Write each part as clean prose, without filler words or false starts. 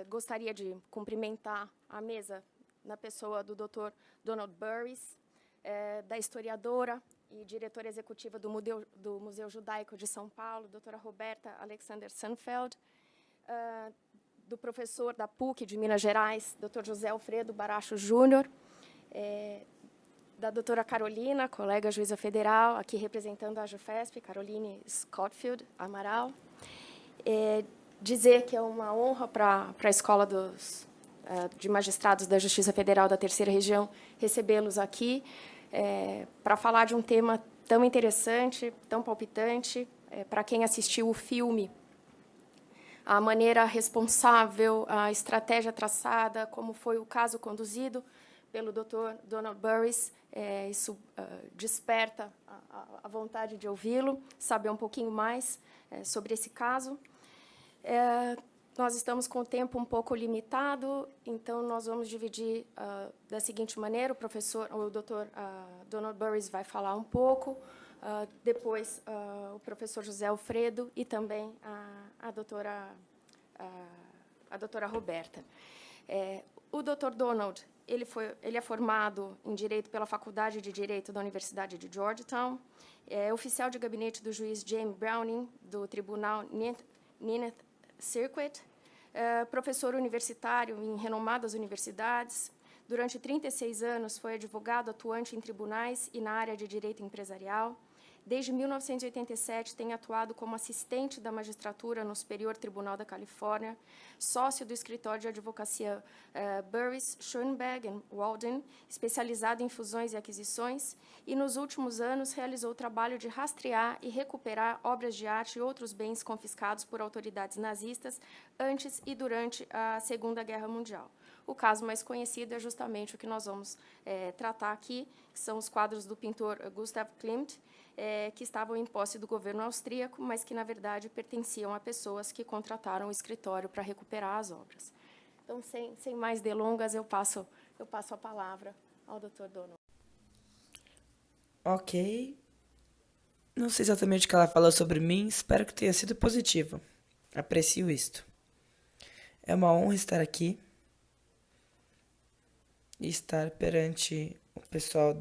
Gostaria de cumprimentar a mesa na pessoa do Dr. Donald Burris, da historiadora e diretora executiva do Museu Judaico de São Paulo, doutora Roberta Alexander Sanfeld, do professor da PUC de Minas Gerais, Dr. José Alfredo Baracho Júnior, da doutora Carolina, colega juíza federal, aqui representando a JUFESP, Caroline Scottfield Amaral. Dizer que é uma honra para a Escola de Magistrados da Justiça Federal da Terceira Região recebê-los aqui para falar de um tema tão interessante, tão palpitante, para quem assistiu o filme, a maneira responsável, a estratégia traçada, como foi o caso conduzido pelo Dr. Donald Burris, isso desperta a vontade de ouvi-lo, saber um pouquinho mais sobre esse caso. Nós estamos com o tempo um pouco limitado, então nós vamos dividir da seguinte maneira: o Dr. Donald Burris vai falar um pouco, depois o professor José Alfredo e também a doutora Roberta. O Dr. Donald, ele é formado em Direito pela Faculdade de Direito da Universidade de Georgetown, é oficial de gabinete do juiz James Browning, do Tribunal Ninth Circuit, professor universitário em renomadas universidades. Durante 36 anos, foi advogado atuante em tribunais e na área de direito empresarial. Desde 1987, tem atuado como assistente da magistratura no Superior Tribunal da Califórnia, sócio do escritório de advocacia Burris, Schoenberg Walden, especializado em fusões e aquisições, e, nos últimos anos, realizou o trabalho de rastrear e recuperar obras de arte e outros bens confiscados por autoridades nazistas antes e durante a Segunda Guerra Mundial. O caso mais conhecido é justamente o que nós vamos tratar aqui, que são os quadros do pintor Gustav Klimt, que estavam em posse do governo austríaco, mas que, na verdade, pertenciam a pessoas que contrataram o escritório para recuperar as obras. Então, sem mais delongas, eu passo a palavra ao Dr. Donald. Ok. Não sei exatamente o que ela falou sobre mim, espero que tenha sido positivo. Aprecio isto. É uma honra estar aqui e estar perante o pessoal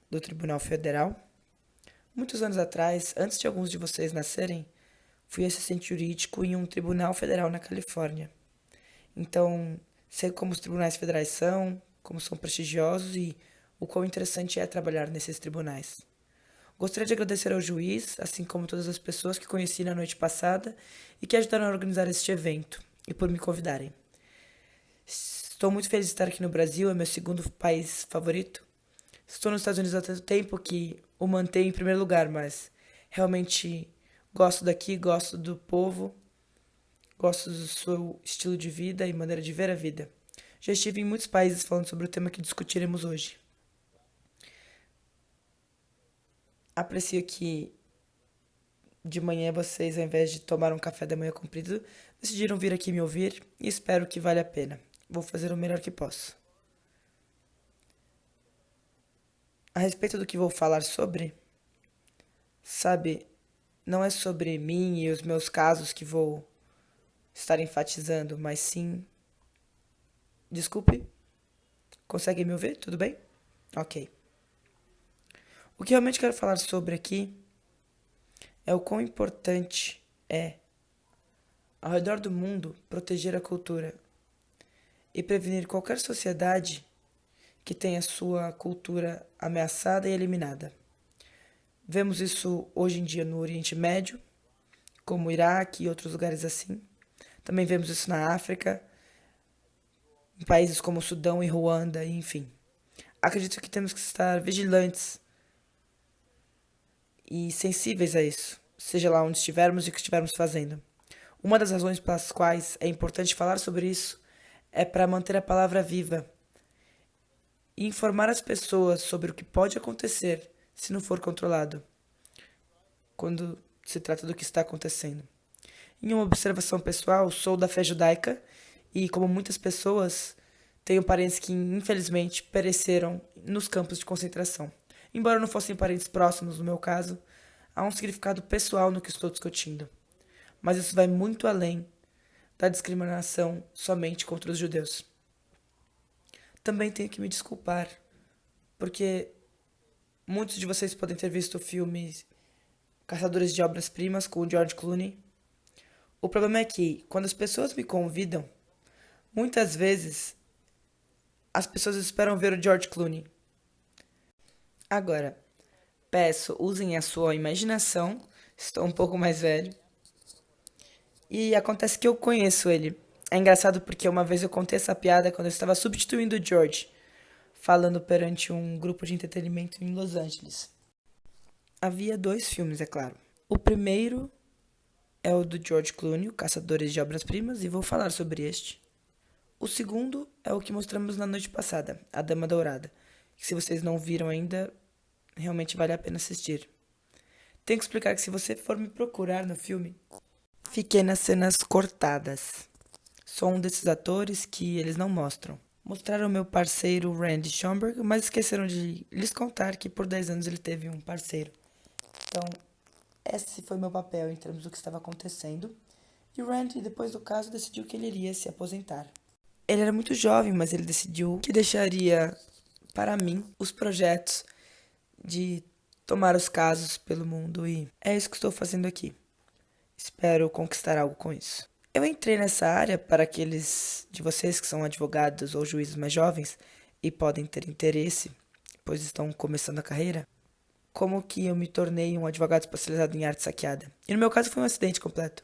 do Tribunal Federal. Muitos anos atrás, antes de alguns de vocês nascerem, fui assistente jurídico em um tribunal federal na Califórnia. Então, sei como os tribunais federais são, como são prestigiosos e o quão interessante é trabalhar nesses tribunais. Gostaria de agradecer ao juiz, assim como todas as pessoas que conheci na noite passada e que ajudaram a organizar este evento, e por me convidarem. Estou muito feliz de estar aqui no Brasil, é meu segundo país favorito. Estou nos Estados Unidos há tanto tempo que o mantenho em primeiro lugar, mas realmente gosto daqui, gosto do povo, gosto do seu estilo de vida e maneira de ver a vida. Já estive em muitos países falando sobre o tema que discutiremos hoje. Aprecio que de manhã vocês, ao invés de tomar um café da manhã comprido, decidiram vir aqui me ouvir e espero que valha a pena. Vou fazer o melhor que posso. A respeito do que vou falar sobre, sabe, não é sobre mim e os meus casos que vou estar enfatizando, mas sim... Desculpe? Consegue me ouvir? Tudo bem? Ok. O que realmente quero falar sobre aqui é o quão importante é, ao redor do mundo, proteger a cultura e prevenir qualquer sociedade que tenha sua cultura ameaçada e eliminada. Vemos isso hoje em dia no Oriente Médio, como o Iraque e outros lugares assim. Também vemos isso na África, em países como o Sudão e Ruanda, enfim. Acredito que temos que estar vigilantes e sensíveis a isso, seja lá onde estivermos e o que estivermos fazendo. Uma das razões pelas quais é importante falar sobre isso é para manter a palavra viva e informar as pessoas sobre o que pode acontecer se não for controlado, quando se trata do que está acontecendo. Em uma observação pessoal, sou da fé judaica e, como muitas pessoas, tenho parentes que, infelizmente, pereceram nos campos de concentração. Embora não fossem parentes próximos, no meu caso, há um significado pessoal no que estou discutindo. Mas isso vai muito além da discriminação somente contra os judeus. Também tenho que me desculpar, porque muitos de vocês podem ter visto o filme Caçadores de Obras-Primas com o George Clooney. O problema é que, quando as pessoas me convidam, muitas vezes as pessoas esperam ver o George Clooney. Agora, peço, usem a sua imaginação, estou um pouco mais velho. E acontece que eu conheço ele. É engraçado porque uma vez eu contei essa piada quando eu estava substituindo o George, falando perante um grupo de entretenimento em Los Angeles. Havia 2 filmes, é claro. O primeiro é o do George Clooney, o Caçadores de Obras-Primas, e vou falar sobre este. O segundo é o que mostramos na noite passada, A Dama Dourada, que se vocês não viram ainda, realmente vale a pena assistir. Tenho que explicar que se você for me procurar no filme, fiquei nas cenas cortadas. Sou um desses atores que eles não mostram. Mostraram meu parceiro Randy Schomburg, mas esqueceram de lhes contar que por 10 anos ele teve um parceiro. Então, esse foi meu papel em termos do que estava acontecendo. E o Randy, depois do caso, decidiu que ele iria se aposentar. Ele era muito jovem, mas ele decidiu que deixaria para mim os projetos de tomar os casos pelo mundo, e é isso que estou fazendo aqui. Espero conquistar algo com isso. Eu entrei nessa área para aqueles de vocês que são advogados ou juízes mais jovens e podem ter interesse, pois estão começando a carreira. Como que eu me tornei um advogado especializado em arte saqueada? E no meu caso foi um acidente completo.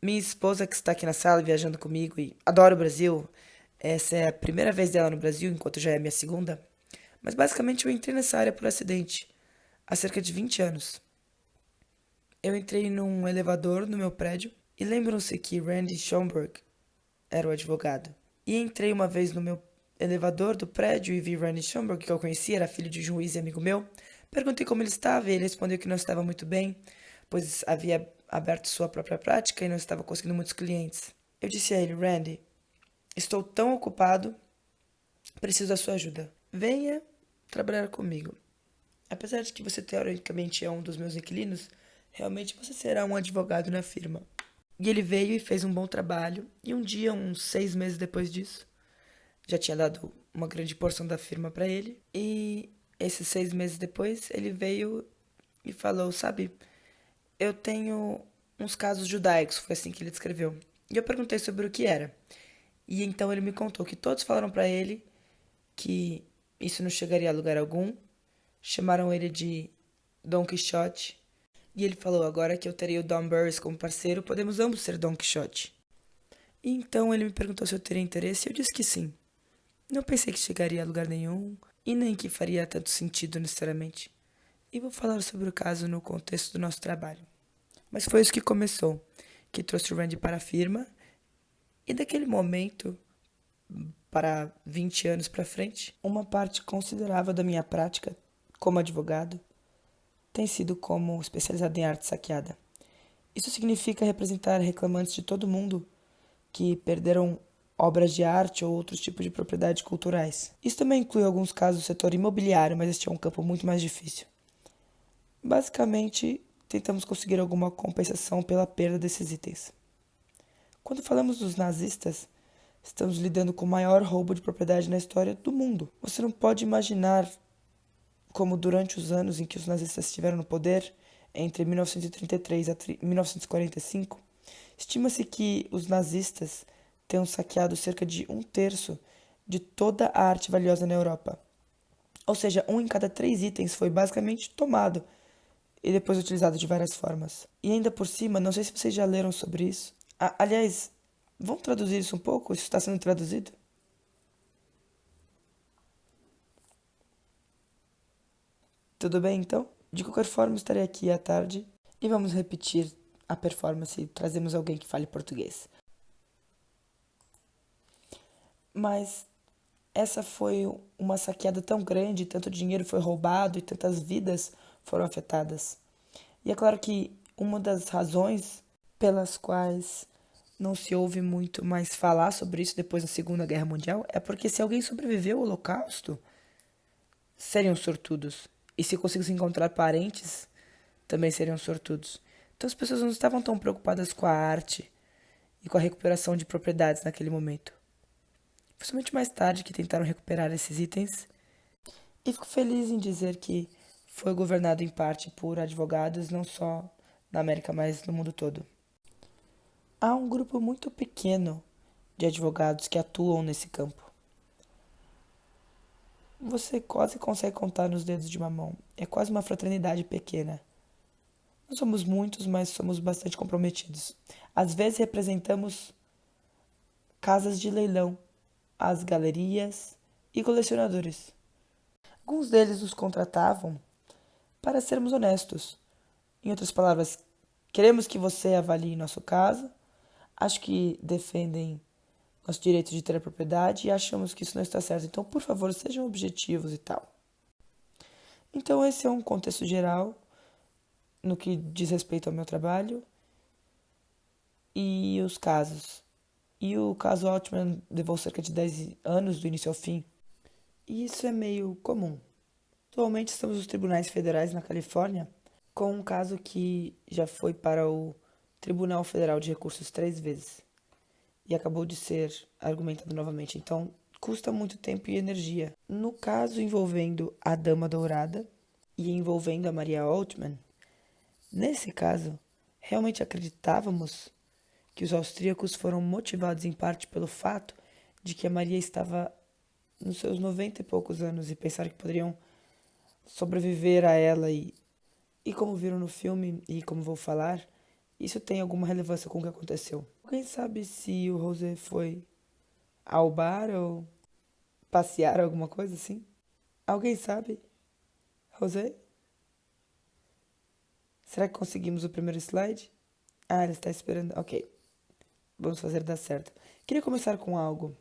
Minha esposa, que está aqui na sala viajando comigo e adora o Brasil, essa é a primeira vez dela no Brasil, enquanto já é a minha segunda. Mas basicamente eu entrei nessa área por acidente, há cerca de 20 anos. Eu entrei num elevador no meu prédio e lembram-se que Randy Schomburg era o advogado. E entrei uma vez no meu elevador do prédio e vi Randy Schomburg, que eu conhecia, era filho de um juiz e amigo meu. Perguntei como ele estava e ele respondeu que não estava muito bem, pois havia aberto sua própria prática e não estava conseguindo muitos clientes. Eu disse a ele: Randy, estou tão ocupado, preciso da sua ajuda. Venha trabalhar comigo. Apesar de que você teoricamente é um dos meus inquilinos, realmente você será um advogado na firma. E ele veio e fez um bom trabalho, e um dia, uns 6 meses depois disso, já tinha dado uma grande porção da firma para ele, e esses 6 meses depois ele veio e falou: sabe, eu tenho uns casos judaicos, foi assim que ele descreveu. E eu perguntei sobre o que era. E então ele me contou que todos falaram para ele que isso não chegaria a lugar algum, chamaram ele de Don Quixote, e ele falou: agora que eu terei o Don Burris como parceiro, podemos ambos ser Don Quixote. E então ele me perguntou se eu teria interesse e eu disse que sim. Não pensei que chegaria a lugar nenhum e nem que faria tanto sentido necessariamente. E vou falar sobre o caso no contexto do nosso trabalho. Mas foi isso que começou, que trouxe o Randy para a firma, e daquele momento, para 20 anos para frente, uma parte considerável da minha prática como advogado tem sido como especializado em arte saqueada. Isso significa representar reclamantes de todo mundo que perderam obras de arte ou outros tipos de propriedades culturais. Isso também inclui alguns casos do setor imobiliário, mas este é um campo muito mais difícil. Basicamente, tentamos conseguir alguma compensação pela perda desses itens. Quando falamos dos nazistas, estamos lidando com o maior roubo de propriedade na história do mundo. Você não pode imaginar como durante os anos em que os nazistas estiveram no poder, entre 1933 a 1945, estima-se que os nazistas tenham saqueado cerca de 1/3 de toda a arte valiosa na Europa. Ou seja, 1 em cada 3 itens foi basicamente tomado e depois utilizado de várias formas. E ainda por cima, não sei se vocês já leram sobre isso. Aliás, vamos traduzir isso um pouco? Isso está sendo traduzido? Tudo bem, então? De qualquer forma, estarei aqui à tarde e vamos repetir a performance e trazemos alguém que fale português. Mas essa foi uma saqueada tão grande, tanto dinheiro foi roubado e tantas vidas foram afetadas. E é claro que uma das razões pelas quais não se ouve muito mais falar sobre isso depois da Segunda Guerra Mundial é porque se alguém sobreviveu ao Holocausto, seriam sortudos. E se conseguissem encontrar parentes, também seriam sortudos. Então as pessoas não estavam tão preocupadas com a arte e com a recuperação de propriedades naquele momento. Foi somente mais tarde que tentaram recuperar esses itens, e fico feliz em dizer que foi governado em parte por advogados não só na América, mas no mundo todo. Há um grupo muito pequeno de advogados que atuam nesse campo. Você quase consegue contar nos dedos de uma mão. É quase uma fraternidade pequena. Não somos muitos, mas somos bastante comprometidos. Às vezes representamos casas de leilão, as galerias e colecionadores. Alguns deles nos contratavam para sermos honestos. Em outras palavras, queremos que você avalie nosso caso, acho que defendem nosso direito de ter a propriedade e achamos que isso não está certo. Então, por favor, sejam objetivos e tal. Então, esse é um contexto geral no que diz respeito ao meu trabalho e os casos. E o caso Altman levou cerca de 10 anos do início ao fim. E isso é meio comum. Atualmente estamos nos tribunais federais na Califórnia com um caso que já foi para o Tribunal Federal de Recursos 3 vezes e acabou de ser argumentado novamente. Então, custa muito tempo e energia. No caso envolvendo a Dama Dourada e envolvendo a Maria Altman, nesse caso, realmente acreditávamos que os austríacos foram motivados em parte pelo fato de que a Maria estava nos seus 90 e poucos anos e pensaram que poderiam sobreviver a ela e como viram no filme e como vou falar, isso tem alguma relevância com o que aconteceu. Alguém sabe se o José foi ao bar ou passear alguma coisa assim? Alguém sabe? José? Será que conseguimos o primeiro slide? Ah, ele está esperando. Ok. Vamos fazer dar certo. Queria começar com algo,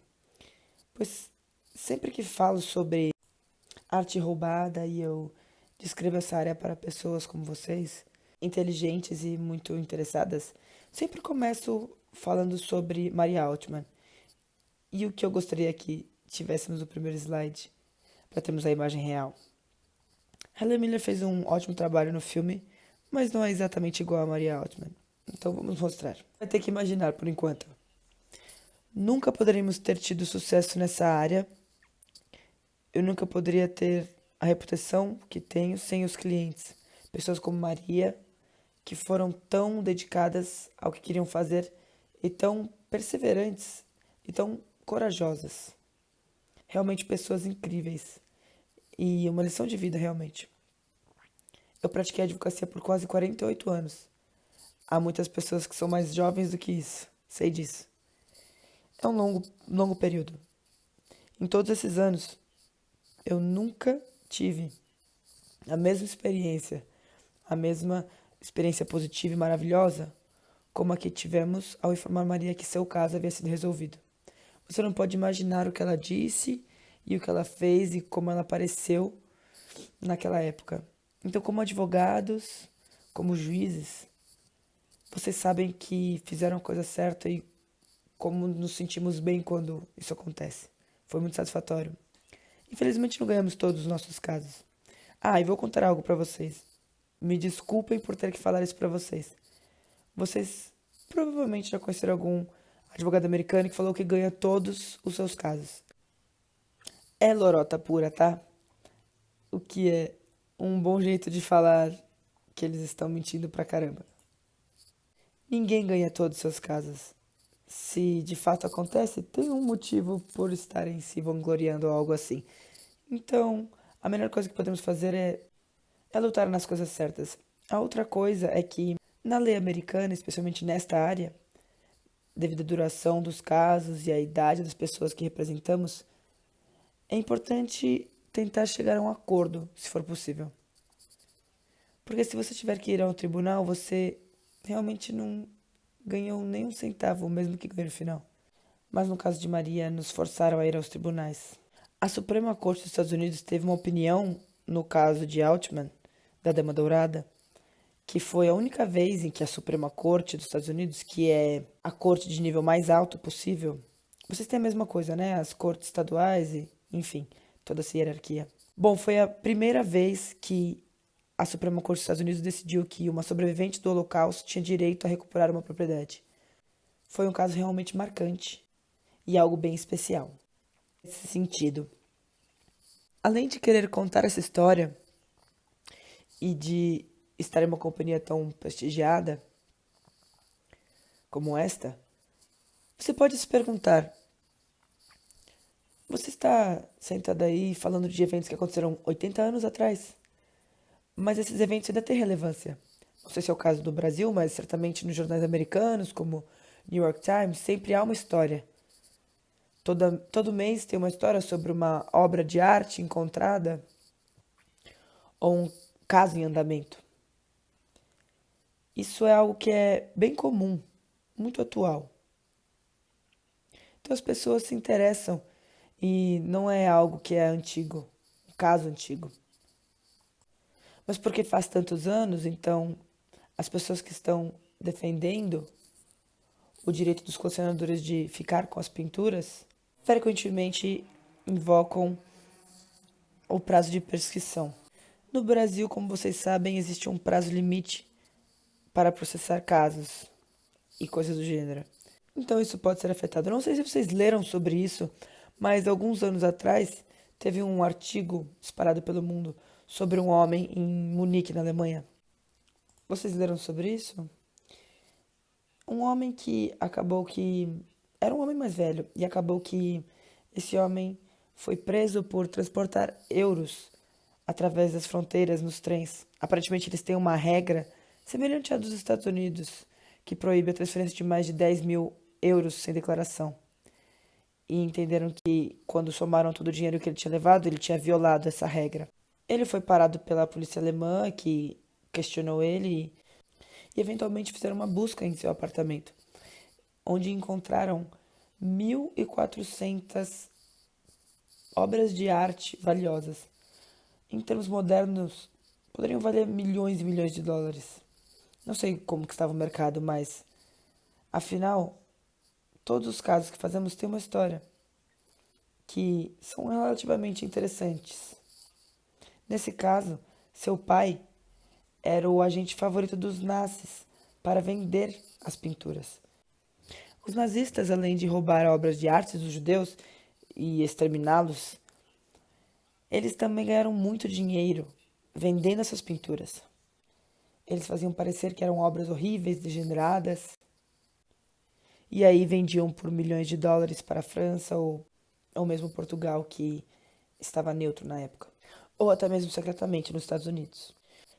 pois sempre que falo sobre arte roubada e eu descrevo essa área para pessoas como vocês, inteligentes e muito interessadas, sempre começo falando sobre Maria Altman. E o que eu gostaria que tivéssemos o primeiro slide, para termos a imagem real. Helen Miller fez um ótimo trabalho no filme, mas não é exatamente igual a Maria Altman. Então vamos mostrar. Vai ter que imaginar por enquanto. Nunca poderíamos ter tido sucesso nessa área. Eu nunca poderia ter a reputação que tenho sem os clientes. Pessoas como Maria, que foram tão dedicadas ao que queriam fazer e tão perseverantes e tão corajosas. Realmente pessoas incríveis. E uma lição de vida, realmente. Eu pratiquei advocacia por quase 48 anos. Há muitas pessoas que são mais jovens do que isso. Sei disso. É um longo período. Em todos esses anos, eu nunca tive a mesma experiência positiva e maravilhosa como a que tivemos ao informar Maria que seu caso havia sido resolvido. Você não pode imaginar o que ela disse e o que ela fez e como ela apareceu naquela época. Então, como advogados, como juízes, vocês sabem que fizeram a coisa certa e como nos sentimos bem quando isso acontece. Foi muito satisfatório. Infelizmente não ganhamos todos os nossos casos. Ah, e vou contar algo para vocês. Me desculpem por ter que falar isso para vocês. Vocês provavelmente já conheceram algum advogado americano que falou que ganha todos os seus casos. É lorota pura, tá? O que é um bom jeito de falar que eles estão mentindo pra caramba. Ninguém ganha todos os seus casos. Se de fato acontece, tem um motivo por estarem se vangloriando ou algo assim. Então, a melhor coisa que podemos fazer é lutar nas coisas certas. A outra coisa é que, na lei americana, especialmente nesta área, devido à duração dos casos e à idade das pessoas que representamos, é importante tentar chegar a um acordo, se for possível. Porque se você tiver que ir ao tribunal, você realmente não ganhou nem um centavo, mesmo que ganhe no final. Mas no caso de Maria, nos forçaram a ir aos tribunais. A Suprema Corte dos Estados Unidos teve uma opinião no caso de Altman, da Dama Dourada, que foi a única vez em que a Suprema Corte dos Estados Unidos, que é a corte de nível mais alto possível, vocês têm a mesma coisa, né? As cortes estaduais e, enfim, toda essa hierarquia. Bom, foi a primeira vez que a Suprema Corte dos Estados Unidos decidiu que uma sobrevivente do Holocausto tinha direito a recuperar uma propriedade. foi um caso realmente marcante e algo bem especial. Nesse sentido, além de querer contar essa história e de estar em uma companhia tão prestigiada como esta, você pode se perguntar: você está sentado aí falando de eventos que aconteceram 80 anos atrás, mas esses eventos ainda têm relevância. Não sei se é o caso do Brasil, mas certamente nos jornais americanos, como New York Times, sempre há uma história. Todo mês tem uma história sobre uma obra de arte encontrada ou um caso em andamento. Isso é algo que é bem comum, muito atual. Então as pessoas se interessam e não é algo que é antigo, um caso antigo. Mas porque faz tantos anos, então as pessoas que estão defendendo o direito dos colecionadores de ficar com as pinturas frequentemente invocam o prazo de prescrição. No Brasil, como vocês sabem, existe um prazo limite para processar casos e coisas do gênero. Então isso pode ser afetado. Eu não sei se vocês leram sobre isso, mas alguns anos atrás teve um artigo disparado pelo mundo sobre um homem em Munique, na Alemanha. Vocês leram sobre isso? Um homem que acabou que era um homem mais velho e acabou que esse homem foi preso por transportar euros através das fronteiras nos trens. Aparentemente eles têm uma regra semelhante à dos Estados Unidos que proíbe a transferência de mais de 10 mil euros sem declaração. E entenderam que quando somaram todo o dinheiro que ele tinha levado, ele tinha violado essa regra. Ele foi parado pela polícia alemã, que questionou ele e eventualmente fizeram uma busca em seu apartamento, onde encontraram 1.400 obras de arte valiosas. Em termos modernos, poderiam valer milhões e milhões de dólares. Não sei como que estava o mercado, mas, afinal, todos os casos que fazemos têm uma história, que são relativamente interessantes. Nesse caso, seu pai era o agente favorito dos nazis para vender as pinturas. Os nazistas, além de roubar obras de arte dos judeus e exterminá-los, eles também ganharam muito dinheiro vendendo essas pinturas. Eles faziam parecer que eram obras horríveis, degeneradas, e aí vendiam por milhões de dólares para a França ou mesmo Portugal, que estava neutro na época, ou até mesmo secretamente nos Estados Unidos.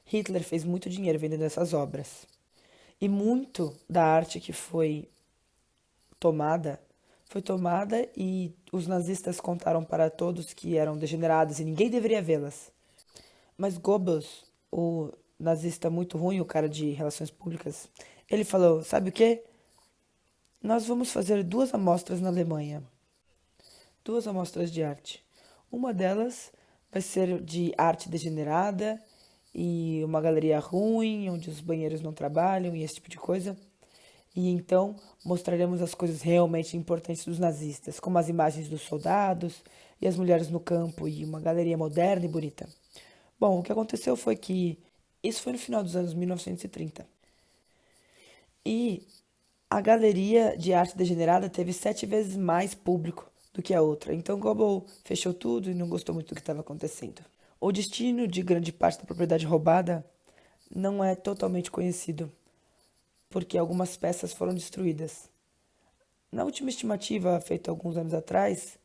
Hitler fez muito dinheiro vendendo essas obras. E muito da arte que foi tomada e os nazistas contaram para todos que eram degeneradas e ninguém deveria vê-las. Mas Goebbels, o nazista muito ruim, o cara de relações públicas, ele falou: sabe o quê? Nós vamos fazer 2 amostras na Alemanha. 2 amostras de arte. Uma delas vai ser de arte degenerada e uma galeria ruim, onde os banheiros não trabalham e esse tipo de coisa. E então mostraremos as coisas realmente importantes dos nazistas, como as imagens dos soldados e as mulheres no campo e uma galeria moderna e bonita. Bom, o que aconteceu foi que isso foi no final dos anos 1930. E a galeria de arte degenerada teve 7 vezes mais público do que a outra. Então Goebbels fechou tudo e não gostou muito do que estava acontecendo. O destino de grande parte da propriedade roubada não é totalmente conhecido, porque algumas peças foram destruídas. Na última estimativa feita alguns anos atrás,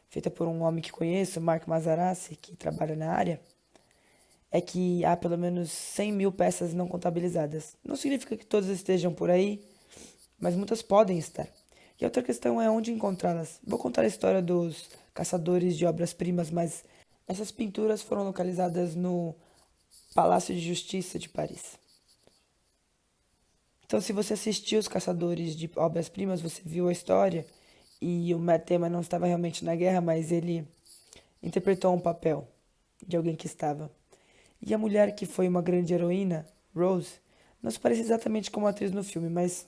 feita por um homem que conheço, Mark Mazzarassi, que trabalha na área, é que há pelo menos 100 mil peças não contabilizadas. Não significa que todas estejam por aí, mas muitas podem estar. E a outra questão é onde encontrá-las. Vou contar a história dos caçadores de obras-primas, mas essas pinturas foram localizadas no Palácio de Justiça de Paris. Então, se você assistiu Os Caçadores de Obras-Primas, você viu a história e o Matt Damon não estava realmente na guerra, mas ele interpretou um papel de alguém que estava. E a mulher que foi uma grande heroína, Rose, não se parece exatamente como a atriz no filme, mas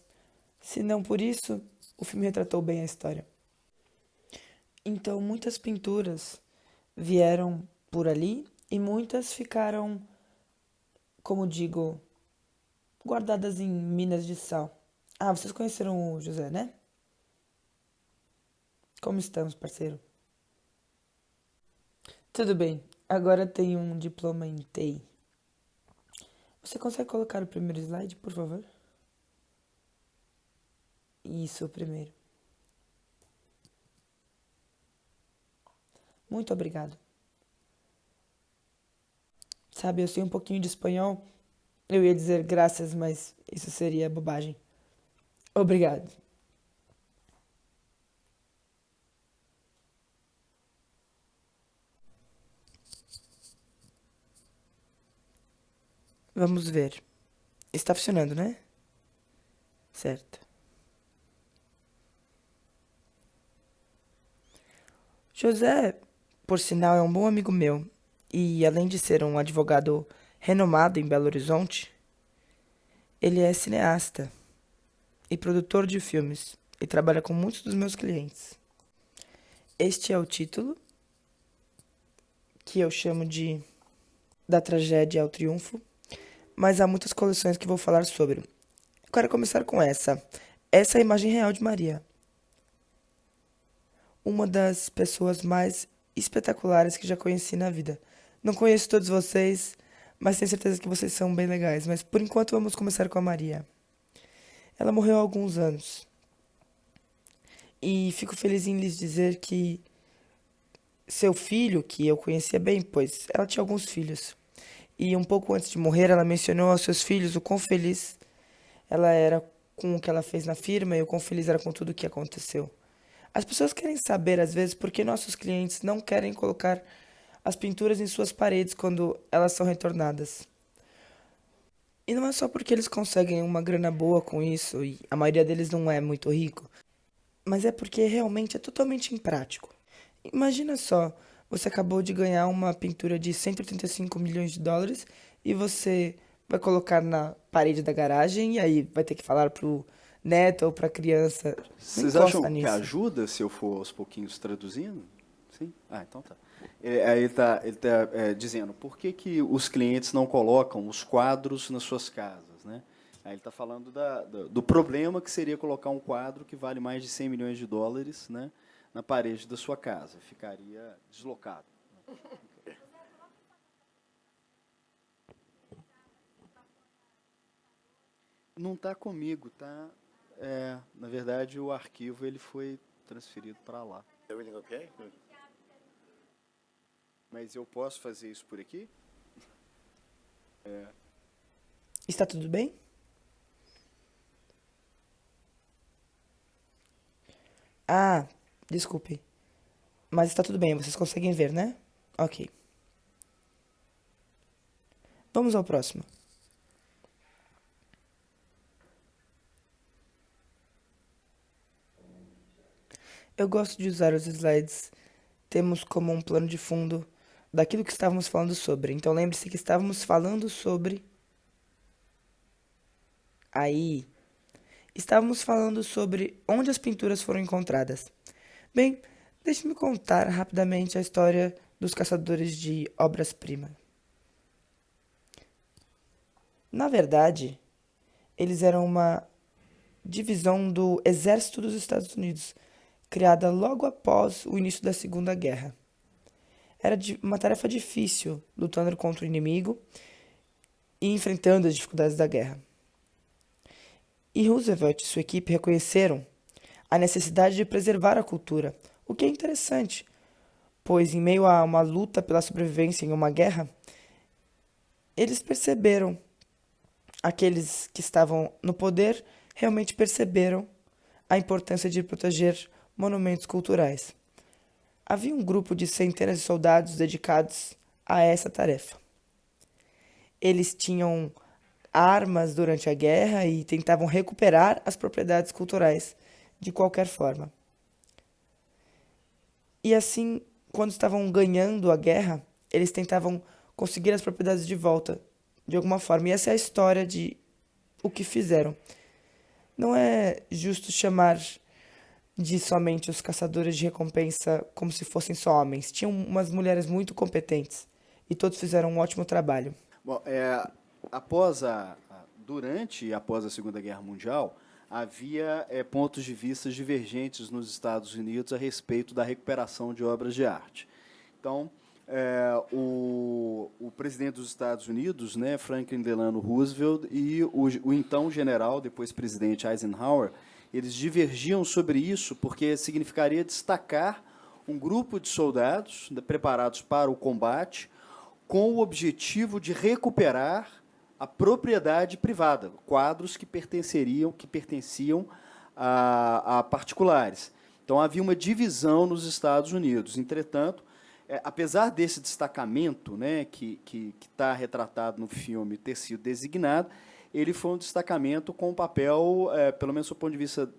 se não por isso, o filme retratou bem a história. Então, muitas pinturas vieram por ali e muitas ficaram, como digo, guardadas em minas de sal, Ah, vocês conheceram o José, né? Como estamos, parceiro? Tudo bem. Agora tenho um diploma em TI. Você consegue colocar o primeiro slide, por favor? Isso, o primeiro. Muito obrigado. Sabe, eu sei um pouquinho de espanhol. Eu ia dizer graças, mas isso seria bobagem. Obrigado. Vamos ver. Está funcionando, né? Certo. José, por sinal, é um bom amigo meu. E além de ser um advogado renomado em Belo Horizonte, ele é cineasta e produtor de filmes e trabalha com muitos dos meus clientes. Este é o título, que eu chamo de Da Tragédia ao Triunfo, mas há muitas coleções que vou falar sobre. Quero começar com essa. Essa é a imagem real de Maria, uma das pessoas mais espetaculares que já conheci na vida. Não conheço todos vocês, mas tenho certeza que vocês são bem legais. Mas por enquanto vamos começar com a Maria. Ela morreu há alguns anos. E fico feliz em lhes dizer que seu filho, que eu conhecia bem, pois ela tinha alguns filhos. E um pouco antes de morrer, ela mencionou aos seus filhos o quão feliz ela era com o que ela fez na firma e o quão feliz era com tudo o que aconteceu. As pessoas querem saber, às vezes, por que nossos clientes não querem colocar as pinturas em suas paredes quando elas são retornadas. E não é só porque eles conseguem uma grana boa com isso, e a maioria deles não é muito rico, mas é porque realmente é totalmente imprático. Imagina só, você acabou de ganhar uma pintura de 185 milhões de dólares e você vai colocar na parede da garagem e aí vai ter que falar pro neto ou pra criança. Não Vocês acham encosta que nisso. ajuda se eu for aos pouquinhos traduzindo? Sim? Ah, então tá. Aí ele tá dizendo por que que os clientes não colocam os quadros nas suas casas, né? Aí ele está falando do problema que seria colocar um quadro que vale mais de 100 milhões de dólares, né, na parede da sua casa. Ficaria deslocado. Não está comigo, tá? Na verdade, o arquivo ele foi transferido para lá. Everything okay? Mas eu posso fazer isso por aqui? Está tudo bem? Ah, desculpe. Mas está tudo bem, vocês conseguem ver, né? Ok. Vamos ao próximo. Eu gosto de usar os slides. Temos como um plano de fundo daquilo que estávamos falando sobre. Então lembre-se que estávamos falando sobre. Aí. Estávamos falando sobre onde as pinturas foram encontradas. Bem, deixe-me contar rapidamente a história dos caçadores de obras-primas. Na verdade, eles eram uma divisão do Exército dos Estados Unidos, criada logo após o início da Segunda Guerra. Era uma tarefa difícil, lutando contra o inimigo e enfrentando as dificuldades da guerra. E Roosevelt e sua equipe reconheceram a necessidade de preservar a cultura, o que é interessante, pois em meio a uma luta pela sobrevivência em uma guerra, eles perceberam, aqueles que estavam no poder realmente perceberam a importância de proteger monumentos culturais. Havia um grupo de centenas de soldados dedicados a essa tarefa. Eles tinham armas durante a guerra e tentavam recuperar as propriedades culturais de qualquer forma. E assim, quando estavam ganhando a guerra, eles tentavam conseguir as propriedades de volta, de alguma forma. E essa é a história de o que fizeram. Não é justo chamar de somente os caçadores de recompensa como se fossem só homens. Tinham umas mulheres muito competentes e todos fizeram um ótimo trabalho. Bom, durante e após a Segunda Guerra Mundial, havia pontos de vista divergentes nos Estados Unidos a respeito da recuperação de obras de arte. Então, o presidente dos Estados Unidos, né, Franklin Delano Roosevelt, e o então general, depois presidente Eisenhower, eles divergiam sobre isso porque significaria destacar um grupo de soldados preparados para o combate com o objetivo de recuperar a propriedade privada, quadros que pertenciam a particulares. Então, havia uma divisão nos Estados Unidos. Entretanto, apesar desse destacamento, né, que está retratado no filme ter sido designado, ele foi um destacamento com um papel, pelo menos do ponto de vista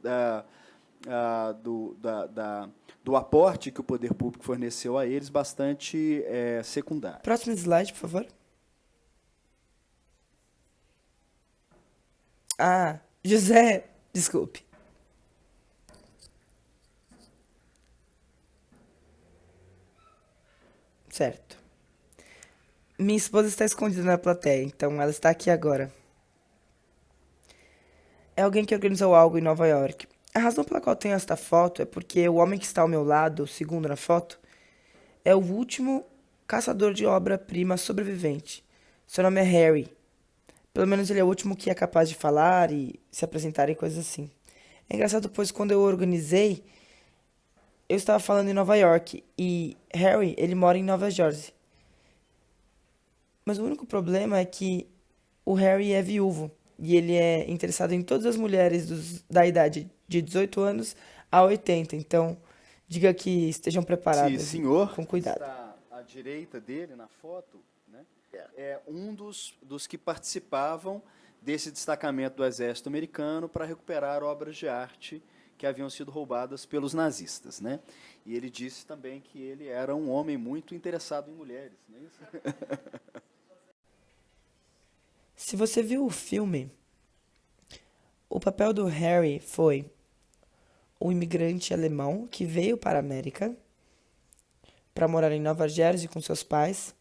do aporte que o poder público forneceu a eles, bastante secundário. Próximo slide, por favor. Ah, José, desculpe. Certo. Minha esposa está escondida na plateia, então ela está aqui agora. É alguém que organizou algo em Nova York. A razão pela qual tenho esta foto é porque o homem que está ao meu lado, segundo na foto, é o último caçador de obra-prima sobrevivente. Seu nome é Harry. Pelo menos ele é o último que é capaz de falar e se apresentar e coisas assim. É engraçado, pois quando eu organizei, eu estava falando em Nova York e Harry, ele mora em Nova Jersey. Mas o único problema é que o Harry é viúvo e ele é interessado em todas as mulheres da idade de 18 anos a 80. Então, diga que estejam preparados. Sim, senhor, com cuidado. está à direita dele na foto, né, é um dos que participavam desse destacamento do exército americano para recuperar obras de arte que haviam sido roubadas pelos nazistas, né? E ele disse também que ele era um homem muito interessado em mulheres, não é isso? Se você viu o filme, o papel do Harry foi um imigrante alemão que veio para a América para morar em Nova Jersey com seus pais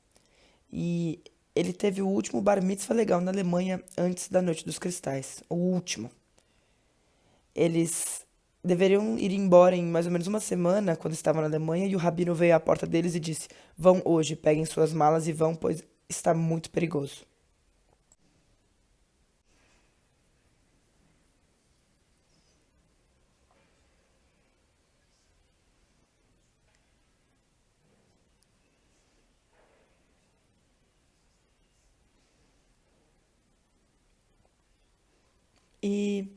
e ele teve o último bar mitzvah legal na Alemanha antes da Noite dos Cristais, o último. Eles deveriam ir embora em mais ou menos uma semana quando estavam na Alemanha e o rabino veio à porta deles e disse: "Vão hoje, peguem suas malas e vão, pois está muito perigoso." E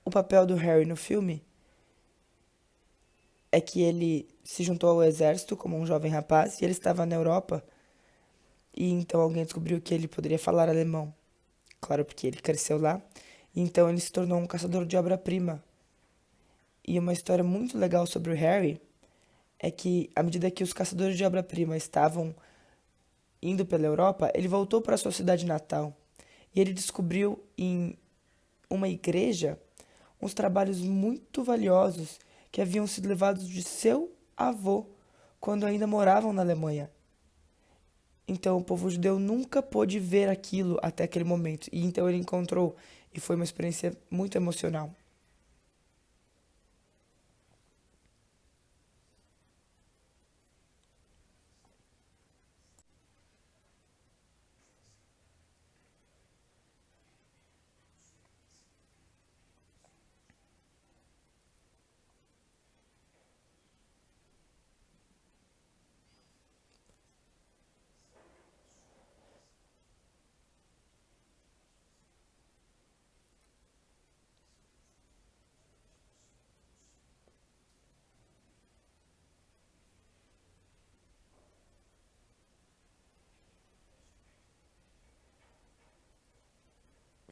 o papel do Harry no filme é que ele se juntou ao exército como um jovem rapaz e ele estava na Europa e então alguém descobriu que ele poderia falar alemão. Claro, porque ele cresceu lá. E então ele se tornou um caçador de obra-prima. E uma história muito legal sobre o Harry é que, à medida que os caçadores de obra-prima estavam indo pela Europa, ele voltou para sua cidade natal. E ele descobriu em uma igreja uns trabalhos muito valiosos que haviam sido levados de seu avô quando ainda moravam na Alemanha. Então o povo judeu nunca pôde ver aquilo até aquele momento. E então ele encontrou e foi uma experiência muito emocional.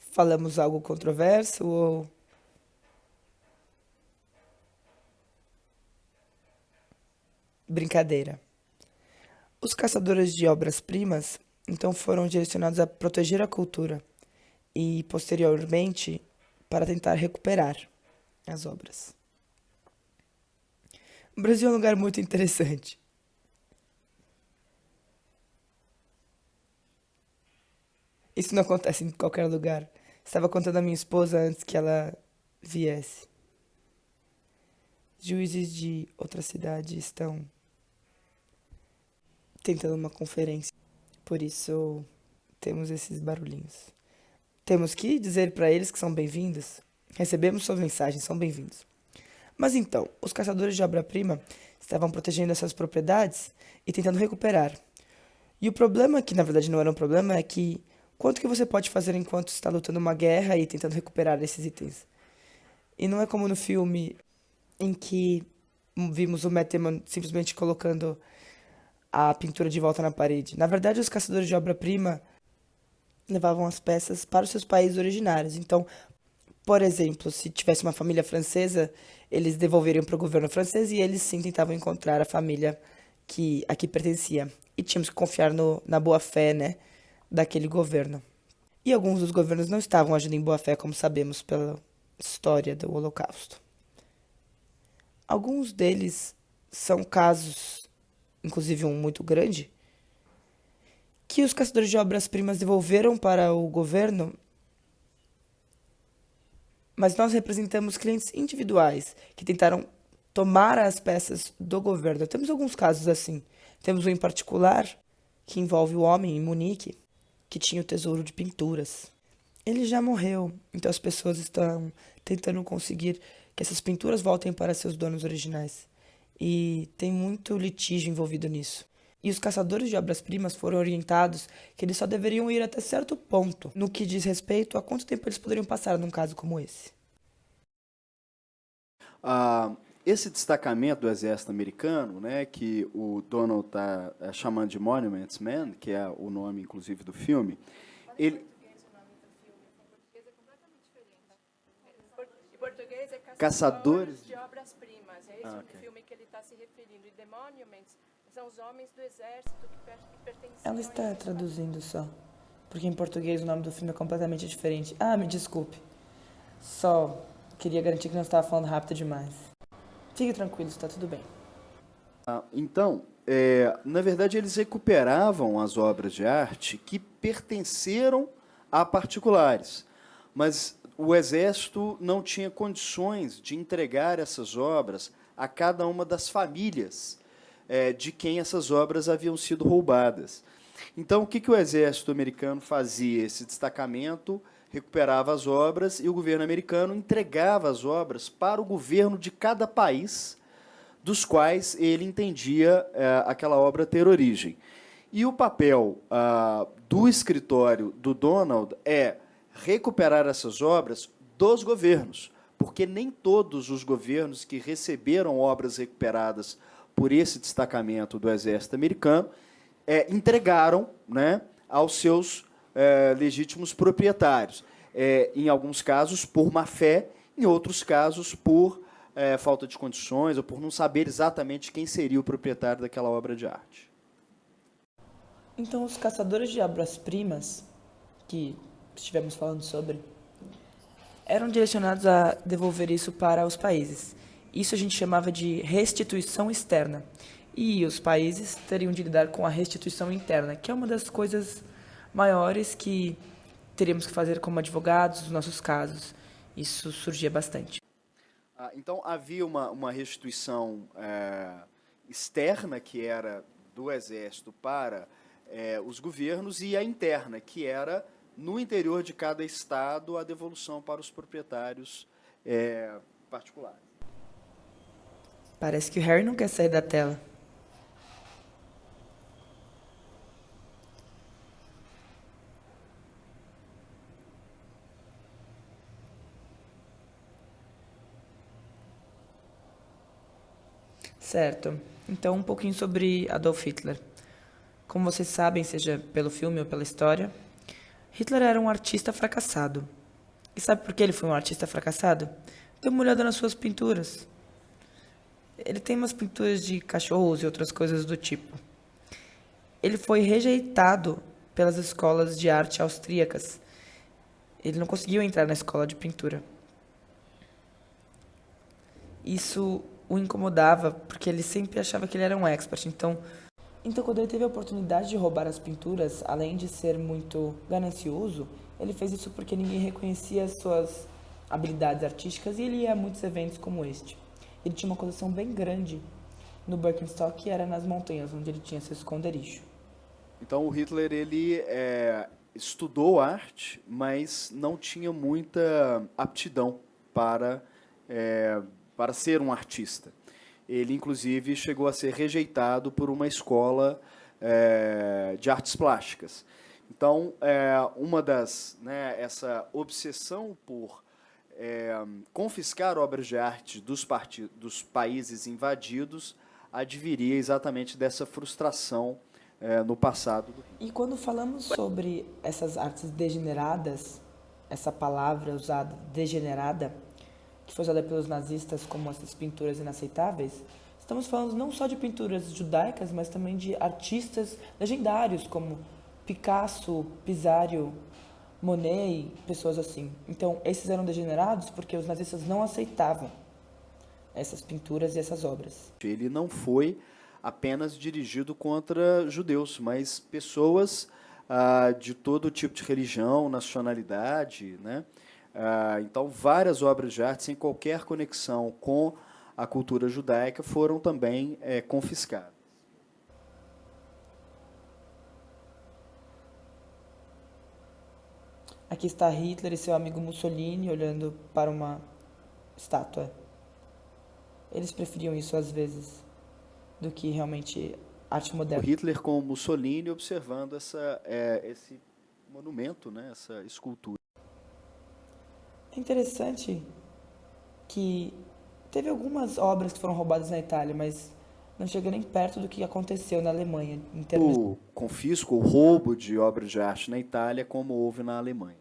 Falamos algo controverso ou... Brincadeira. Os caçadores de obras-primas então foram direcionados a proteger a cultura e, posteriormente, para tentar recuperar as obras. O Brasil é um lugar muito interessante. Isso não acontece em qualquer lugar. Estava contando a minha esposa antes que ela viesse. Juízes de outra cidade estão tentando uma conferência. Por isso, temos esses barulhinhos. Temos que dizer para eles que são bem-vindos. Recebemos suas mensagens, são bem-vindos. Mas então, os caçadores de obra-prima estavam protegendo essas propriedades e tentando recuperar. E o problema, que na verdade não era um problema, é que quanto que você pode fazer enquanto está lutando uma guerra e tentando recuperar esses itens? E não é como no filme em que vimos o Matt Damon simplesmente colocando a pintura de volta na parede. Na verdade, os caçadores de obra-prima levavam as peças para os seus países originários. Então, por exemplo, se tivesse uma família francesa, eles devolveriam para o governo francês e eles sim tentavam encontrar a família que a que pertencia. E tínhamos que confiar na boa-fé, né, daquele governo. E alguns dos governos não estavam agindo em boa-fé, como sabemos pela história do Holocausto. Alguns deles são casos, inclusive um muito grande, que os caçadores de obras-primas devolveram para o governo, mas nós representamos clientes individuais que tentaram tomar as peças do governo. Temos alguns casos assim. Temos um em particular que envolve o homem em Munique que tinha o tesouro de pinturas. Ele já morreu, então as pessoas estão tentando conseguir que essas pinturas voltem para seus donos originais. E tem muito litígio envolvido nisso. E os caçadores de obras-primas foram orientados que eles só deveriam ir até certo ponto, no que diz respeito a quanto tempo eles poderiam passar num caso como esse. Esse destacamento do exército americano, né, que o Donald está chamando de Monuments Men, que é o nome, inclusive, do filme, ele... Em português é Caçadores de obras-primas. É esse o filme que ele está se referindo. E The Monuments são os homens do exército que pertenciam... Ela está traduzindo só, porque em português o nome do filme é completamente diferente. Ah, me desculpe. Só queria garantir que não estava falando rápido demais. Fique tranquilo, está tudo bem. Então, na verdade, eles recuperavam as obras de arte que pertenceram a particulares, mas o Exército não tinha condições de entregar essas obras a cada uma das famílias de quem essas obras haviam sido roubadas. Então, o que o Exército americano fazia? Esse destacamento recuperava as obras e o governo americano entregava as obras para o governo de cada país dos quais ele entendia aquela obra ter origem. E o papel do escritório do Donald é recuperar essas obras dos governos, porque nem todos os governos que receberam obras recuperadas por esse destacamento do Exército americano entregaram, né, aos seus legítimos proprietários. Em alguns casos, por má-fé, em outros casos, por falta de condições ou por não saber exatamente quem seria o proprietário daquela obra de arte. Então, os caçadores de obras-primas, que estivemos falando sobre, eram direcionados a devolver isso para os países. Isso a gente chamava de restituição externa. E os países teriam de lidar com a restituição interna, que é uma das coisas maiores que teríamos que fazer como advogados nos nossos casos. Isso surgia bastante. Então, havia uma restituição externa, que era do Exército para os governos, e a interna, que era, no interior de cada estado, a devolução para os proprietários particulares. Parece que o Harry não quer sair da tela. Certo. Então, um pouquinho sobre Adolf Hitler. Como vocês sabem, seja pelo filme ou pela história, Hitler era um artista fracassado. E sabe por que ele foi um artista fracassado? Dê uma olhada nas suas pinturas. Ele tem umas pinturas de cachorros e outras coisas do tipo. Ele foi rejeitado pelas escolas de arte austríacas. Ele não conseguiu entrar na escola de pintura. Isso o incomodava, porque ele sempre achava que ele era um expert. Então, quando ele teve a oportunidade de roubar as pinturas, além de ser muito ganancioso, ele fez isso porque ninguém reconhecia as suas habilidades artísticas e ele ia a muitos eventos como este. Ele tinha uma coleção bem grande no Birkenstock, que era nas montanhas, onde ele tinha seu esconderijo. Então o Hitler ele estudou arte, mas não tinha muita aptidão para ser um artista. Ele, inclusive, chegou a ser rejeitado por uma escola de artes plásticas. Então, essa obsessão por confiscar obras de arte dos países invadidos adviria exatamente dessa frustração no passado. E quando falamos sobre essas artes degeneradas, essa palavra usada, degenerada, que foi usada pelos nazistas como essas pinturas inaceitáveis, estamos falando não só de pinturas judaicas, mas também de artistas legendários como Picasso, Pissarro, Monet e pessoas assim. Então, esses eram degenerados porque os nazistas não aceitavam essas pinturas e essas obras. Ele não foi apenas dirigido contra judeus, mas pessoas de todo tipo de religião, nacionalidade, né? Então, várias obras de arte sem qualquer conexão com a cultura judaica foram também confiscadas. Aqui está Hitler e seu amigo Mussolini olhando para uma estátua. Eles preferiam isso às vezes do que realmente arte moderna. O Hitler com o Mussolini observando esse monumento, né, essa escultura. É interessante que teve algumas obras que foram roubadas na Itália, mas não chega nem perto do que aconteceu na Alemanha. Em termos O confisco, o roubo de obras de arte na Itália, como houve na Alemanha.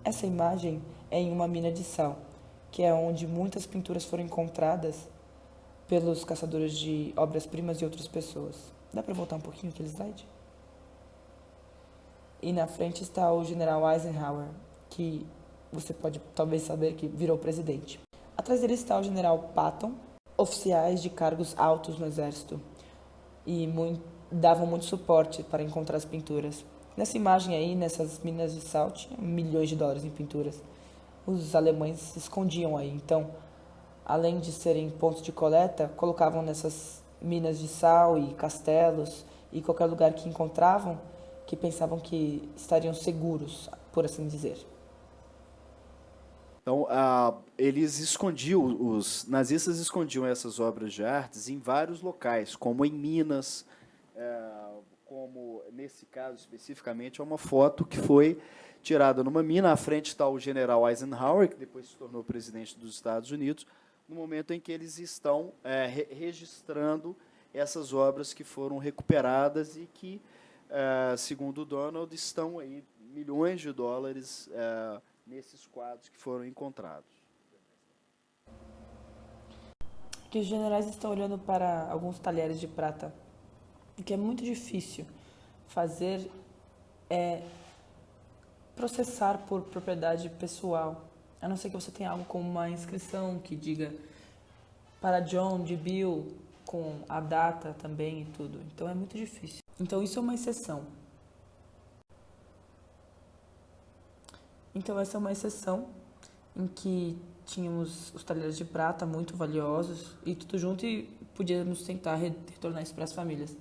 Essa imagem é em uma mina de sal, que é onde muitas pinturas foram encontradas pelos caçadores de obras-primas e outras pessoas. Dá para voltar um pouquinho aquele slide? E na frente está o general Eisenhower, que você pode talvez saber que virou presidente. Atrás dele está o general Patton, oficiais de cargos altos no exército, e davam muito suporte para encontrar as pinturas. Nessa imagem aí, nessas minas de sal, tinha milhões de dólares em pinturas. Os alemães se escondiam aí, então, além de serem pontos de coleta, colocavam nessas minas de sal e castelos e qualquer lugar que encontravam, que pensavam que estariam seguros, por assim dizer. Então, os nazistas escondiam essas obras de artes em vários locais, como em Minas, como nesse caso especificamente é uma foto que foi tirada numa mina. À frente está o general Eisenhower, que depois se tornou presidente dos Estados Unidos, no momento em que eles estão registrando essas obras que foram recuperadas e que, segundo o Donald, estão aí milhões de dólares nesses quadros que foram encontrados. Que os generais estão olhando para alguns talheres de prata. O que é muito difícil fazer é processar por propriedade pessoal, a não ser que você tenha algo como uma inscrição que diga para John de Bill, com a data também e tudo. Então é muito difícil. Então isso é uma exceção. Então essa é uma exceção em que tínhamos os talheres de prata muito valiosos e tudo junto e podíamos tentar retornar isso para as famílias.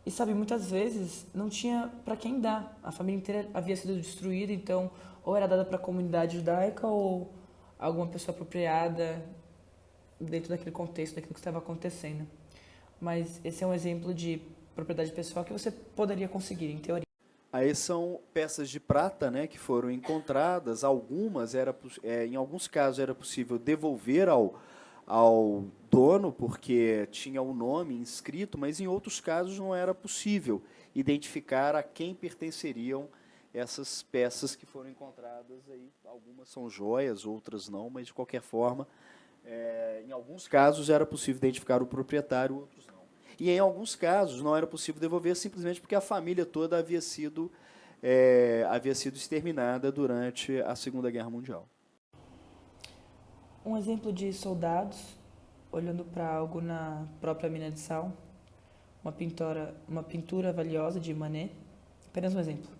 E sabe, muitas vezes não tinha para quem dar. A família inteira havia sido destruída, então ou era dada para a comunidade judaica ou alguma pessoa apropriada dentro daquele contexto, daquilo que estava acontecendo. Mas esse é um exemplo de propriedade pessoal que você poderia conseguir, em teoria. Aí são peças de prata, né, que foram encontradas. Algumas em alguns casos era possível devolver ao dono porque tinha o nome inscrito, mas em outros casos não era possível identificar a quem pertenceriam essas peças que foram encontradas aí. Algumas são joias, outras não, mas de qualquer forma, em alguns casos era possível identificar o proprietário, outros não. E em alguns casos não era possível devolver simplesmente porque a família toda havia sido exterminada durante a Segunda Guerra Mundial. Um exemplo de soldados olhando para algo na própria mina de sal, uma pintura valiosa de Manet, apenas um exemplo.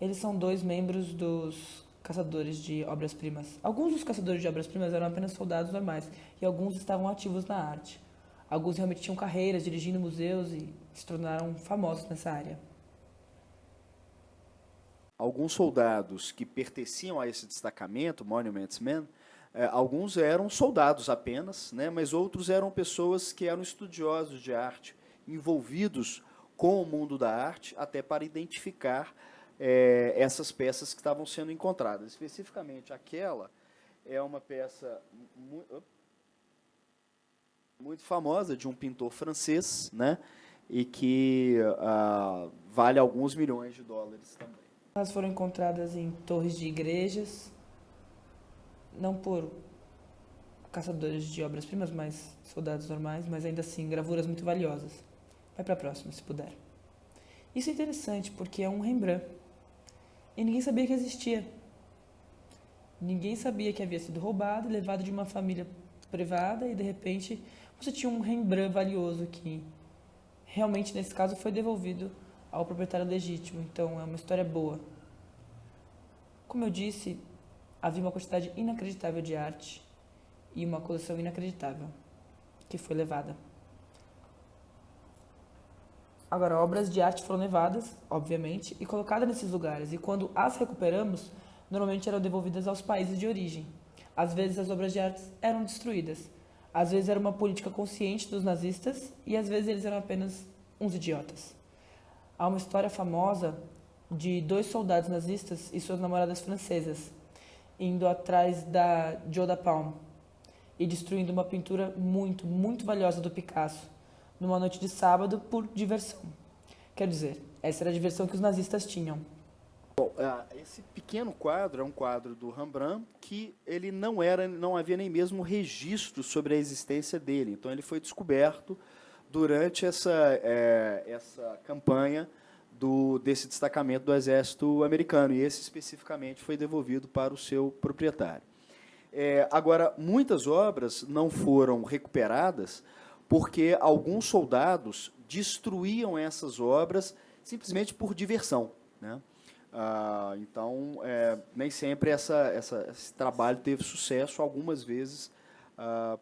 Eles são dois membros dos caçadores de obras-primas. Alguns dos caçadores de obras-primas eram apenas soldados normais e alguns estavam ativos na arte. Alguns realmente tinham carreiras dirigindo museus e se tornaram famosos nessa área. Alguns soldados que pertenciam a esse destacamento, Monuments Men, alguns eram soldados apenas, né, mas outros eram pessoas que eram estudiosos de arte, envolvidos com o mundo da arte, até para identificar essas peças que estavam sendo encontradas. Especificamente, aquela é uma peça muito famosa de um pintor francês, né, e que vale alguns milhões de dólares também. Elas foram encontradas em torres de igrejas, não por caçadores de obras-primas, mas soldados normais, mas ainda assim, gravuras muito valiosas. Vai para a próxima, se puder. Isso é interessante, porque é um Rembrandt. E ninguém sabia que existia. Ninguém sabia que havia sido roubado e levado de uma família privada, e de repente você tinha um Rembrandt valioso que realmente, nesse caso, foi devolvido ao proprietário legítimo. Então, é uma história boa. Como eu disse, havia uma quantidade inacreditável de arte e uma coleção inacreditável que foi levada. Agora, obras de arte foram levadas, obviamente, e colocadas nesses lugares. E quando as recuperamos, normalmente eram devolvidas aos países de origem. Às vezes, as obras de arte eram destruídas. Às vezes, era uma política consciente dos nazistas e, às vezes, eles eram apenas uns idiotas. Há uma história famosa de 2 soldados nazistas e suas namoradas francesas indo atrás da Joe da Palme e destruindo uma pintura muito, muito valiosa do Picasso numa noite de sábado por diversão. Quer dizer, essa era a diversão que os nazistas tinham. Bom, esse pequeno quadro é um quadro do Rembrandt que ele não havia nem mesmo registro sobre a existência dele. Então ele foi descoberto durante essa campanha desse destacamento do exército americano, e esse especificamente foi devolvido para o seu proprietário. Agora, muitas obras não foram recuperadas porque alguns soldados destruíam essas obras simplesmente por diversão, né? Então, nem sempre esse trabalho teve sucesso, algumas vezes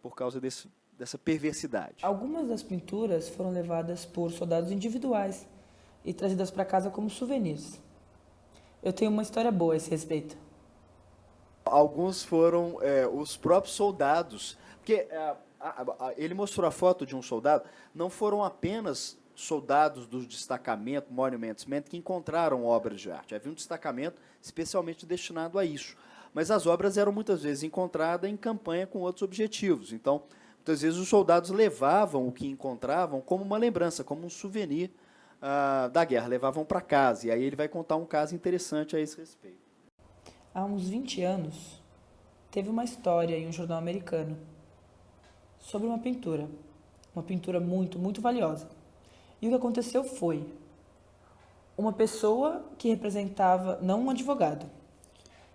por causa dessa perversidade. Algumas das pinturas foram levadas por soldados individuais e trazidas para casa como souvenirs. Eu tenho uma história boa a esse respeito. Alguns foram os próprios soldados, porque ele mostrou a foto de um soldado, não foram apenas soldados do destacamento Monuments Men que encontraram obras de arte. Havia um destacamento especialmente destinado a isso. Mas as obras eram muitas vezes encontradas em campanha com outros objetivos. Então, muitas vezes os soldados levavam o que encontravam como uma lembrança, como um souvenir da guerra, levavam para casa. E aí ele vai contar um caso interessante a esse respeito. Há uns 20 anos, teve uma história em um jornal americano sobre uma pintura muito, muito valiosa. E o que aconteceu foi uma pessoa que representava, não um advogado,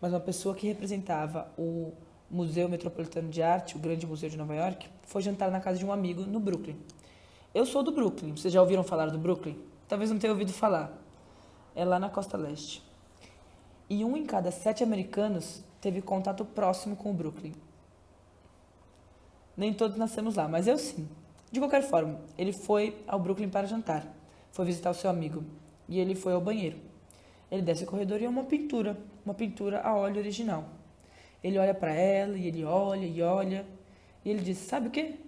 mas uma pessoa que representava o Museu Metropolitano de Arte, o Grande Museu de Nova York, foi jantar na casa de um amigo no Brooklyn. Eu sou do Brooklyn, vocês já ouviram falar do Brooklyn? Talvez não tenham ouvido falar. É lá na Costa Leste. E 1 em cada 7 americanos teve contato próximo com o Brooklyn. Nem todos nascemos lá, mas eu sim. De qualquer forma, ele foi ao Brooklyn para jantar. Foi visitar o seu amigo. E ele foi ao banheiro. Ele desce o corredor e é uma pintura a óleo original. Ele olha para ela e ele olha e olha. E ele diz, sabe o quê?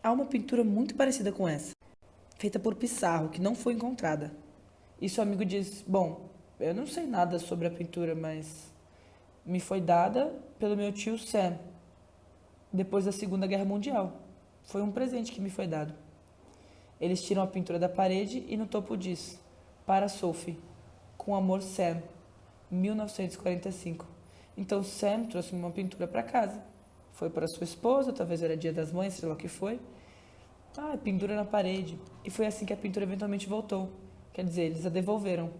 Há uma pintura muito parecida com essa, feita por Pissarro, que não foi encontrada. E seu amigo diz, bom, eu não sei nada sobre a pintura, mas me foi dada pelo meu tio Sam, depois da Segunda Guerra Mundial. Foi um presente que me foi dado. Eles tiram a pintura da parede e no topo diz, para Sophie, com amor Sam, 1945. Então Sam trouxe uma pintura para casa. Foi para sua esposa, talvez era Dia das Mães, sei lá o que foi. Pendura na parede. E foi assim que a pintura eventualmente voltou. Quer dizer, eles a devolveram.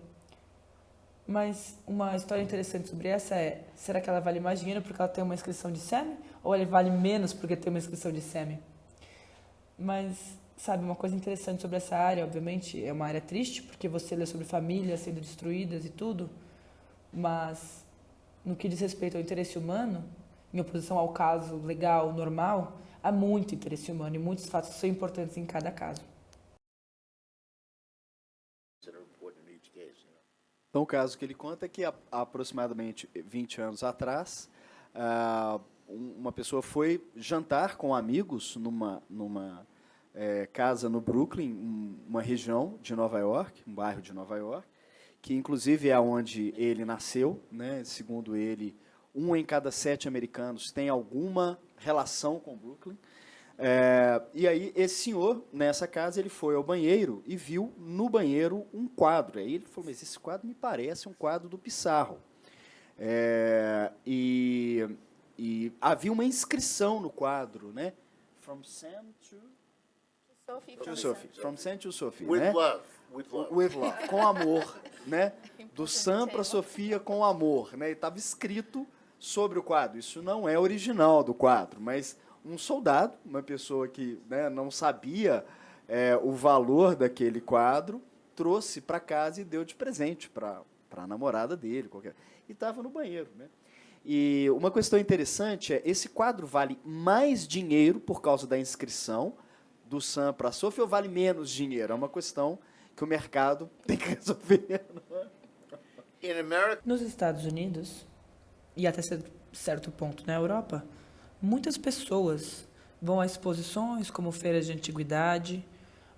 Mas uma história interessante sobre essa é, será que ela vale mais dinheiro porque ela tem uma inscrição de SEMI? Ou ela vale menos porque tem uma inscrição de SEMI? Mas, sabe, uma coisa interessante sobre essa área, obviamente, é uma área triste, porque você lê sobre famílias sendo destruídas e tudo, mas no que diz respeito ao interesse humano, em oposição ao caso legal, normal, há muito interesse humano e muitos fatos são importantes em cada caso. Então, o caso que ele conta é que, há aproximadamente 20 anos atrás, uma pessoa foi jantar com amigos numa casa no Brooklyn, uma região de Nova York, um bairro de Nova York, que, inclusive, é onde ele nasceu, né? Segundo ele, 1 em cada 7 americanos tem alguma relação com Brooklyn. E aí, esse senhor, nessa casa, ele foi ao banheiro e viu no banheiro um quadro. Aí ele falou, mas esse quadro me parece um quadro do Pissarro. E havia uma inscrição no quadro, né? From Sam to Sophie. From Sam to Sophie. With né? love. With love. With love, com amor, né? Do Sam para Sofia com amor, né? E estava escrito sobre o quadro. Isso não é original do quadro, mas um soldado, uma pessoa que, né, não sabia o valor daquele quadro, trouxe para casa e deu de presente para a namorada dele, e estava no banheiro, né? E uma questão interessante esse quadro vale mais dinheiro por causa da inscrição do Sam para a Sophie ou vale menos dinheiro? É uma questão que o mercado tem que resolver. In America, Nos Estados Unidos, e até certo ponto na Europa, muitas pessoas vão a exposições como feiras de antiguidade,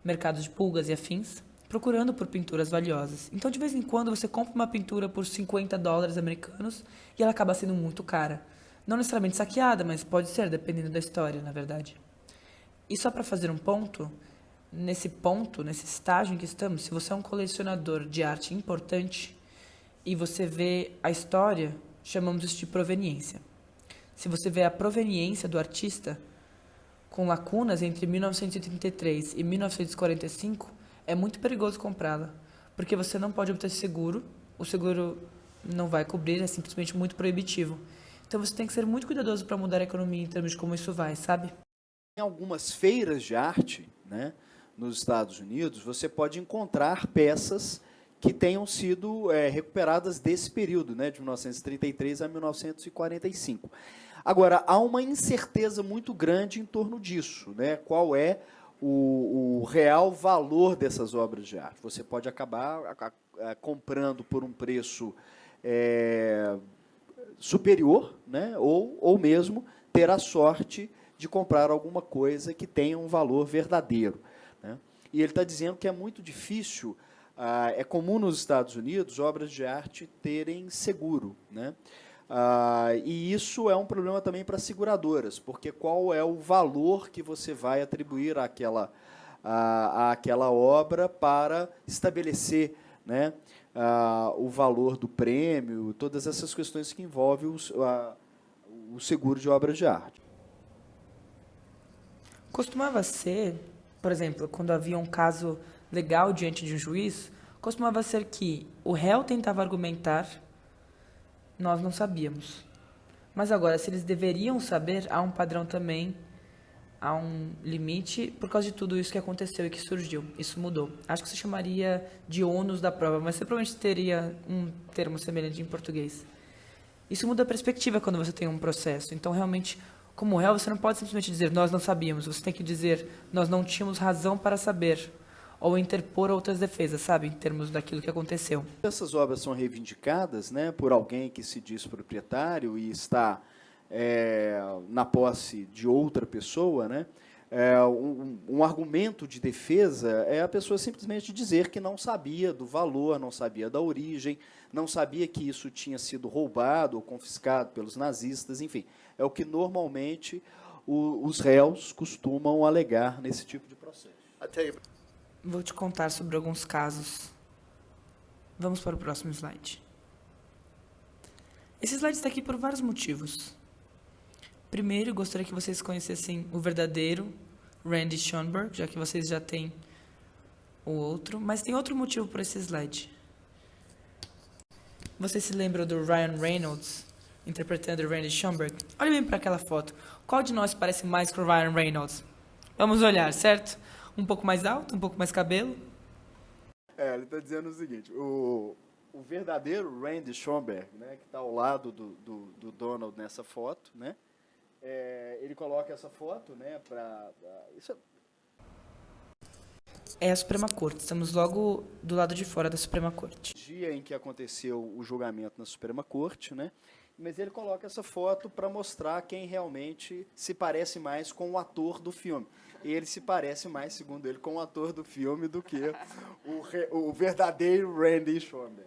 mercados de pulgas e afins, procurando por pinturas valiosas. Então, de vez em quando, você compra uma pintura por $50 americanos e ela acaba sendo muito cara. Não necessariamente saqueada, mas pode ser, dependendo da história, na verdade. E só para fazer um ponto, nesse estágio em que estamos, se você é um colecionador de arte importante e você vê a história, chamamos isso de proveniência. Se você vê a proveniência do artista, com lacunas entre 1933 e 1945, é muito perigoso comprá-la, porque você não pode obter seguro, o seguro não vai cobrir, é simplesmente muito proibitivo. Então você tem que ser muito cuidadoso para mudar a economia em termos de como isso vai, sabe? Em algumas feiras de arte, né, nos Estados Unidos, você pode encontrar peças que tenham sido recuperadas desse período, né, de 1933 a 1945. Agora, há uma incerteza muito grande em torno disso, né? Qual é o real valor dessas obras de arte? Você pode acabar comprando por um preço superior, né? Ou mesmo ter a sorte de comprar alguma coisa que tenha um valor verdadeiro, né? E ele está dizendo que é muito difícil, é comum nos Estados Unidos obras de arte terem seguro, né? E isso é um problema também para as seguradoras, porque qual é o valor que você vai atribuir àquela obra para estabelecer, né, o valor do prêmio, todas essas questões que envolvem o seguro de obras de arte. Costumava ser, por exemplo, quando havia um caso legal diante de um juiz, costumava ser que o réu tentava argumentar, nós não sabíamos. Mas agora, se eles deveriam saber, há um padrão também, há um limite por causa de tudo isso que aconteceu e que surgiu. Isso mudou. Acho que se chamaria de ônus da prova, mas você provavelmente teria um termo semelhante em português. Isso muda a perspectiva quando você tem um processo. Então, realmente, como réu, você não pode simplesmente dizer nós não sabíamos. Você tem que dizer nós não tínhamos razão para saber. Ou interpor outras defesas, sabe? Em termos daquilo que aconteceu. Essas obras são reivindicadas, né, por alguém que se diz proprietário e está na posse de outra pessoa, né? Um argumento de defesa é a pessoa simplesmente dizer que não sabia do valor, não sabia da origem, não sabia que isso tinha sido roubado ou confiscado pelos nazistas, enfim. É o que normalmente os réus costumam alegar nesse tipo de processo. I tell you, Vou te contar sobre alguns casos. Vamos para o próximo slide. Esse slide está aqui por vários motivos. Primeiro, gostaria que vocês conhecessem o verdadeiro Randy Schoenberg, já que vocês já têm o outro. Mas tem outro motivo por esse slide. Vocês se lembram do Ryan Reynolds interpretando o Randy Schoenberg? Olhem bem para aquela foto. Qual de nós parece mais com o Ryan Reynolds? Vamos olhar, certo? Um pouco mais alto, um pouco mais cabelo. Ele está dizendo o seguinte, o o verdadeiro Randy Schomburg, né, que está ao lado do Donald nessa foto, né? Ele coloca essa foto, né, isso É a Suprema Corte. Estamos logo do lado de fora da Suprema Corte. dia em que aconteceu o julgamento na Suprema Corte, né? Mas ele coloca essa foto para mostrar quem realmente se parece mais com o ator do filme. E ele se parece mais, segundo ele, com o ator do filme do que o verdadeiro Randy Schomburg,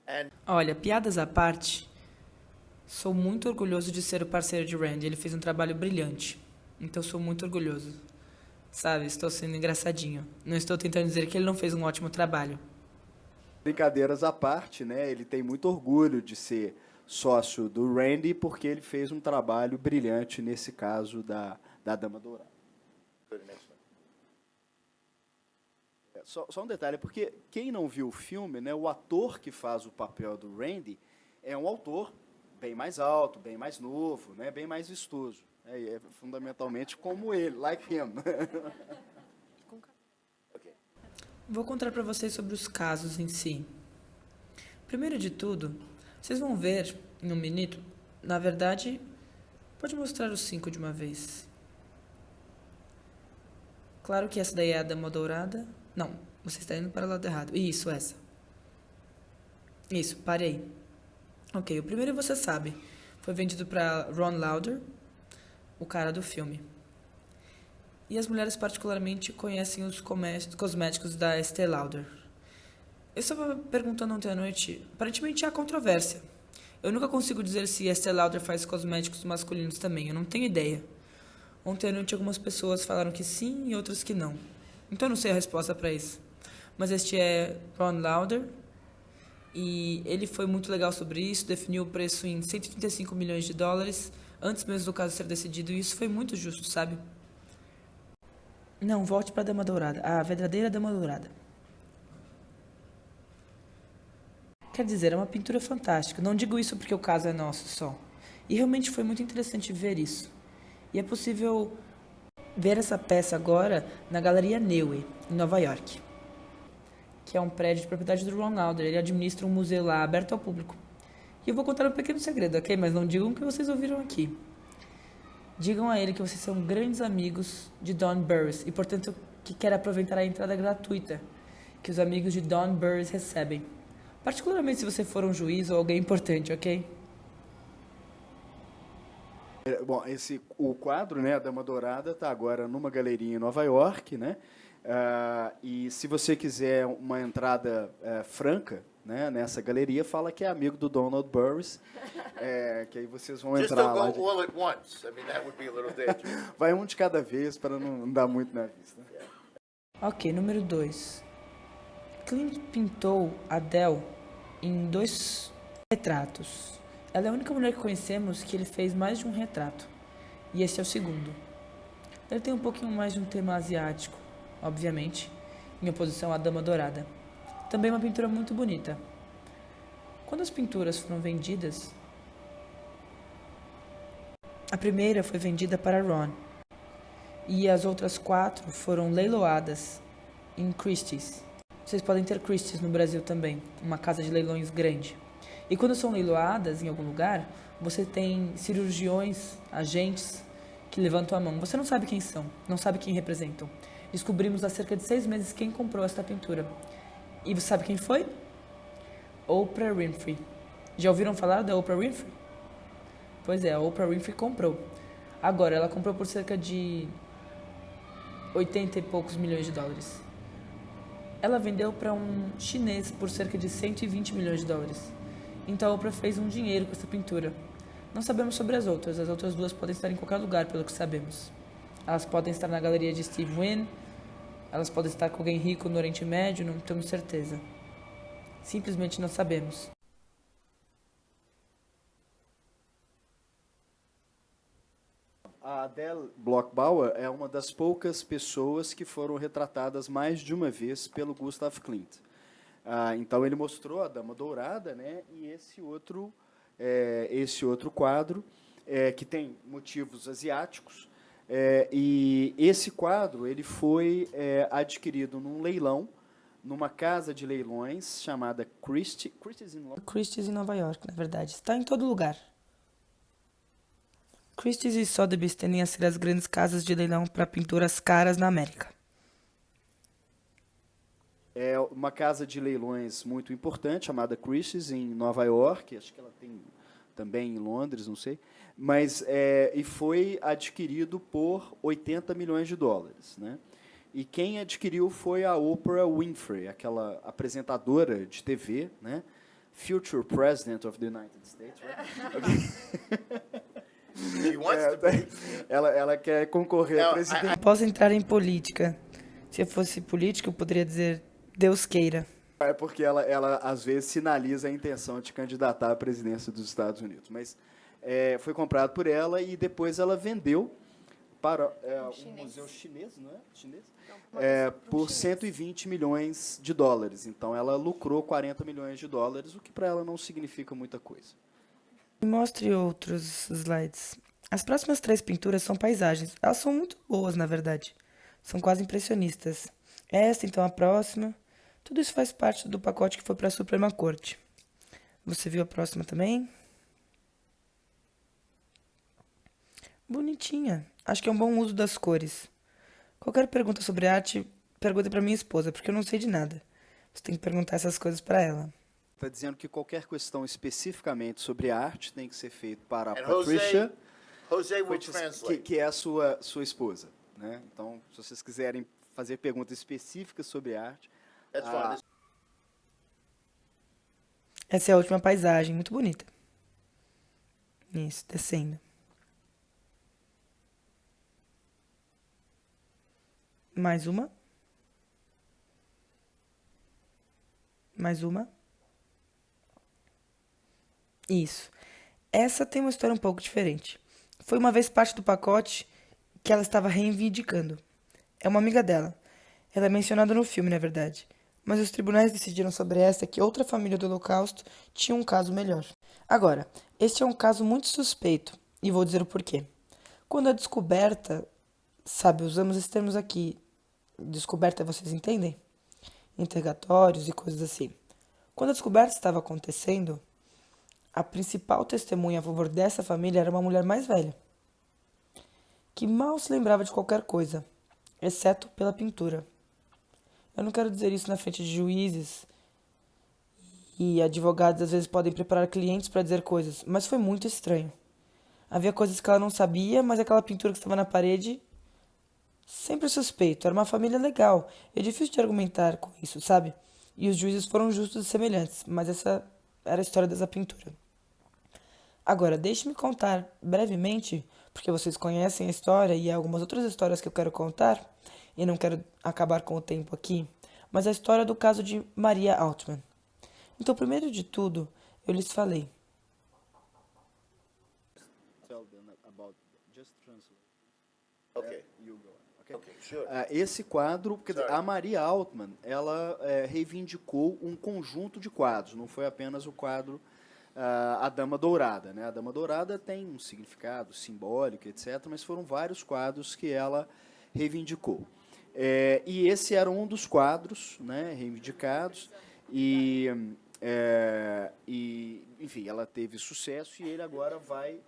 né? Olha, piadas à parte, sou muito orgulhoso de ser o parceiro de Randy. Ele fez um trabalho brilhante. Então sou muito orgulhoso. Sabe, estou sendo engraçadinho. Não estou tentando dizer que ele não fez um ótimo trabalho. Brincadeiras à parte, né? Ele tem muito orgulho de ser sócio do Randy porque ele fez um trabalho brilhante nesse caso da Dama Dourada. Só um detalhe, porque quem não viu o filme, né, o ator que faz o papel do Randy é um autor bem mais alto, bem mais novo, né, bem mais vistoso. É fundamentalmente como ele, like him. Vou contar para vocês sobre os casos em si. Primeiro de tudo, vocês vão ver em um minuto, na verdade, pode mostrar os 5 de uma vez. Claro que essa daí é a Dama Dourada. Não, você está indo para o lado errado. Isso, essa. Isso, parei. Ok, o primeiro você sabe. Foi vendido para Ron Lauder, o cara do filme. E as mulheres particularmente conhecem os cosméticos da Estée Lauder. Eu estava perguntando ontem à noite, aparentemente há controvérsia. Eu nunca consigo dizer se a Estée Lauder faz cosméticos masculinos também, eu não tenho ideia. Ontem à noite algumas pessoas falaram que sim e outras que não. Então eu não sei a resposta para isso. Mas este é Ron Lauder e ele foi muito legal sobre isso, definiu o preço em 135 milhões de dólares, antes mesmo do caso ser decidido, e isso foi muito justo, sabe? Não, volte para a Dama Dourada, a verdadeira Dama Dourada. Quer dizer, é uma pintura fantástica. Não digo isso porque o caso é nosso só. E realmente foi muito interessante ver isso. E é possível ver essa peça agora na Galeria Neuer, em Nova York, que é um prédio de propriedade do Ron Lauder. Ele administra um museu lá aberto ao público. E eu vou contar um pequeno segredo, ok? Mas não digam o que vocês ouviram aqui. Digam a ele que vocês são grandes amigos de Don Burris e, portanto, que quer aproveitar a entrada gratuita que os amigos de Don Burris recebem. Particularmente se você for um juiz ou alguém importante, ok? Bom, o quadro, né, a Dama Dourada, está agora numa galeria em Nova York, né? E se você quiser uma entrada franca, né, nessa galeria, fala que é amigo do Donald Burris, que aí vocês vão Just entrar don't lá. go all at once. I mean, that would be a little dangerous. Vai um de cada vez para não dar muito na vista. Ok, número 2. Clint pintou Adele em 2 retratos. Ela é a única mulher que conhecemos que ele fez mais de um retrato. E esse é o segundo. Ele tem um pouquinho mais de um tema asiático, obviamente, em oposição à Dama Dourada. Também uma pintura muito bonita. Quando as pinturas foram vendidas, a primeira foi vendida para Ron. E as outras 4 foram leiloadas em Christie's. Vocês podem ter Christie's no Brasil também, uma casa de leilões grande. E quando são leiloadas em algum lugar, você tem cirurgiões, agentes que levantam a mão. Você não sabe quem são, não sabe quem representam. Descobrimos há cerca de 6 meses quem comprou esta pintura. E você sabe quem foi? Oprah Winfrey. Já ouviram falar da Oprah Winfrey? Pois é, a Oprah Winfrey comprou. Agora, ela comprou por cerca de 80 e poucos milhões de dólares. Ela vendeu para um chinês por cerca de 120 milhões de dólares. Então a Oprah fez um dinheiro com essa pintura. Não sabemos sobre as outras 2 podem estar em qualquer lugar, pelo que sabemos. Elas podem estar na galeria de Steve Wynn, elas podem estar com alguém rico no Oriente Médio, não temos certeza. Simplesmente não sabemos. A Adele Bloch-Bauer é uma das poucas pessoas que foram retratadas mais de uma vez pelo Gustav Klimt. Então ele mostrou a Dama Dourada, né, e esse outro quadro que tem motivos asiáticos. E esse quadro ele foi adquirido num leilão numa casa de leilões chamada Christie's in London. Christie's em Nova York, na verdade. Está em todo lugar. Christie's e Sotheby's tendem a ser as grandes casas de leilão para pinturas caras na América. É uma casa de leilões muito importante, chamada Christie's, em Nova York. Acho que ela tem também em Londres, não sei. Mas, e foi adquirido por 80 milhões de dólares. Né? E quem adquiriu foi a Oprah Winfrey, aquela apresentadora de TV, né? Future President of the United States. Right? She wants to be. Ela quer concorrer a presidente. Não posso entrar em política. Se eu fosse político, eu poderia dizer Deus queira. É porque ela às vezes sinaliza a intenção de candidatar à presidência dos Estados Unidos. Mas foi comprado por ela e depois ela vendeu para um museu chinês, não é? Chinês? Por 120 milhões de dólares. Então ela lucrou 40 milhões de dólares, o que para ela não significa muita coisa. Me mostre outros slides. As próximas 3 pinturas são paisagens. Elas são muito boas, na verdade. São quase impressionistas. Esta, então, a próxima. Tudo isso faz parte do pacote que foi para a Suprema Corte. Você viu a próxima também? Bonitinha. Acho que é um bom uso das cores. Qualquer pergunta sobre arte, pergunta para minha esposa, porque eu não sei de nada. Você tem que perguntar essas coisas para ela. Está dizendo que qualquer questão especificamente sobre arte tem que ser feito para a And Patricia, Jose will which is- translate. que é a sua esposa. Né? Então, se vocês quiserem fazer perguntas específicas sobre arte, That's fine. This- Essa é a última paisagem, muito bonita. Isso, descendo. Mais uma. Mais uma. Isso. Essa tem uma história um pouco diferente. Foi uma vez parte do pacote que ela estava reivindicando. É uma amiga dela. Ela é mencionada no filme, na verdade. Mas os tribunais decidiram sobre essa que outra família do Holocausto tinha um caso melhor. Agora, este é um caso muito suspeito, e vou dizer o porquê. Quando a descoberta, sabe, usamos esses termos aqui. Descoberta, vocês entendem? Interrogatórios e coisas assim. Quando a descoberta estava acontecendo, a principal testemunha a favor dessa família era uma mulher mais velha, que mal se lembrava de qualquer coisa, exceto pela pintura. Eu não quero dizer isso na frente de juízes e advogados às vezes podem preparar clientes para dizer coisas, mas foi muito estranho. Havia coisas que ela não sabia, mas aquela pintura que estava na parede, sempre suspeito. Era uma família legal. É difícil de argumentar com isso, sabe? E os juízes foram justos e semelhantes, mas essa era a história dessa pintura. Agora, deixe-me contar brevemente, porque vocês conhecem a história e há algumas outras histórias que eu quero contar, e não quero acabar com o tempo aqui, mas a história do caso de Maria Altman. Então, primeiro de tudo, eu lhes falei. Okay. Okay, sure. Esse quadro, quer dizer, a Maria Altman, ela reivindicou um conjunto de quadros, não foi apenas o quadro A Dama Dourada. Né? A Dama Dourada tem um significado simbólico, etc., mas foram vários quadros que ela reivindicou. E esse era um dos quadros, né, reivindicados, enfim, ela teve sucesso e ele agora vai...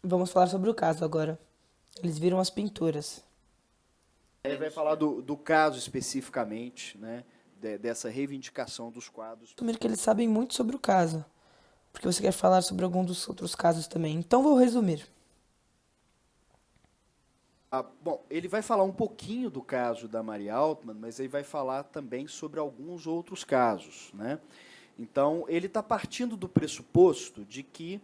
Vamos falar sobre o caso agora. Eles viram as pinturas. Ele vai falar do caso especificamente, né, dessa reivindicação dos quadros. Assumir que eles sabem muito sobre o caso, porque você quer falar sobre algum dos outros casos também. Então vou resumir. Bom, ele vai falar um pouquinho do caso da Maria Altman, mas ele vai falar também sobre alguns outros casos. Né? Então, ele está partindo do pressuposto de que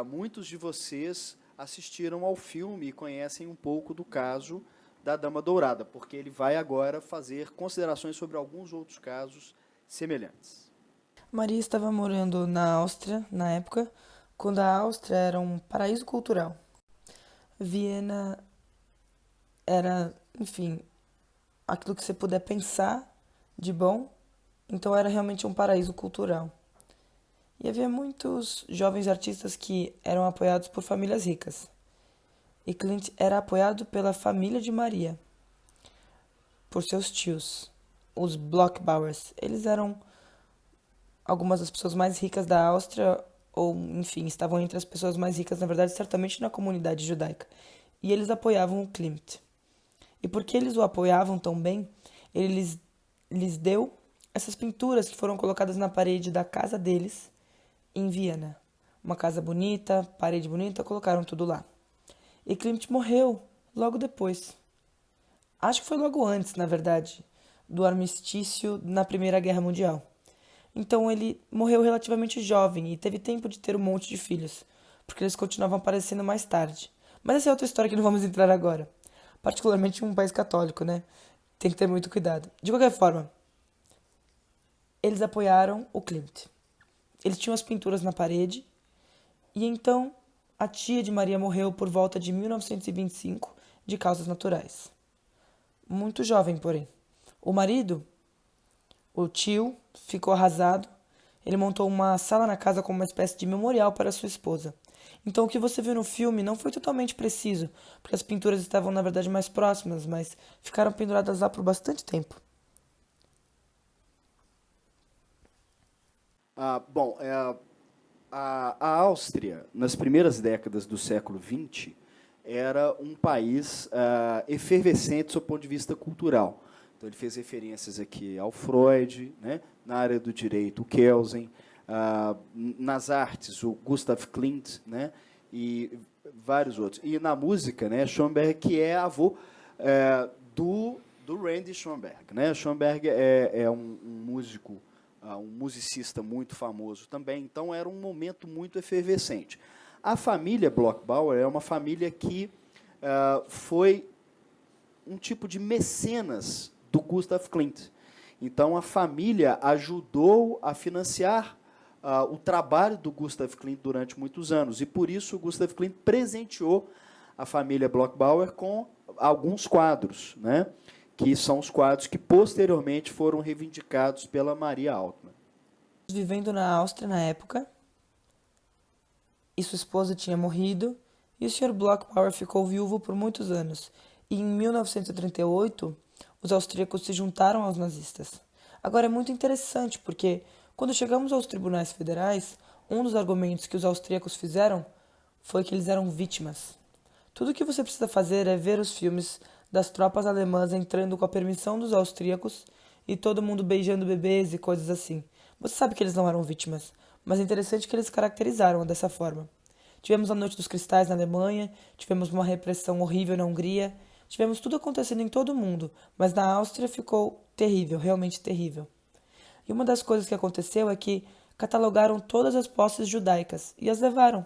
muitos de vocês assistiram ao filme e conhecem um pouco do caso da Dama Dourada, porque ele vai agora fazer considerações sobre alguns outros casos semelhantes. Maria estava morando na Áustria, na época, quando a Áustria era um paraíso cultural. Viena era, enfim, aquilo que você puder pensar de bom, então era realmente um paraíso cultural. E havia muitos jovens artistas que eram apoiados por famílias ricas. E Klimt era apoiado pela família de Maria, por seus tios, os Bloch-Bauers. Eles eram algumas das pessoas mais ricas da Áustria, ou, enfim, estavam entre as pessoas mais ricas, na verdade, certamente na comunidade judaica. E eles apoiavam o Klimt. E porque eles o apoiavam tão bem, ele lhes deu essas pinturas que foram colocadas na parede da casa deles, em Viena. Uma casa bonita, parede bonita, colocaram tudo lá. E Klimt morreu logo depois. Acho que foi logo antes, na verdade, do armistício na Primeira Guerra Mundial. Então ele morreu relativamente jovem e teve tempo de ter um monte de filhos, porque eles continuavam aparecendo mais tarde. Mas essa é outra história que não vamos entrar agora. Particularmente em um país católico, né? Tem que ter muito cuidado. De qualquer forma, eles apoiaram o Klimt. Eles tinham as pinturas na parede e então a tia de Maria morreu por volta de 1925 de causas naturais. Muito jovem, porém. O marido, o tio, ficou arrasado. Ele montou uma sala na casa como uma espécie de memorial para sua esposa. Então o que você viu no filme não foi totalmente preciso, porque as pinturas estavam na verdade mais próximas, mas ficaram penduradas lá por bastante tempo. Bom, a Áustria, nas primeiras décadas do século XX, era um país efervescente do ponto de vista cultural. Então, ele fez referências aqui ao Freud, né? Na área do direito, o Kelsen, nas artes, o Gustav Klimt, né? E vários outros. E na música, né? Schoenberg, que é avô do Randy Schoenberg. Né? Schoenberg é um músico, um musicista muito famoso também, então era um momento muito efervescente. A família Bloch-Bauer é uma família que foi um tipo de mecenas do Gustav Klimt. Então, a família ajudou a financiar o trabalho do Gustav Klimt durante muitos anos, e por isso o Gustav Klimt presenteou a família Bloch-Bauer com alguns quadros, né? Que são os quadros que posteriormente foram reivindicados pela Maria Altmann. Vivendo na Áustria na época, e sua esposa tinha morrido, e o Sr. Bloch-Bauer ficou viúvo por muitos anos, e em 1938 os austríacos se juntaram aos nazistas. Agora é muito interessante, porque quando chegamos aos tribunais federais, um dos argumentos que os austríacos fizeram foi que eles eram vítimas. Tudo o que você precisa fazer é ver os filmes das tropas alemãs entrando com a permissão dos austríacos e todo mundo beijando bebês e coisas assim. Você sabe que eles não eram vítimas, mas é interessante que eles caracterizaram dessa forma. Tivemos a Noite dos Cristais na Alemanha, tivemos uma repressão horrível na Hungria, tivemos tudo acontecendo em todo o mundo, mas na Áustria ficou terrível, realmente terrível. E uma das coisas que aconteceu é que catalogaram todas as posses judaicas e as levaram,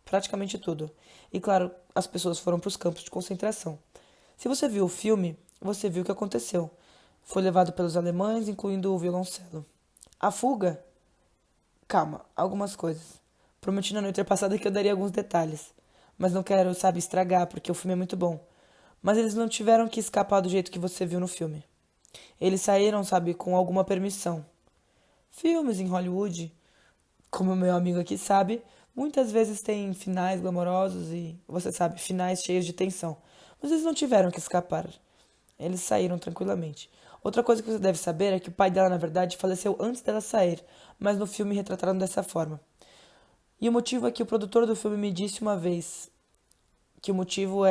praticamente tudo. E claro, as pessoas foram para os campos de concentração. Se você viu o filme, você viu o que aconteceu. Foi levado pelos alemães, incluindo o violoncelo. A fuga? Calma, algumas coisas. Prometi na noite passada que eu daria alguns detalhes. Mas não quero, estragar, porque o filme é muito bom. Mas eles não tiveram que escapar do jeito que você viu no filme. Eles saíram, com alguma permissão. Filmes em Hollywood, como o meu amigo aqui sabe, muitas vezes têm finais glamourosos e, você sabe, finais cheios de tensão. Mas eles não tiveram que escapar. Eles saíram tranquilamente. Outra coisa que você deve saber é que o pai dela, na verdade, faleceu antes dela sair, mas no filme retrataram dessa forma. E o motivo é que o produtor do filme me disse uma vez que o motivo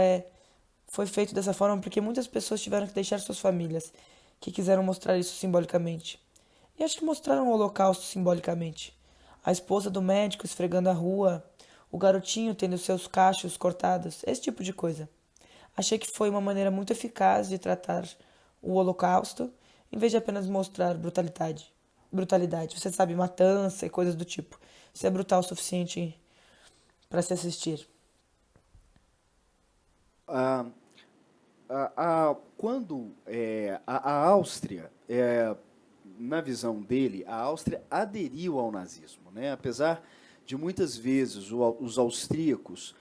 foi feito dessa forma porque muitas pessoas tiveram que deixar suas famílias, que quiseram mostrar isso simbolicamente. E acho que mostraram o Holocausto simbolicamente. A esposa do médico esfregando a rua, o garotinho tendo seus cachos cortados, esse tipo de coisa. Achei que foi uma maneira muito eficaz de tratar o Holocausto, em vez de apenas mostrar brutalidade. Você sabe, matança e coisas do tipo. Isso é brutal o suficiente para se assistir. Quando a Áustria, na visão dele, a Áustria aderiu ao nazismo, né? Apesar de muitas vezes os austríacos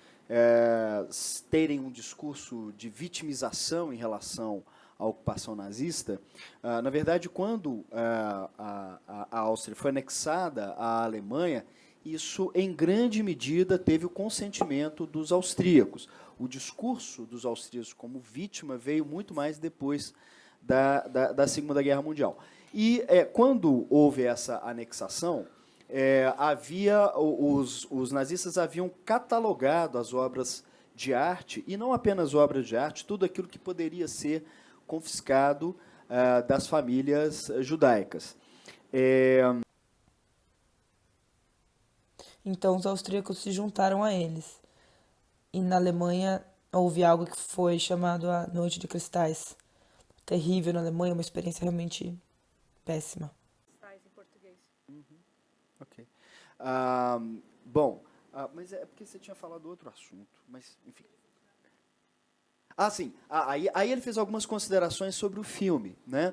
terem um discurso de vitimização em relação à ocupação nazista, na verdade, quando a Áustria foi anexada à Alemanha, isso, em grande medida, teve o consentimento dos austríacos. O discurso dos austríacos como vítima veio muito mais depois da Segunda Guerra Mundial. E quando houve essa anexação, os nazistas haviam catalogado as obras de arte, e não apenas obras de arte, tudo aquilo que poderia ser confiscado das famílias judaicas. Então os austríacos se juntaram a eles. E na Alemanha houve algo que foi chamado a Noite de Cristais. Terrível na Alemanha, uma experiência realmente péssima. Em português. Ok. Bom, mas é porque você tinha falado outro assunto, mas, enfim. Sim. Aí ele fez algumas considerações sobre o filme, né?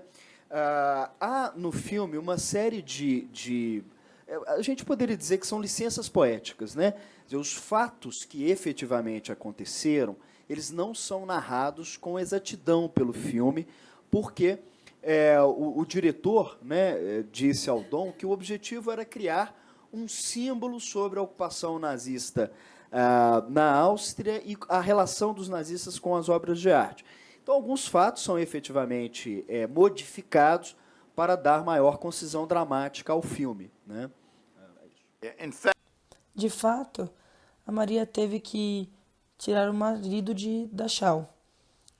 Há no filme uma série a gente poderia dizer que são licenças poéticas, né? Quer dizer, os fatos que efetivamente aconteceram, eles não são narrados com exatidão pelo filme, porque o diretor, né, disse ao Dom que o objetivo era criar um símbolo sobre a ocupação nazista na Áustria e a relação dos nazistas com as obras de arte. Então, alguns fatos são efetivamente modificados para dar maior concisão dramática ao filme, né? In fact, De fato, a Maria teve que tirar o marido de Dachau.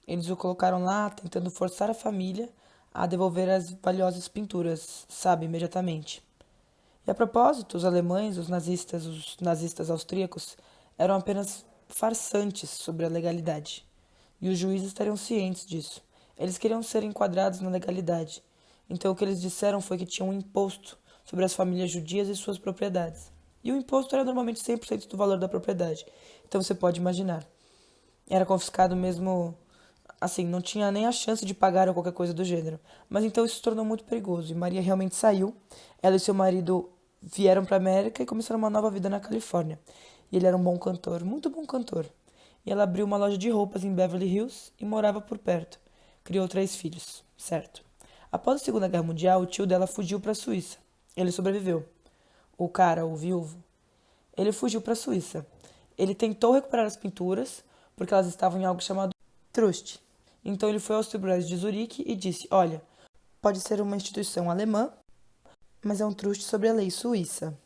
Eles o colocaram lá, tentando forçar a família a devolver as valiosas pinturas, sabe, imediatamente. E a propósito, os alemães, os nazistas austríacos, eram apenas farsantes sobre a legalidade. E os juízes estariam cientes disso. Eles queriam ser enquadrados na legalidade. Então o que eles disseram foi que tinham um imposto sobre as famílias judias e suas propriedades. E o imposto era normalmente 100% do valor da propriedade. Então você pode imaginar. Era confiscado mesmo, assim, não tinha nem a chance de pagar ou qualquer coisa do gênero. Mas então isso se tornou muito perigoso. E Maria realmente saiu. Ela e seu marido vieram para a América e começaram uma nova vida na Califórnia. E ele era um bom cantor, muito bom cantor. E ela abriu uma loja de roupas em Beverly Hills e morava por perto. Criou 3 filhos, certo? Após a Segunda Guerra Mundial, o tio dela fugiu para a Suíça. Ele sobreviveu. O cara, o viúvo, ele fugiu para a Suíça. Ele tentou recuperar as pinturas, porque elas estavam em algo chamado Trust. Então ele foi aos tribunais de Zurique e disse, olha, pode ser uma instituição alemã, mas é um truste sobre a lei suíça.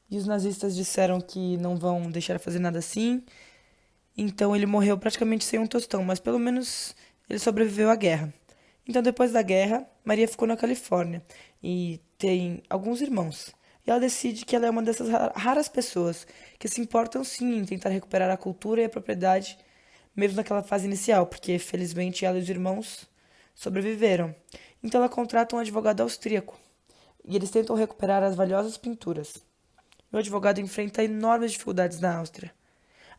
E os nazistas disseram que não vão deixar fazer nada assim. Então ele morreu praticamente sem um tostão, mas pelo menos ele sobreviveu à guerra. Então depois da guerra, Maria ficou na Califórnia e tem alguns irmãos. E ela decide que ela é uma dessas raras pessoas que se importam sim em tentar recuperar a cultura e a propriedade, mesmo naquela fase inicial, porque felizmente ela e os irmãos sobreviveram. Então ela contrata um advogado austríaco e eles tentam recuperar as valiosas pinturas. O advogado enfrenta enormes dificuldades na Áustria.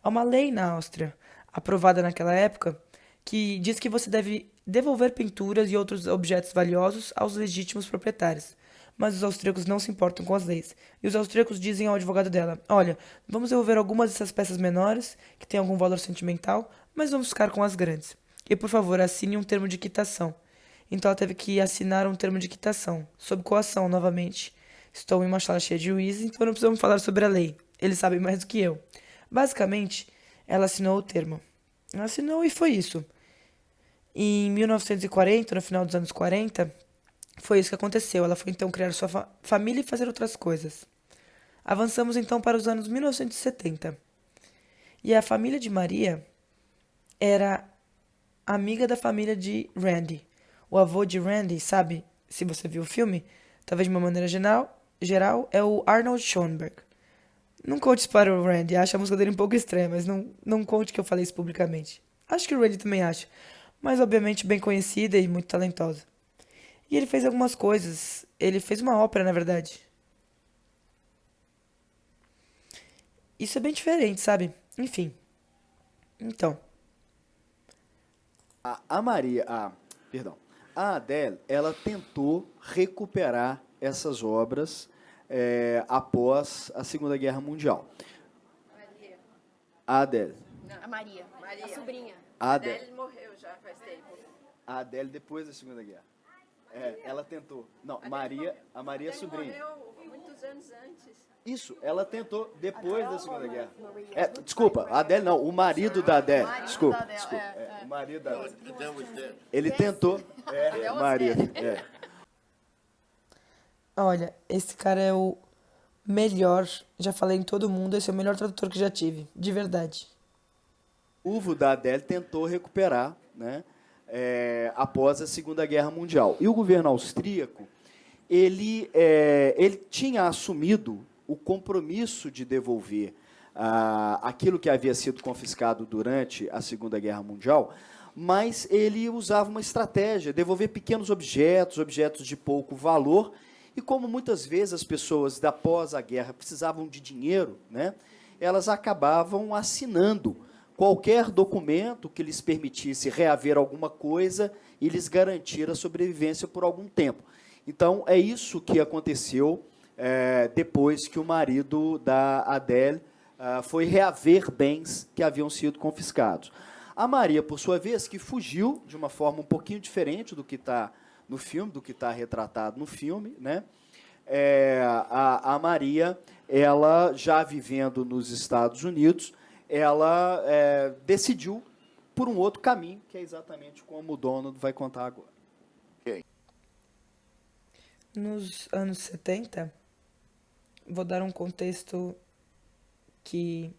Há uma lei na Áustria, aprovada naquela época, que diz que você deve devolver pinturas e outros objetos valiosos aos legítimos proprietários. Mas os austríacos não se importam com as leis. E os austríacos dizem ao advogado dela, olha, vamos devolver algumas dessas peças menores, que têm algum valor sentimental, mas vamos ficar com as grandes. E, por favor, assine um termo de quitação. Então ela teve que assinar um termo de quitação, sob coação novamente. Estou em uma sala cheia de juízes, então não precisamos falar sobre a lei. Eles sabem mais do que eu. Basicamente, ela assinou o termo. Ela assinou e foi isso. E em 1940, no final dos anos 40, foi isso que aconteceu. Ela foi então criar sua família e fazer outras coisas. Avançamos então para os anos 1970. E a família de Maria era amiga da família de Randy. O avô de Randy, sabe, se você viu o filme, talvez de uma maneira geral, é o Arnold Schoenberg. Não conte para o Randy, acha a música dele um pouco estranha, mas não conte que eu falei isso publicamente. Acho que o Randy também acha, mas obviamente bem conhecida e muito talentosa. E ele fez algumas coisas, ele fez uma ópera, na verdade. Isso é bem diferente, sabe? Enfim. Então. A Adele, ela tentou recuperar essas obras após a Segunda Guerra Mundial. A Adele. A Maria, a sobrinha. A Adele. Ele morreu já faz tempo. A Adele depois da Segunda Guerra. Ela tentou. Não, a Maria Ele sobrinha. morreu muito muitos anos antes. Isso, ela tentou depois da Segunda Guerra. Desculpa, a Adele não, o marido da Adele. Desculpa. O marido da Adele. Ele tentou. O marido. Olha, esse cara é o melhor, já falei em todo mundo, esse é o melhor tradutor que já tive, de verdade. O viúvo da Adele tentou recuperar, né, após a Segunda Guerra Mundial. E o governo austríaco, ele tinha assumido o compromisso de devolver aquilo que havia sido confiscado durante a Segunda Guerra Mundial, mas ele usava uma estratégia, devolver pequenos objetos de pouco valor, e como muitas vezes as pessoas da pós-guerra precisavam de dinheiro, né, elas acabavam assinando qualquer documento que lhes permitisse reaver alguma coisa e lhes garantir a sobrevivência por algum tempo. Então, é isso que aconteceu depois que o marido da Adele foi reaver bens que haviam sido confiscados. A Maria, por sua vez, que fugiu de uma forma um pouquinho diferente do que está no filme, do que está retratado no filme, né? A Maria, ela já vivendo nos Estados Unidos, ela decidiu por um outro caminho, que é exatamente como o Donald vai contar agora. Nos anos 70, vou dar um contexto que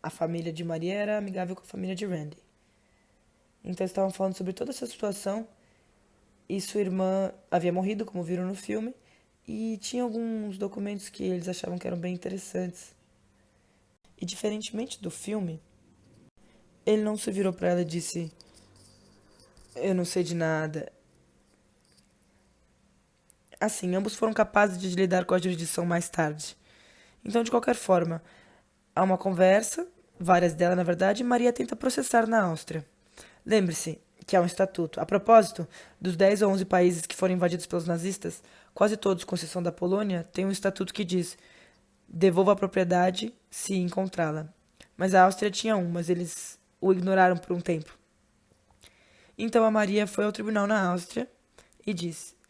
a família de Maria era amigável com a família de Randy. Então, estavam falando sobre toda essa situação e sua irmã havia morrido, como viram no filme, e tinha alguns documentos que eles achavam que eram bem interessantes. E, diferentemente do filme, ele não se virou para ela e disse: eu não sei de nada. Assim, ambos foram capazes de lidar com a jurisdição mais tarde. Então, de qualquer forma, há uma conversa, várias delas, na verdade, e Maria tenta processar na Áustria. Lembre-se que há um estatuto. A propósito, dos 10 ou 11 países que foram invadidos pelos nazistas, quase todos, com exceção da Polônia, têm um estatuto que diz: devolva a propriedade se encontrá-la. Mas a Áustria tinha um, mas eles o ignoraram por um tempo. Então a Maria foi ao tribunal na Áustria e disse: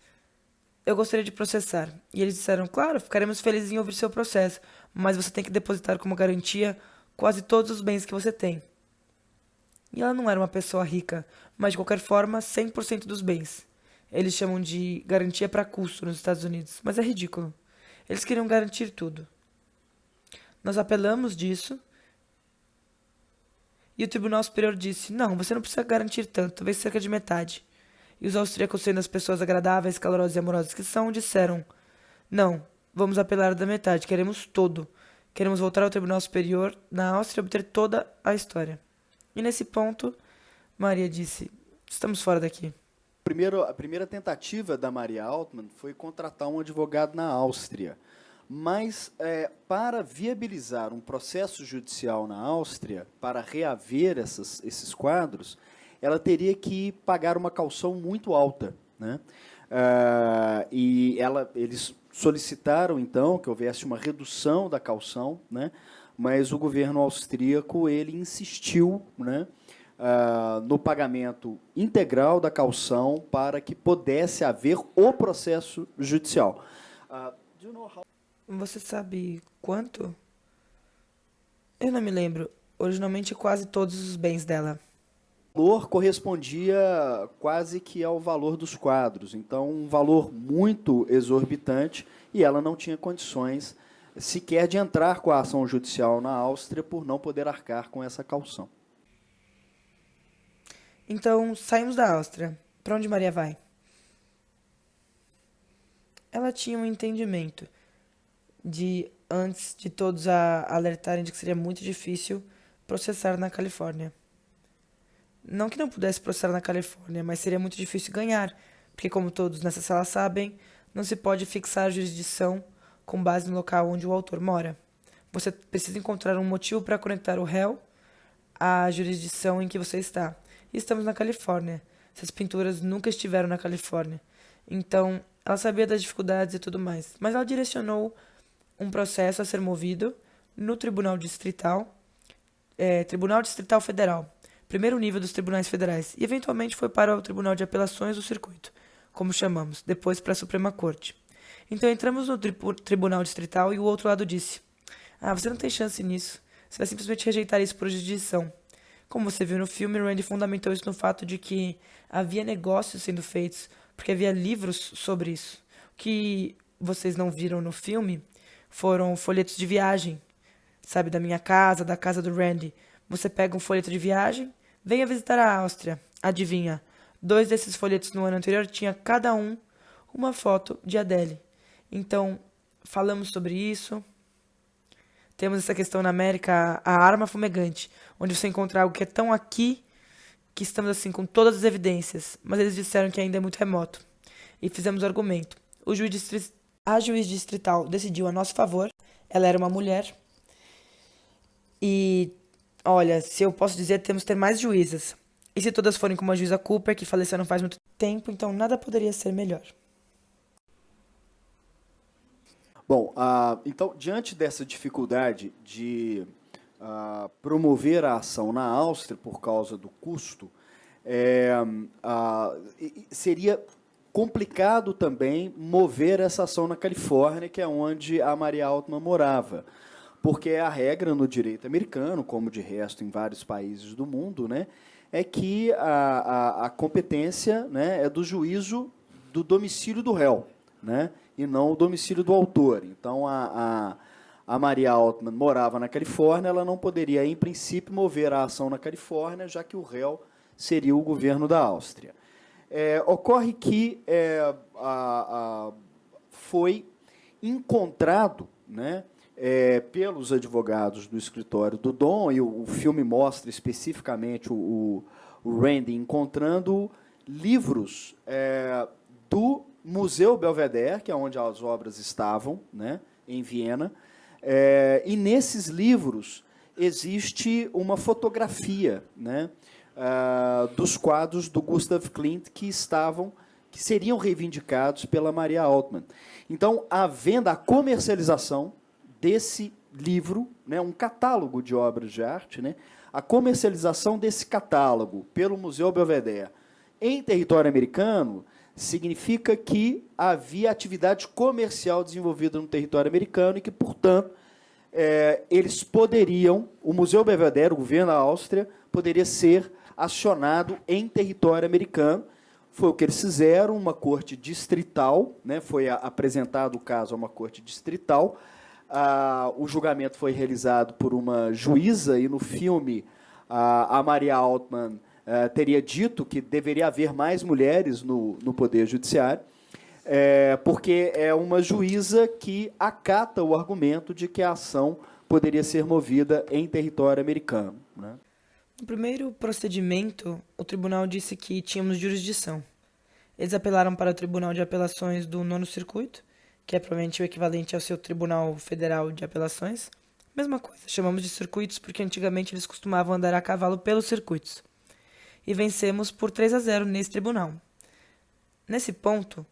eu gostaria de processar. E eles disseram: claro, ficaremos felizes em ouvir seu processo, mas você tem que depositar como garantia quase todos os bens que você tem. E ela não era uma pessoa rica, mas de qualquer forma, 100% dos bens. Eles chamam de garantia para custo nos Estados Unidos, mas é ridículo. Eles queriam garantir tudo. Nós apelamos disso e o Tribunal Superior disse: não, você não precisa garantir tanto, talvez cerca de metade. E os austríacos, sendo as pessoas agradáveis, calorosas e amorosas que são, disseram: não, vamos apelar da metade, queremos todo. Queremos voltar ao Tribunal Superior na Áustria e obter toda a história. E nesse ponto, Maria disse: estamos fora daqui. A primeira tentativa da Maria Altman foi contratar um advogado na Áustria. Mas, para viabilizar um processo judicial na Áustria, para reaver esses quadros, ela teria que pagar uma caução muito alta, né? Eles solicitaram, então, que houvesse uma redução da caução, né? Mas o governo austríaco ele insistiu, né, no pagamento integral da caução para que pudesse haver o processo judicial. Você sabe quanto? Eu não me lembro. Originalmente, quase todos os bens dela. O valor correspondia quase que ao valor dos quadros, então um valor muito exorbitante, e ela não tinha condições sequer de entrar com a ação judicial na Áustria por não poder arcar com essa caução. Então, saímos da Áustria. Para onde Maria vai? Ela tinha um entendimento de, antes de todos alertarem de que seria muito difícil processar na Califórnia. Não que não pudesse processar na Califórnia, mas seria muito difícil ganhar, porque, como todos nessa sala sabem, não se pode fixar jurisdição com base no local onde o autor mora. Você precisa encontrar um motivo para conectar o réu à jurisdição em que você está. E estamos na Califórnia. Essas pinturas nunca estiveram na Califórnia. Então, ela sabia das dificuldades e tudo mais, mas ela direcionou um processo a ser movido no Tribunal Distrital Federal, primeiro nível dos tribunais federais, e eventualmente foi para o Tribunal de Apelações do Circuito, como chamamos, depois para a Suprema Corte. Então entramos no tribunal distrital e o outro lado disse: "Ah, você não tem chance nisso. Você vai simplesmente rejeitar isso por jurisdição." Como você viu no filme, Randy fundamentou isso no fato de que havia negócios sendo feitos, porque havia livros sobre isso. O que vocês não viram no filme foram folhetos de viagem, sabe, da minha casa, da casa do Randy. Você pega um folheto de viagem, venha visitar a Áustria. Adivinha? 2 desses folhetos no ano anterior tinha cada um uma foto de Adele. Então, falamos sobre isso. Temos essa questão na América, a arma fumegante, onde você encontra algo que é tão aqui que estamos assim com todas as evidências, mas eles disseram que ainda é muito remoto. E fizemos o argumento. A juiz distrital decidiu a nosso favor. Ela era uma mulher. E, olha, se eu posso dizer, temos que ter mais juízas. E se todas forem como a juíza Cooper, que faleceu não faz muito tempo, então nada poderia ser melhor. Bom, então, diante dessa dificuldade de promover a ação na Áustria por causa do custo, seria complicado também mover essa ação na Califórnia, que é onde a Maria Altman morava, porque a regra no direito americano, como de resto em vários países do mundo, né, é que a competência, né, é do juízo do domicílio do réu, né, e não o domicílio do autor. Então, a Maria Altman morava na Califórnia, ela não poderia, em princípio, mover a ação na Califórnia, já que o réu seria o governo da Áustria. Ocorre que foi encontrado, né, pelos advogados do escritório do Dom, e o filme mostra especificamente o Randy encontrando livros do Museu Belvedere, que é onde as obras estavam, né, em Viena, e nesses livros existe uma fotografia, né, dos quadros do Gustav Klimt que seriam reivindicados pela Maria Altman. Então, a venda, a comercialização desse livro, né, um catálogo de obras de arte, né, a comercialização desse catálogo pelo Museu Belvedere em território americano significa que havia atividade comercial desenvolvida no território americano e que, portanto, eles poderiam, o Museu Belvedere, o governo da Áustria, poderia ser acionado em território americano. Foi o que eles fizeram, uma corte distrital, né, foi apresentado o caso a uma corte distrital. O julgamento foi realizado por uma juíza, e no filme a Maria Altman teria dito que deveria haver mais mulheres no Poder Judiciário, porque é uma juíza que acata o argumento de que a ação poderia ser movida em território americano, né? No primeiro procedimento, o tribunal disse que tínhamos jurisdição. Eles apelaram para o Tribunal de Apelações do Nono Circuito, que é provavelmente o equivalente ao seu Tribunal Federal de Apelações. Mesma coisa, chamamos de circuitos porque antigamente eles costumavam andar a cavalo pelos circuitos. E vencemos por 3-0 nesse tribunal. Nesse ponto,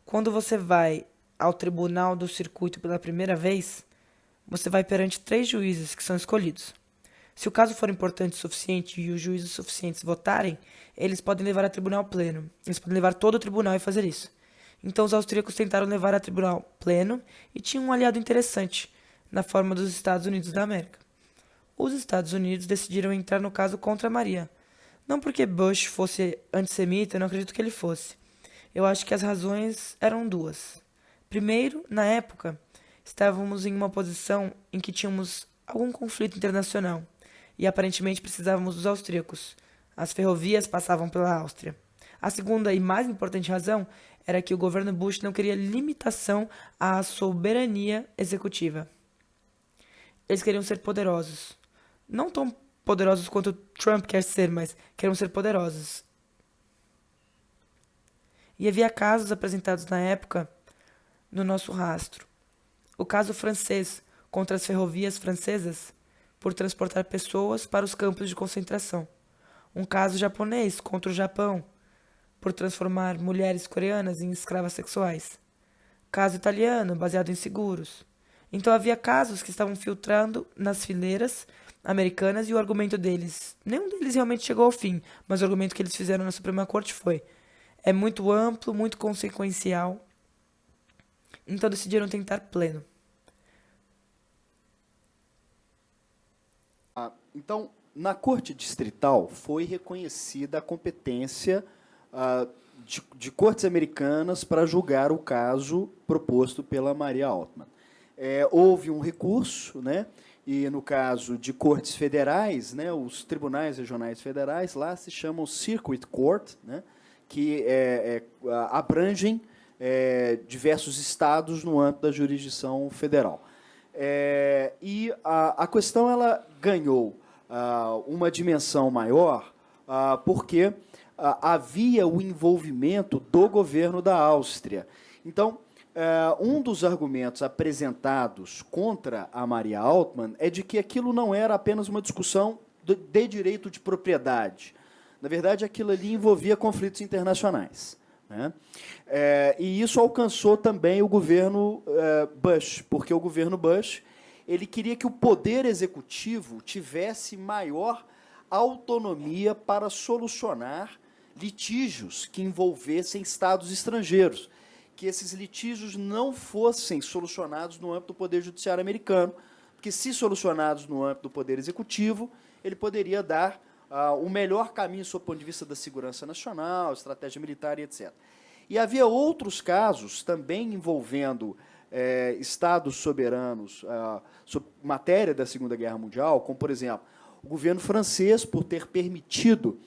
quando você vai ao Tribunal do Circuito pela primeira vez, você vai perante 3 juízes que são escolhidos. Se o caso for importante o suficiente e os juízes suficientes votarem, eles podem levar a tribunal pleno. Eles podem levar todo o tribunal e fazer isso. Então os austríacos tentaram levar a tribunal pleno e tinham um aliado interessante, na forma dos Estados Unidos da América. Os Estados Unidos decidiram entrar no caso contra Maria. Não porque Bush fosse antissemita, eu não acredito que ele fosse. Eu acho que as razões eram 2. Primeiro, na época, estávamos em uma posição em que tínhamos algum conflito internacional e aparentemente precisávamos dos austríacos. As ferrovias passavam pela Áustria. A segunda e mais importante razão era que o governo Bush não queria limitação à soberania executiva. Eles queriam ser poderosos. Não tão poderosos quanto Trump quer ser, mas queriam ser poderosos. E havia casos apresentados na época no nosso rastro. O caso francês contra as ferrovias francesas por transportar pessoas para os campos de concentração. Um caso japonês contra o Japão por transformar mulheres coreanas em escravas sexuais. Caso italiano, baseado em seguros. Então havia casos que estavam filtrando nas fileiras americanas e o argumento deles, nenhum deles realmente chegou ao fim, mas o argumento que eles fizeram na Suprema Corte foi: é muito amplo, muito consequencial Então decidiram tentar pleno. Então, na Corte Distrital foi reconhecida a competência de cortes americanas para julgar o caso proposto pela Maria Altman. Houve um recurso, né, e no caso de cortes federais, né, os tribunais regionais federais lá se chamam Circuit Court, né, que abrangem diversos estados no âmbito da jurisdição federal. E a questão ela ganhou uma dimensão maior porque havia o envolvimento do governo da Áustria. Então, um dos argumentos apresentados contra a Maria Altman é de que aquilo não era apenas uma discussão de direito de propriedade. Na verdade, aquilo ali envolvia conflitos internacionais, né? E isso alcançou também o governo Bush, porque o governo Bush ele queria que o poder executivo tivesse maior autonomia para solucionar litígios que envolvessem estados estrangeiros, que esses litígios não fossem solucionados no âmbito do Poder Judiciário americano, porque, se solucionados no âmbito do Poder Executivo, ele poderia dar o melhor caminho, sob o ponto de vista da segurança nacional, estratégia militar e etc. E havia outros casos, também envolvendo estados soberanos, sobre matéria da Segunda Guerra Mundial, como, por exemplo, o governo francês, por ter permitido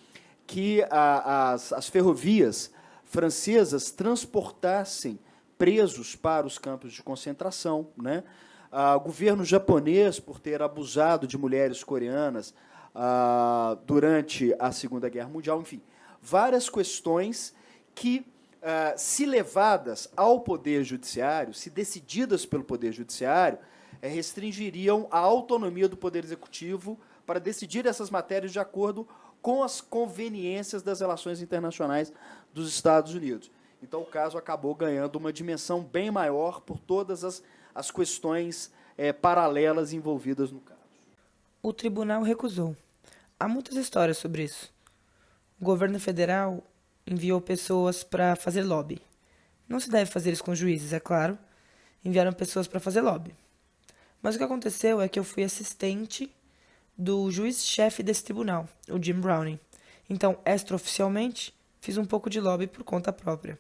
que as ferrovias francesas transportassem presos para os campos de concentração, né? O governo japonês, por ter abusado de mulheres coreanas durante a Segunda Guerra Mundial, enfim, várias questões que, se levadas ao Poder Judiciário, se decididas pelo Poder Judiciário, restringiriam a autonomia do Poder Executivo para decidir essas matérias de acordo com as conveniências das relações internacionais dos Estados Unidos. Então, o caso acabou ganhando uma dimensão bem maior por todas as questões paralelas envolvidas no caso. O tribunal recusou. Há muitas histórias sobre isso. O governo federal enviou pessoas para fazer lobby. Não se deve fazer isso com juízes, é claro. Enviaram pessoas para fazer lobby. Mas o que aconteceu é que eu fui assistente do juiz-chefe desse tribunal, o Jim Browning. Então, extraoficialmente, fiz um pouco de lobby por conta própria.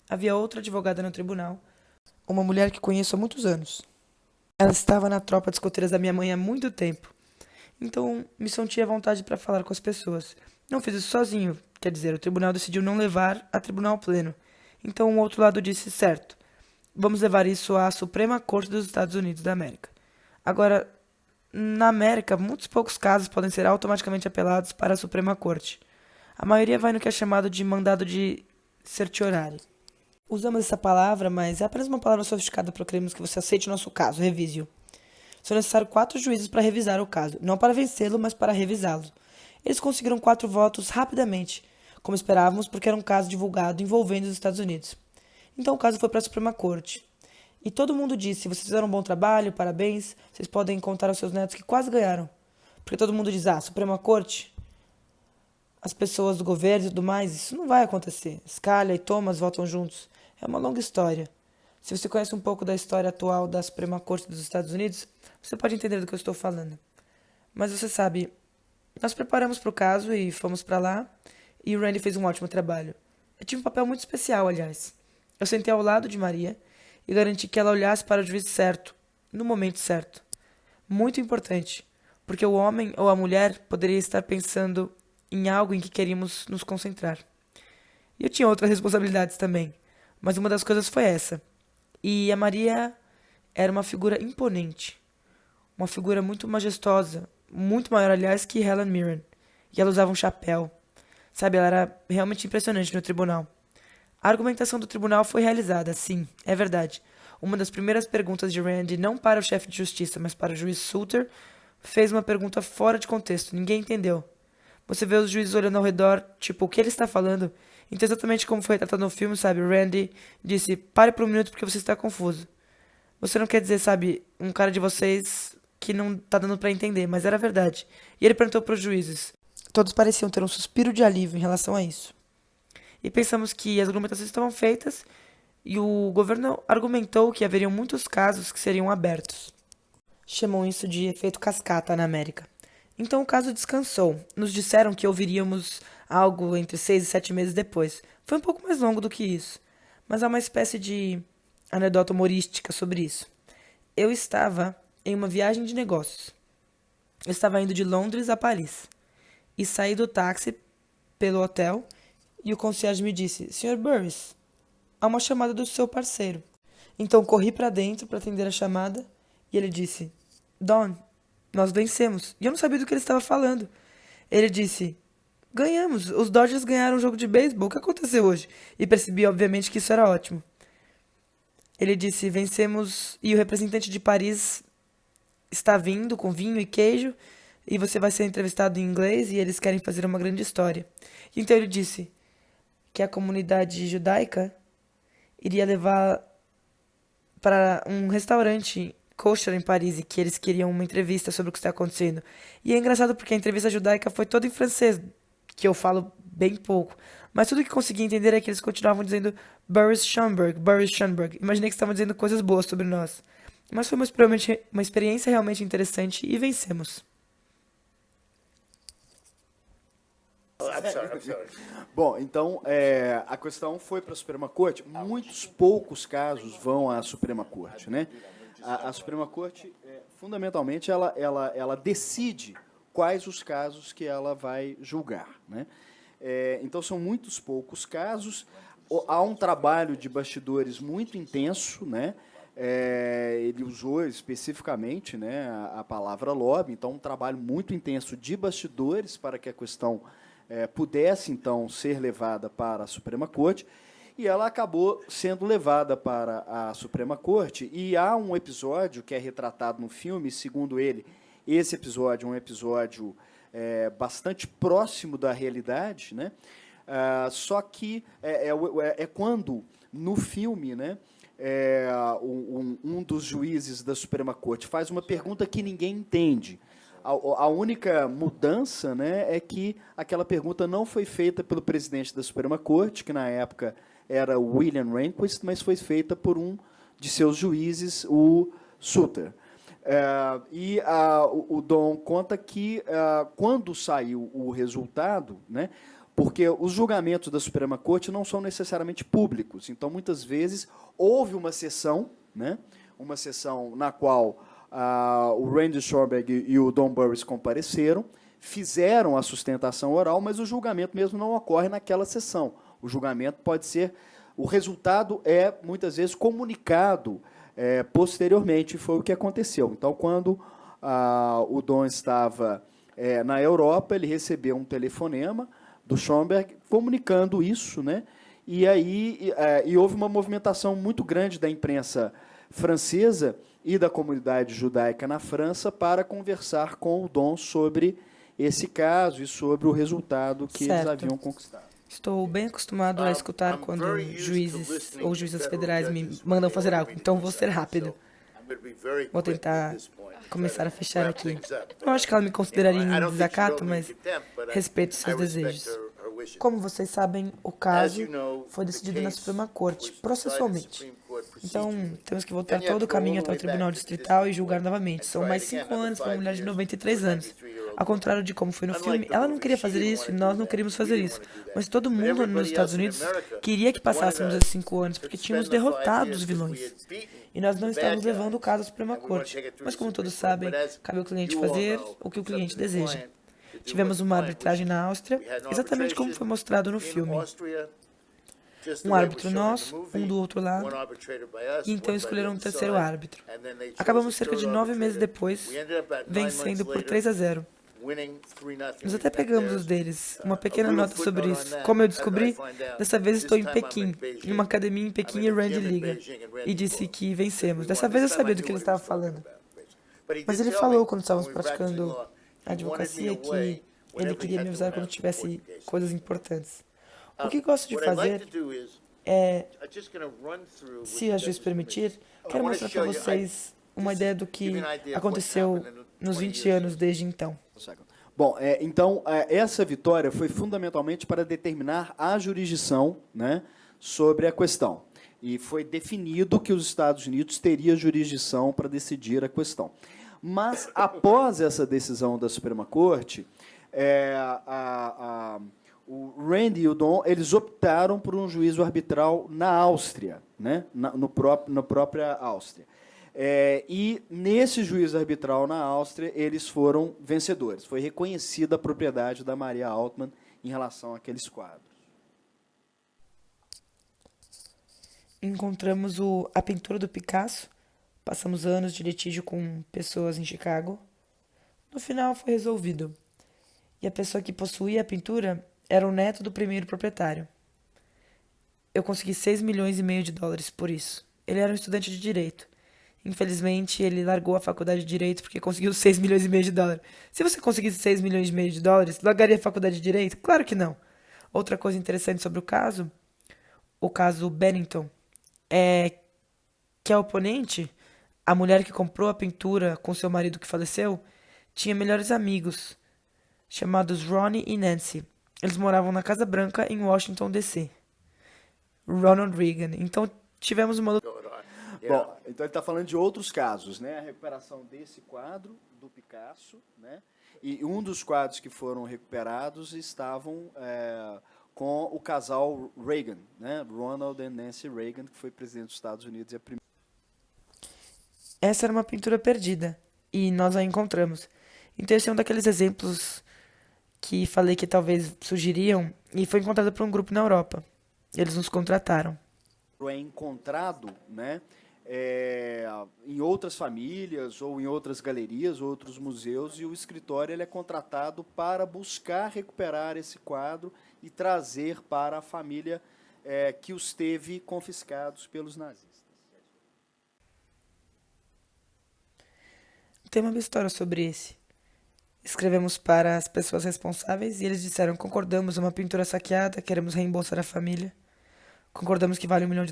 Havia outra advogada no tribunal, uma mulher que conheço há muitos anos. Ela estava na tropa de escoteiras da minha mãe há muito tempo. Então, me senti à vontade para falar com as pessoas. Não fiz isso sozinho, quer dizer, o tribunal decidiu não levar a tribunal pleno. Então, o outro lado disse, certo, vamos levar isso à Suprema Corte dos Estados Unidos da América. Agora, na América, muitos poucos casos podem ser automaticamente apelados para a Suprema Corte. A maioria vai no que é chamado de mandado de certiorari. Usamos essa palavra, mas é apenas uma palavra sofisticada para queremos que você aceite o nosso caso, revise-o. São necessários 4 juízes para revisar o caso, não para vencê-lo, mas para revisá-lo. Eles conseguiram 4 votos rapidamente, como esperávamos, porque era um caso divulgado envolvendo os Estados Unidos. Então o caso foi para a Suprema Corte. E todo mundo disse, vocês fizeram um bom trabalho, parabéns, vocês podem contar aos seus netos que quase ganharam. Porque todo mundo diz, Suprema Corte, as pessoas do governo e tudo mais, isso não vai acontecer. Scalia e Thomas votam juntos. É uma longa história. Se você conhece um pouco da história atual da Suprema Corte dos Estados Unidos, você pode entender do que eu estou falando. Mas você sabe, nós preparamos para o caso e fomos para lá, e o Randy fez um ótimo trabalho. Eu tive um papel muito especial, aliás. Eu sentei ao lado de Maria e garanti que ela olhasse para o juiz certo, no momento certo. Muito importante, porque o homem ou a mulher poderia estar pensando em algo em que queríamos nos concentrar. E eu tinha outras responsabilidades também, mas uma das coisas foi essa. E a Maria era uma figura imponente, uma figura muito majestosa, muito maior, aliás, que Helen Mirren. E ela usava um chapéu. Sabe, ela era realmente impressionante no tribunal. A argumentação do tribunal foi realizada, sim, é verdade. Uma das primeiras perguntas de Randy, não para o chefe de justiça, mas para o juiz Souter, fez uma pergunta fora de contexto. Ninguém entendeu. Você vê os juízes olhando ao redor, tipo, o que ele está falando? Então, exatamente como foi tratado no filme, sabe? Randy disse, pare por um minuto porque você está confuso. Você não quer dizer, sabe, um cara de vocês que não está dando para entender, mas era verdade. E ele perguntou para os juízes. Todos pareciam ter um suspiro de alívio em relação a isso. E pensamos que as argumentações estavam feitas e o governo argumentou que haveriam muitos casos que seriam abertos. Chamam isso de efeito cascata na América. Então o caso descansou. Nos disseram que ouviríamos algo entre 6 e 7 meses depois. Foi um pouco mais longo do que isso, mas há uma espécie de anedota humorística sobre isso. Eu estava em uma viagem de negócios. Eu estava indo de Londres a Paris e saí do táxi pelo hotel e o concierge me disse: Sr. Burris, há uma chamada do seu parceiro. Então corri para dentro para atender a chamada e ele disse: Don, nós vencemos. E eu não sabia do que ele estava falando. Ele disse: ganhamos, os Dodgers ganharam um jogo de beisebol, o que aconteceu hoje? E percebi, obviamente, que isso era ótimo. Ele disse: vencemos e o representante de Paris está vindo com vinho e queijo e você vai ser entrevistado em inglês e eles querem fazer uma grande história. Então ele disse que a comunidade judaica iria levar para um restaurante kosher em Paris e que eles queriam uma entrevista sobre o que está acontecendo. E é engraçado porque a entrevista judaica foi toda em francês, que eu falo bem pouco. Mas tudo que consegui entender é que eles continuavam dizendo Boris Schoenberg, Boris Schoenberg. Imaginei que estavam dizendo coisas boas sobre nós. Mas foi uma experiência realmente interessante e vencemos. I'm sorry. Bom, então, a questão foi para a Suprema Corte. Muitos poucos casos vão à Suprema Corte, né? A Suprema Corte, fundamentalmente, ela decide quais os casos que ela vai julgar, né? Então, são muitos poucos casos. Há um trabalho de bastidores muito intenso, né? Ele usou especificamente, né, a palavra lobby, então um trabalho muito intenso de bastidores para que a questão pudesse, então, ser levada para a Suprema Corte, e ela acabou sendo levada para a Suprema Corte, e há um episódio que é retratado no filme, segundo ele, esse episódio é um episódio bastante próximo da realidade, né? Só que é quando, no filme, né, um dos juízes da Suprema Corte faz uma pergunta que ninguém entende. A única mudança, né, é que aquela pergunta não foi feita pelo presidente da Suprema Corte, que na época era William Rehnquist, mas foi feita por um de seus juízes, o Souter. O Don conta que, quando saiu o resultado, né, porque os julgamentos da Suprema Corte não são necessariamente públicos, então, muitas vezes, houve uma sessão, né, uma sessão na qual o Randy Schoenberg e o Don Burris compareceram, fizeram a sustentação oral, mas o julgamento mesmo não ocorre naquela sessão. O julgamento pode ser... O resultado é, muitas vezes, comunicado posteriormente, foi o que aconteceu. Então, quando o Don estava na Europa, ele recebeu um telefonema do Schoenberg comunicando isso, né? E aí houve uma movimentação muito grande da imprensa francesa e da comunidade judaica na França para conversar com o Don sobre esse caso e sobre o resultado que eles haviam conquistado. Estou bem acostumado a escutar quando juízes ou juízes federais me mandam fazer algo, então vou ser rápido. Vou tentar começar a fechar aqui. Não acho que ela me consideraria em desacato, mas respeito seus desejos. Como vocês sabem, o caso foi decidido na Suprema Corte, processualmente. Então, temos que voltar todo o caminho até o Tribunal Distrital e julgar novamente. São mais 5 anos para uma mulher de 93 anos. Ao contrário de como foi no filme, ela não queria fazer isso e nós não queríamos fazer isso. Mas todo mundo nos Estados Unidos queria que passássemos esses 5 anos, porque tínhamos derrotado os vilões. E nós não estávamos levando o caso à Suprema Corte. Mas, como todos sabem, cabe ao cliente fazer o que o cliente deseja. Tivemos uma arbitragem na Áustria, exatamente como foi mostrado no filme. Um árbitro nosso, um do outro lado, e então escolheram um terceiro árbitro. Acabamos cerca de 9 meses depois, vencendo por 3-0. Nós até pegamos os deles. Uma pequena nota sobre isso. Como eu descobri, dessa vez estou em Pequim, em uma academia em Pequim e Randy liga, e disse que vencemos. Dessa vez eu sabia do que ele estava falando. Mas ele falou, quando estávamos praticando a advocacia, que ele queria me avisar quando tivesse coisas importantes. O que gosto de fazer é, se a juiz permitir, quero mostrar para vocês uma ideia do que aconteceu nos 20 anos desde então. Bom, então, essa vitória foi fundamentalmente para determinar a jurisdição, né, sobre a questão. E foi definido que os Estados Unidos teria jurisdição para decidir a questão. Mas, após essa decisão da Suprema Corte, o Randy e o Don eles optaram por um juízo arbitral na Áustria, né? Na própria Áustria. E nesse juízo arbitral na Áustria, eles foram vencedores. Foi reconhecida a propriedade da Maria Altmann em relação àqueles quadros. Encontramos a pintura do Picasso. Passamos anos de litígio com pessoas em Chicago. No final foi resolvido. E a pessoa que possuía a pintura era o neto do primeiro proprietário. Eu consegui 6,5 milhões de dólares por isso. Ele era um estudante de direito. Infelizmente, ele largou a faculdade de direito porque conseguiu 6,5 milhões de dólares. Se você conseguisse 6,5 milhões de dólares, largaria a faculdade de direito? Claro que não. Outra coisa interessante sobre o caso Bennington, é que a oponente, a mulher que comprou a pintura com seu marido que faleceu, tinha melhores amigos, chamados Ronnie e Nancy. Eles moravam na Casa Branca, em Washington, D.C. Ronald Reagan. Então, tivemos uma luta. Bom, então ele está falando de outros casos, né? A recuperação desse quadro, do Picasso, né? E um dos quadros que foram recuperados estavam com o casal Reagan, né? Ronald e Nancy Reagan, que foi presidente dos Estados Unidos. Essa era uma pintura perdida, e nós a encontramos. Então esse é um daqueles exemplos que falei que talvez surgiriam, e foi encontrado por um grupo na Europa. Eles nos contrataram. É encontrado, né? Em outras famílias ou em outras galerias, outros museus, e o escritório ele é contratado para buscar recuperar esse quadro e trazer para a família que os teve confiscados pelos nazistas. Tem uma história sobre esse. Escrevemos para as pessoas responsáveis e eles disseram: concordamos, uma pintura saqueada, queremos reembolsar a família. Concordamos que vale $1 milhão.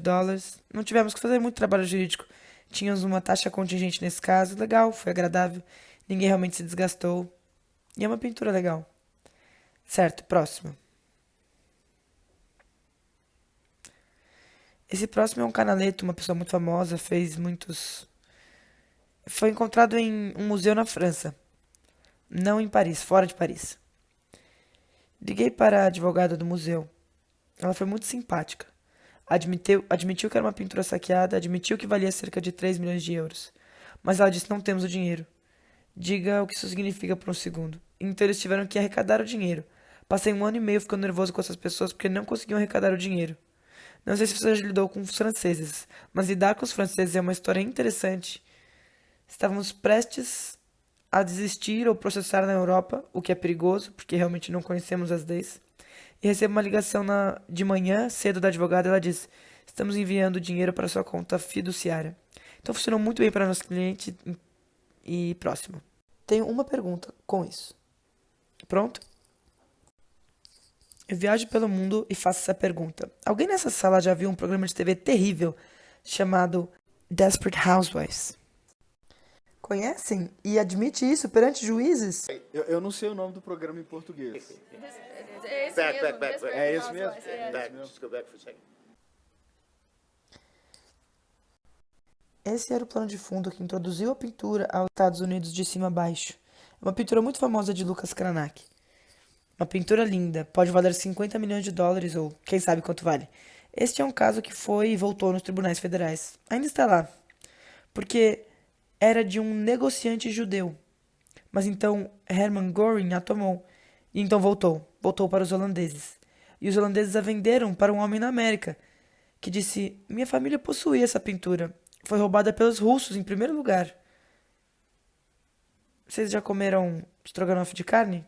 Não tivemos que fazer muito trabalho jurídico. Tínhamos uma taxa contingente nesse caso. Legal, foi agradável. Ninguém realmente se desgastou. E é uma pintura legal. Certo, próximo. Esse próximo é um canaleto, uma pessoa muito famosa, fez muitos... Foi encontrado em um museu na França. Não em Paris, fora de Paris. Liguei para a advogada do museu. Ela foi muito simpática. Admitiu que era uma pintura saqueada, admitiu que valia cerca de 3 milhões de euros. Mas ela disse: não temos o dinheiro. Diga o que isso significa por um segundo. Então eles tiveram que arrecadar o dinheiro. Passei 1 ano e meio ficando nervoso com essas pessoas porque não conseguiam arrecadar o dinheiro. Não sei se você já lidou com os franceses, mas lidar com os franceses é uma história interessante. Estávamos prestes a desistir ou processar na Europa, o que é perigoso, porque realmente não conhecemos as leis. E recebo uma ligação de manhã, cedo, da advogada. Ela diz: estamos enviando dinheiro para sua conta fiduciária. Então funcionou muito bem para nosso cliente. E próximo. Tenho uma pergunta com isso. Pronto? Eu viajo pelo mundo e faço essa pergunta. Alguém nessa sala já viu um programa de TV terrível chamado Desperate Housewives? Conhecem? E admite isso perante juízes? Eu não sei o nome do programa em português. Back. É esse mesmo? Back. Just go back for a second. Esse era o plano de fundo que introduziu a pintura aos Estados Unidos de cima a baixo. É uma pintura muito famosa de Lucas Cranach. Uma pintura linda, pode valer $50 milhões ou quem sabe quanto vale. Este é um caso que foi e voltou nos tribunais federais. Ainda está lá, porque era de um negociante judeu. Mas então Hermann Göring a tomou. E então voltou para os holandeses. E os holandeses a venderam para um homem na América, que disse: minha família possuía essa pintura. Foi roubada pelos russos em primeiro lugar. Vocês já comeram estrogonofe de carne?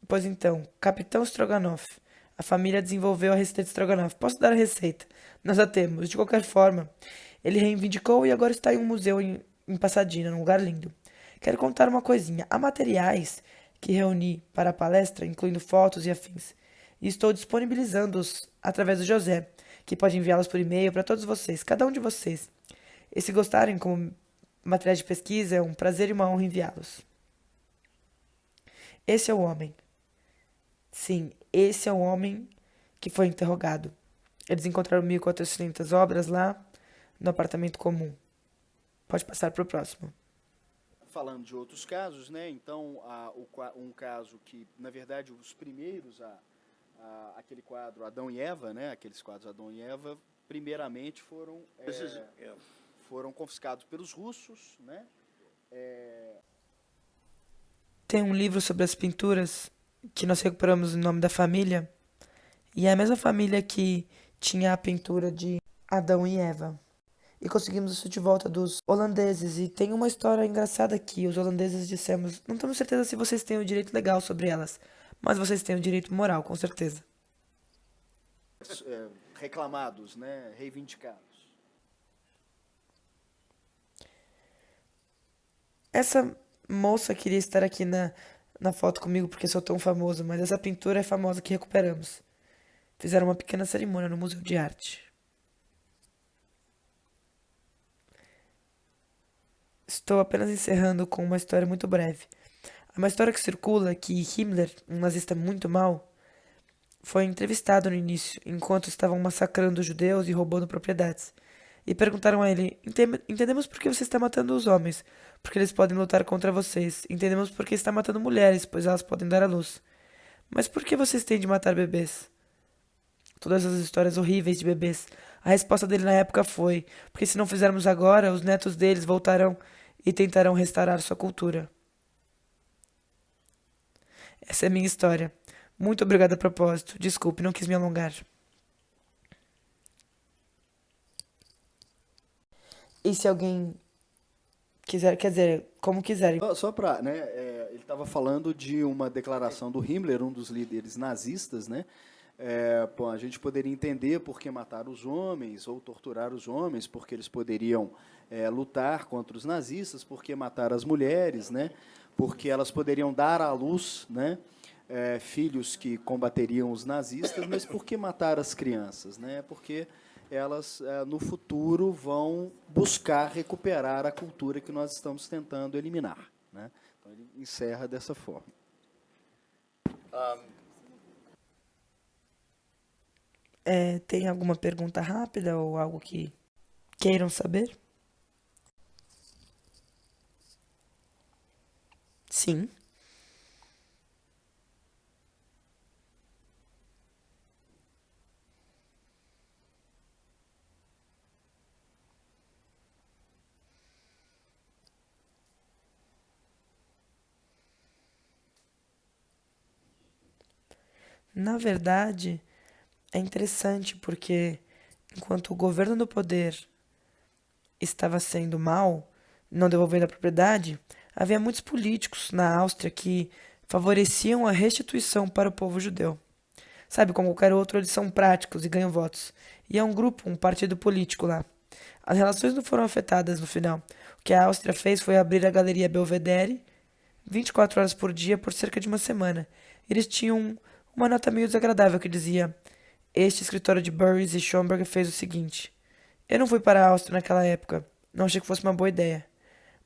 Pois então, Capitão Stroganoff. A família desenvolveu a receita de estrogonofe. Posso dar a receita? Nós a temos. De qualquer forma, ele reivindicou e agora está em um museu em Pasadena, num lugar lindo. Quero contar uma coisinha. Há materiais que reuni para a palestra, incluindo fotos e afins. E estou disponibilizando-os através do José, que pode enviá-los por e-mail para todos vocês, cada um de vocês. E se gostarem como materiais de pesquisa, é um prazer e uma honra enviá-los. Esse é o homem. Sim, esse é o homem que foi interrogado. Eles encontraram 1.400 obras lá no apartamento comum. Pode passar para o próximo. Falando de outros casos, né? Então, um caso que, na verdade, os primeiros, aquele quadro Adão e Eva, né? Aqueles quadros Adão e Eva, primeiramente foram confiscados pelos russos, né? Tem um livro sobre as pinturas que nós recuperamos em nome da família, e é a mesma família que tinha a pintura de Adão e Eva. E conseguimos isso de volta dos holandeses. E tem uma história engraçada que os holandeses dissemos: não temos certeza se vocês têm o direito legal sobre elas, mas vocês têm o direito moral, com certeza. Reclamados, né? Reivindicados. Essa moça queria estar aqui na foto comigo porque sou tão famoso, mas essa pintura é famosa que recuperamos. Fizeram uma pequena cerimônia no Museu de Arte. Estou apenas encerrando com uma história muito breve. Há uma história que circula que Himmler, um nazista muito mau, foi entrevistado no início, enquanto estavam massacrando os judeus e roubando propriedades. E perguntaram a ele: entendemos por que você está matando os homens, porque eles podem lutar contra vocês. Entendemos por que está matando mulheres, pois elas podem dar à luz. Mas por que vocês têm de matar bebês? Todas as histórias horríveis de bebês. A resposta dele na época foi: porque se não fizermos agora, os netos deles voltarão e tentarão restaurar sua cultura. Essa é a minha história. Muito obrigado a propósito. Desculpe, não quis me alongar. E se alguém quiser, quer dizer, como quiserem. Só para, né? Ele estava falando de uma declaração do Himmler, um dos líderes nazistas, né? A gente poderia entender por que matar os homens ou torturar os homens, porque eles poderiam lutar contra os nazistas, por que matar as mulheres, né? Porque elas poderiam dar à luz, né? Filhos que combateriam os nazistas, mas por que matar as crianças, né? Porque elas, no futuro, vão buscar recuperar a cultura que nós estamos tentando eliminar, né? Então, ele encerra dessa forma. Tem alguma pergunta rápida ou algo que queiram saber? Sim. Na verdade, é interessante porque enquanto o governo do poder estava sendo mau, não devolvendo a propriedade, havia muitos políticos na Áustria que favoreciam a restituição para o povo judeu. Sabe, como qualquer outro, eles são práticos e ganham votos. E é um grupo, um partido político lá. As relações não foram afetadas no final. O que a Áustria fez foi abrir a Galeria Belvedere 24 horas por dia por cerca de uma semana. Eles tinham uma nota meio desagradável que dizia: este escritório de Burris e Schomburg fez o seguinte. Eu não fui para a Áustria naquela época. Não achei que fosse uma boa ideia.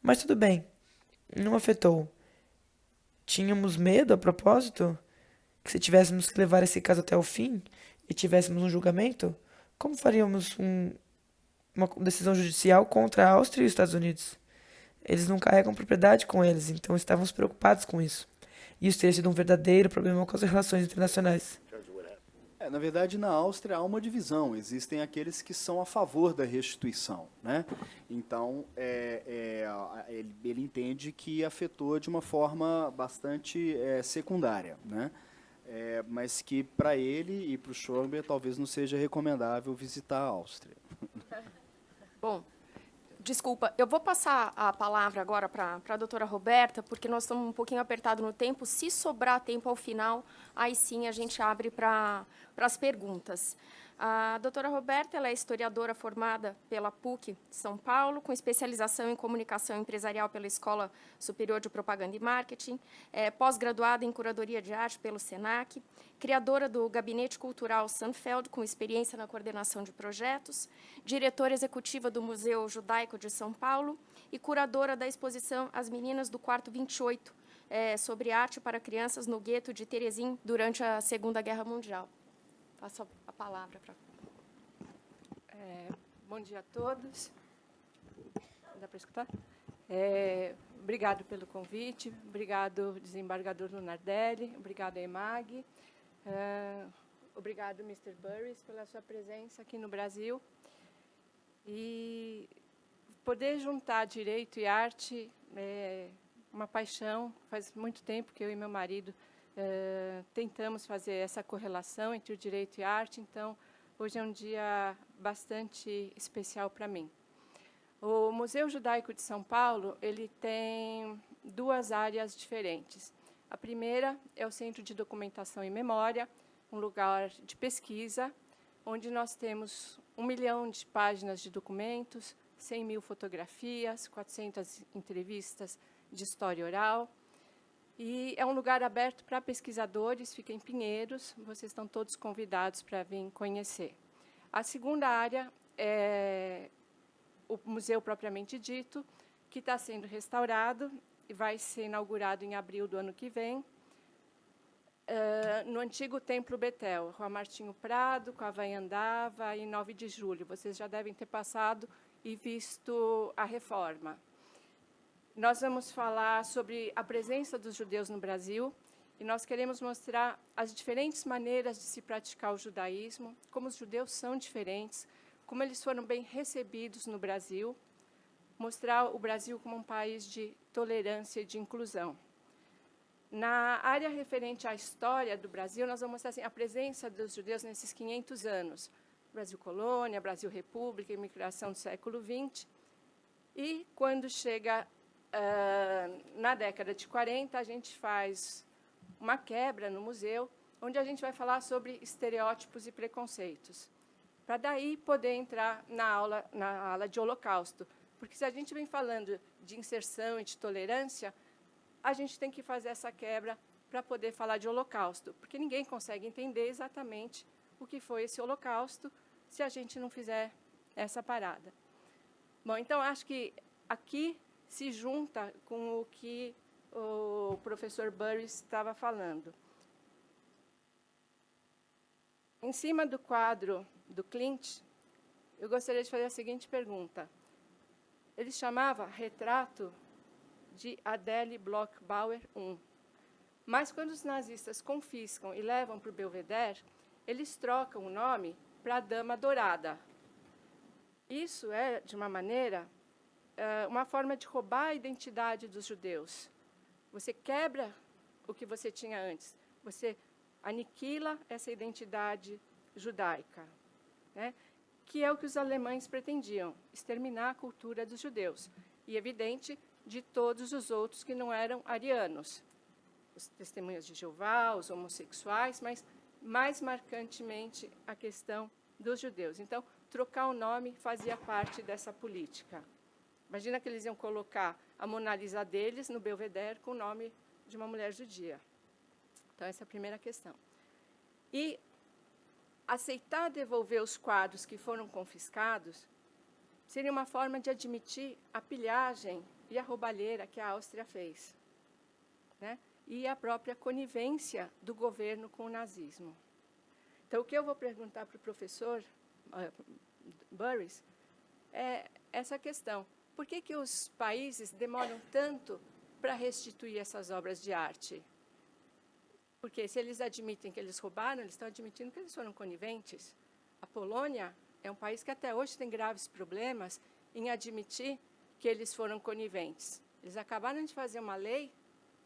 Mas tudo bem. Não afetou. Tínhamos medo, a propósito, que se tivéssemos que levar esse caso até o fim e tivéssemos um julgamento, como faríamos uma decisão judicial contra a Áustria e os Estados Unidos? Eles não carregam propriedade com eles, então estávamos preocupados com isso. Isso teria sido um verdadeiro problema com as relações internacionais. Na verdade, na Áustria há uma divisão. Existem aqueles que são a favor da restituição, né? Então, ele entende que afetou de uma forma bastante secundária, né? Mas que para ele e para o Schomburg talvez não seja recomendável visitar a Áustria. Bom, desculpa, eu vou passar a palavra agora para a doutora Roberta, porque nós estamos um pouquinho apertados no tempo. Se sobrar tempo ao final, aí sim a gente abre para as perguntas. A doutora Roberta ela é historiadora formada pela PUC São Paulo, com especialização em comunicação empresarial pela Escola Superior de Propaganda e Marketing, pós-graduada em curadoria de arte pelo SENAC, criadora do Gabinete Cultural Sanfeld, com experiência na coordenação de projetos, diretora executiva do Museu Judaico de São Paulo e curadora da exposição As Meninas do Quarto 28, sobre arte para crianças no gueto de Terezin durante a Segunda Guerra Mundial. Passo a palavra para... Bom dia a todos. Dá para escutar? Obrigado pelo convite, obrigado, desembargador Lunardelli, obrigado, EMAG, obrigado, Mr. Burris, pela sua presença aqui no Brasil. E poder juntar direito e arte é uma paixão. Faz muito tempo que eu e meu marido tentamos fazer essa correlação entre o direito e a arte, então hoje é um dia bastante especial para mim. O Museu Judaico de São Paulo, ele tem duas áreas diferentes. A primeira é o Centro de Documentação e Memória, um lugar de pesquisa, onde nós temos 1 milhão de páginas de documentos, 100 mil fotografias, 400 entrevistas de história oral. E é um lugar aberto para pesquisadores, fica em Pinheiros, vocês estão todos convidados para vir conhecer. A segunda área é o museu propriamente dito, que está sendo restaurado e vai ser inaugurado em abril do ano que vem, no antigo Templo Betel, Rua Martinho Prado, com a Vaiandava e 9 de julho. Vocês já devem ter passado e visto a reforma. Nós vamos falar sobre a presença dos judeus no Brasil e nós queremos mostrar as diferentes maneiras de se praticar o judaísmo, como os judeus são diferentes, como eles foram bem recebidos no Brasil, mostrar o Brasil como um país de tolerância e de inclusão. Na área referente à história do Brasil, nós vamos mostrar assim, a presença dos judeus nesses 500 anos. Brasil colônia, Brasil república, imigração do século XX. E, quando chega na década de 40, a gente faz uma quebra no museu, onde a gente vai falar sobre estereótipos e preconceitos, para daí poder entrar na aula de Holocausto. Porque se a gente vem falando de inserção e de tolerância, a gente tem que fazer essa quebra para poder falar de Holocausto, porque ninguém consegue entender exatamente o que foi esse Holocausto se a gente não fizer essa parada. Bom, então, acho que aqui se junta com o que o professor Burris estava falando. Em cima do quadro do Klimt, eu gostaria de fazer a seguinte pergunta. Ele chamava Retrato de Adele Bloch-Bauer I. Mas, quando os nazistas confiscam e levam para o Belvedere, eles trocam o nome para a Dama Dourada. Isso é, de uma maneira, uma forma de roubar a identidade dos judeus. Você quebra o que você tinha antes. Você aniquila essa identidade judaica, né? Que é o que os alemães pretendiam, exterminar a cultura dos judeus. E, evidente, de todos os outros que não eram arianos. Os testemunhas de Jeová, os homossexuais, mas, mais marcantemente, a questão dos judeus. Então, trocar o nome fazia parte dessa política. Imagina que eles iam colocar a Mona Lisa deles no Belvedere com o nome de uma mulher judia. Então, essa é a primeira questão. E aceitar devolver os quadros que foram confiscados seria uma forma de admitir a pilhagem e a roubalheira que a Áustria fez, né? E a própria conivência do governo com o nazismo. Então, o que eu vou perguntar para o professor Burris é essa questão. Por que que os países demoram tanto para restituir essas obras de arte? Porque, se eles admitem que eles roubaram, eles estão admitindo que eles foram coniventes. A Polônia é um país que até hoje tem graves problemas em admitir que eles foram coniventes. Eles acabaram de fazer uma lei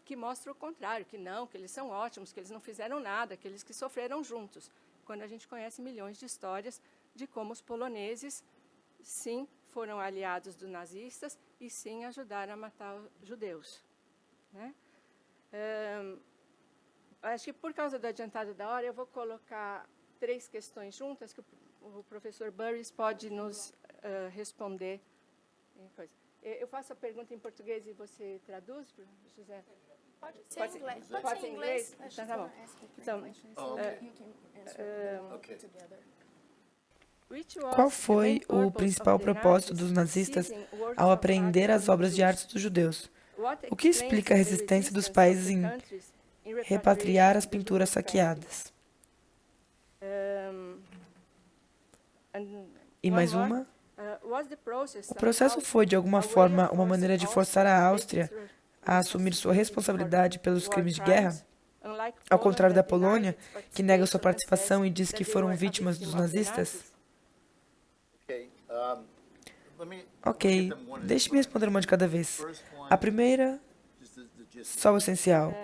que mostra o contrário, que não, que eles são ótimos, que eles não fizeram nada, que eles que sofreram juntos, quando a gente conhece milhões de histórias de como os poloneses, sim, foram aliados dos nazistas e, sim, ajudaram a matar os judeus, né? Acho que, por causa do adiantado da hora, eu vou colocar 3 questões juntas que o professor Burris pode nos responder. Eu faço a pergunta em português e você traduz, José? Pode ser em inglês. Pode ser em inglês? Então, tá bom. Então, Qual foi o principal propósito dos nazistas ao apreender as obras de arte dos judeus? O que explica a resistência dos países em repatriar as pinturas saqueadas? E mais One more. uma. Was the process O processo foi, de alguma forma, uma maneira de forçar a Áustria a assumir sua responsabilidade pelos crimes de guerra, ao contrário da Polônia, que nega sua participação e diz que foram vítimas dos nazistas? Okay, let me Ok, get them one at a deixe-me responder uma de cada vez. First one, A primeira, just the gist. só o essencial.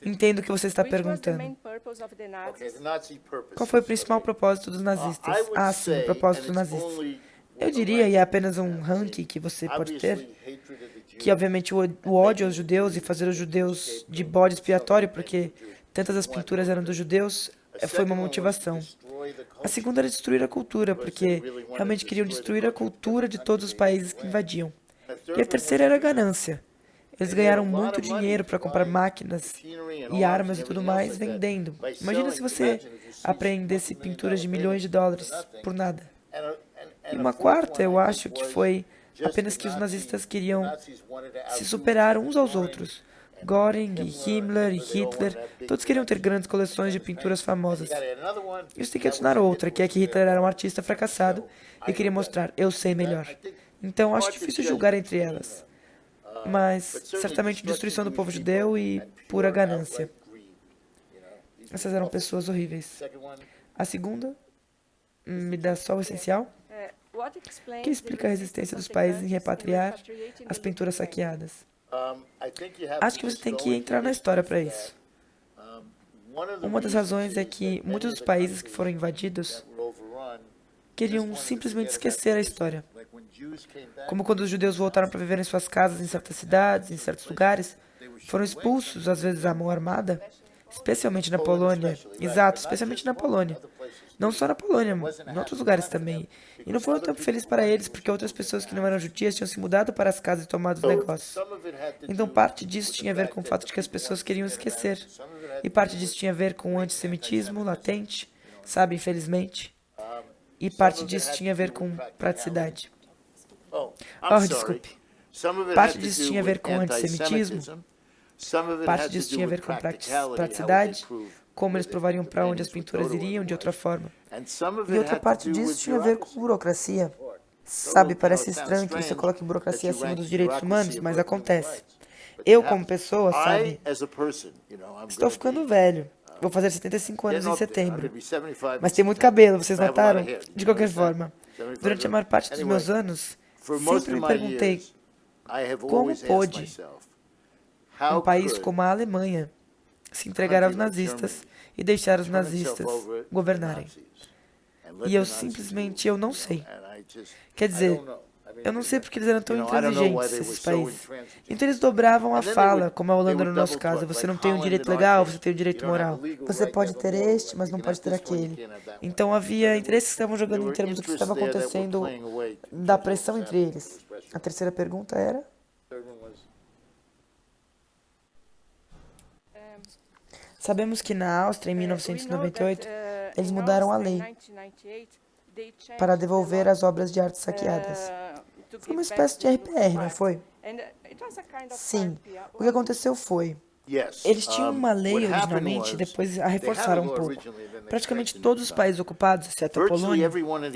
Entendo o que você está Which was the perguntando. main purpose of the Okay, Nazis? the Nazi purpose. Qual foi o principal propósito dos nazistas? I would Ah, sim, say, o propósito and dos it's nazistas. only Eu diria, e é apenas um ranking que você pode ter, obviously hatred of the Jews. que obviamente o ódio aos judeus e fazer os judeus de bode expiatório, porque tantas as pinturas eram dos judeus, foi uma motivação. A segunda era destruir a cultura, porque realmente queriam destruir a cultura de todos os países que invadiam. E a terceira era a ganância. Eles ganharam muito dinheiro para comprar máquinas e armas e tudo mais vendendo. Imagina se você apreendesse pinturas de milhões de dólares por nada. E uma quarta, eu acho que foi apenas que os nazistas queriam se superar uns aos outros. Göring, e Himmler e Hitler, todos queriam ter grandes coleções de pinturas famosas. Isso tem que adicionar outra, que é que Hitler era um artista fracassado e queria mostrar, eu sei melhor. Então, acho difícil julgar entre elas. Mas, certamente, destruição do povo judeu e pura ganância. Essas eram pessoas horríveis. A segunda, me dá só o essencial, que explica a resistência dos países em repatriar as pinturas saqueadas. Acho que você tem que entrar na história para isso. Uma das razões é que muitos dos países que foram invadidos queriam simplesmente esquecer a história. Como quando os judeus voltaram para viver em suas casas em certas cidades, em certos lugares, foram expulsos, às vezes à mão armada, especialmente na Polônia. Exato, especialmente na Polônia. Não só na Polônia, em outros lugares também. E não foi um tempo feliz para eles, porque outras pessoas que não eram judias tinham se mudado para as casas e tomado os negócios. Então, parte disso tinha a ver com o fato de que as pessoas queriam esquecer. E parte disso tinha a ver com o antissemitismo latente, sabe, infelizmente. E parte disso tinha a ver com praticidade. Oh, Desculpe. Parte disso tinha a ver com antissemitismo, parte disso tinha a ver com praticidade, como eles provariam para onde as pinturas iriam de outra forma. E outra parte disso tinha a ver com burocracia. Sabe, parece estranho que você coloque burocracia acima dos direitos humanos, mas acontece. Eu, como pessoa, sabe, estou ficando velho. Vou fazer 75 anos em setembro. Mas tem muito cabelo, vocês notaram? De qualquer forma, durante a maior parte dos meus anos, sempre me perguntei como pôde um país como a Alemanha se entregar aos nazistas e deixar os nazistas governarem. E eu simplesmente, eu não sei. Quer dizer, eu não sei porque eles eram tão intransigentes, esses países. Então eles dobravam a fala, como a Holanda no nosso caso. Você não tem um direito legal, você tem um direito moral. Você pode ter este, mas não pode ter aquele. Então havia interesses que estavam jogando em termos do que estava acontecendo, da pressão entre eles. A terceira pergunta era? Sabemos que na Áustria, em 1998, eles mudaram a lei para devolver as obras de arte saqueadas. Foi uma espécie de RPR, não foi? Sim. O que aconteceu foi, eles tinham uma lei originalmente e depois a reforçaram um pouco. Praticamente todos os países ocupados, exceto a Polônia.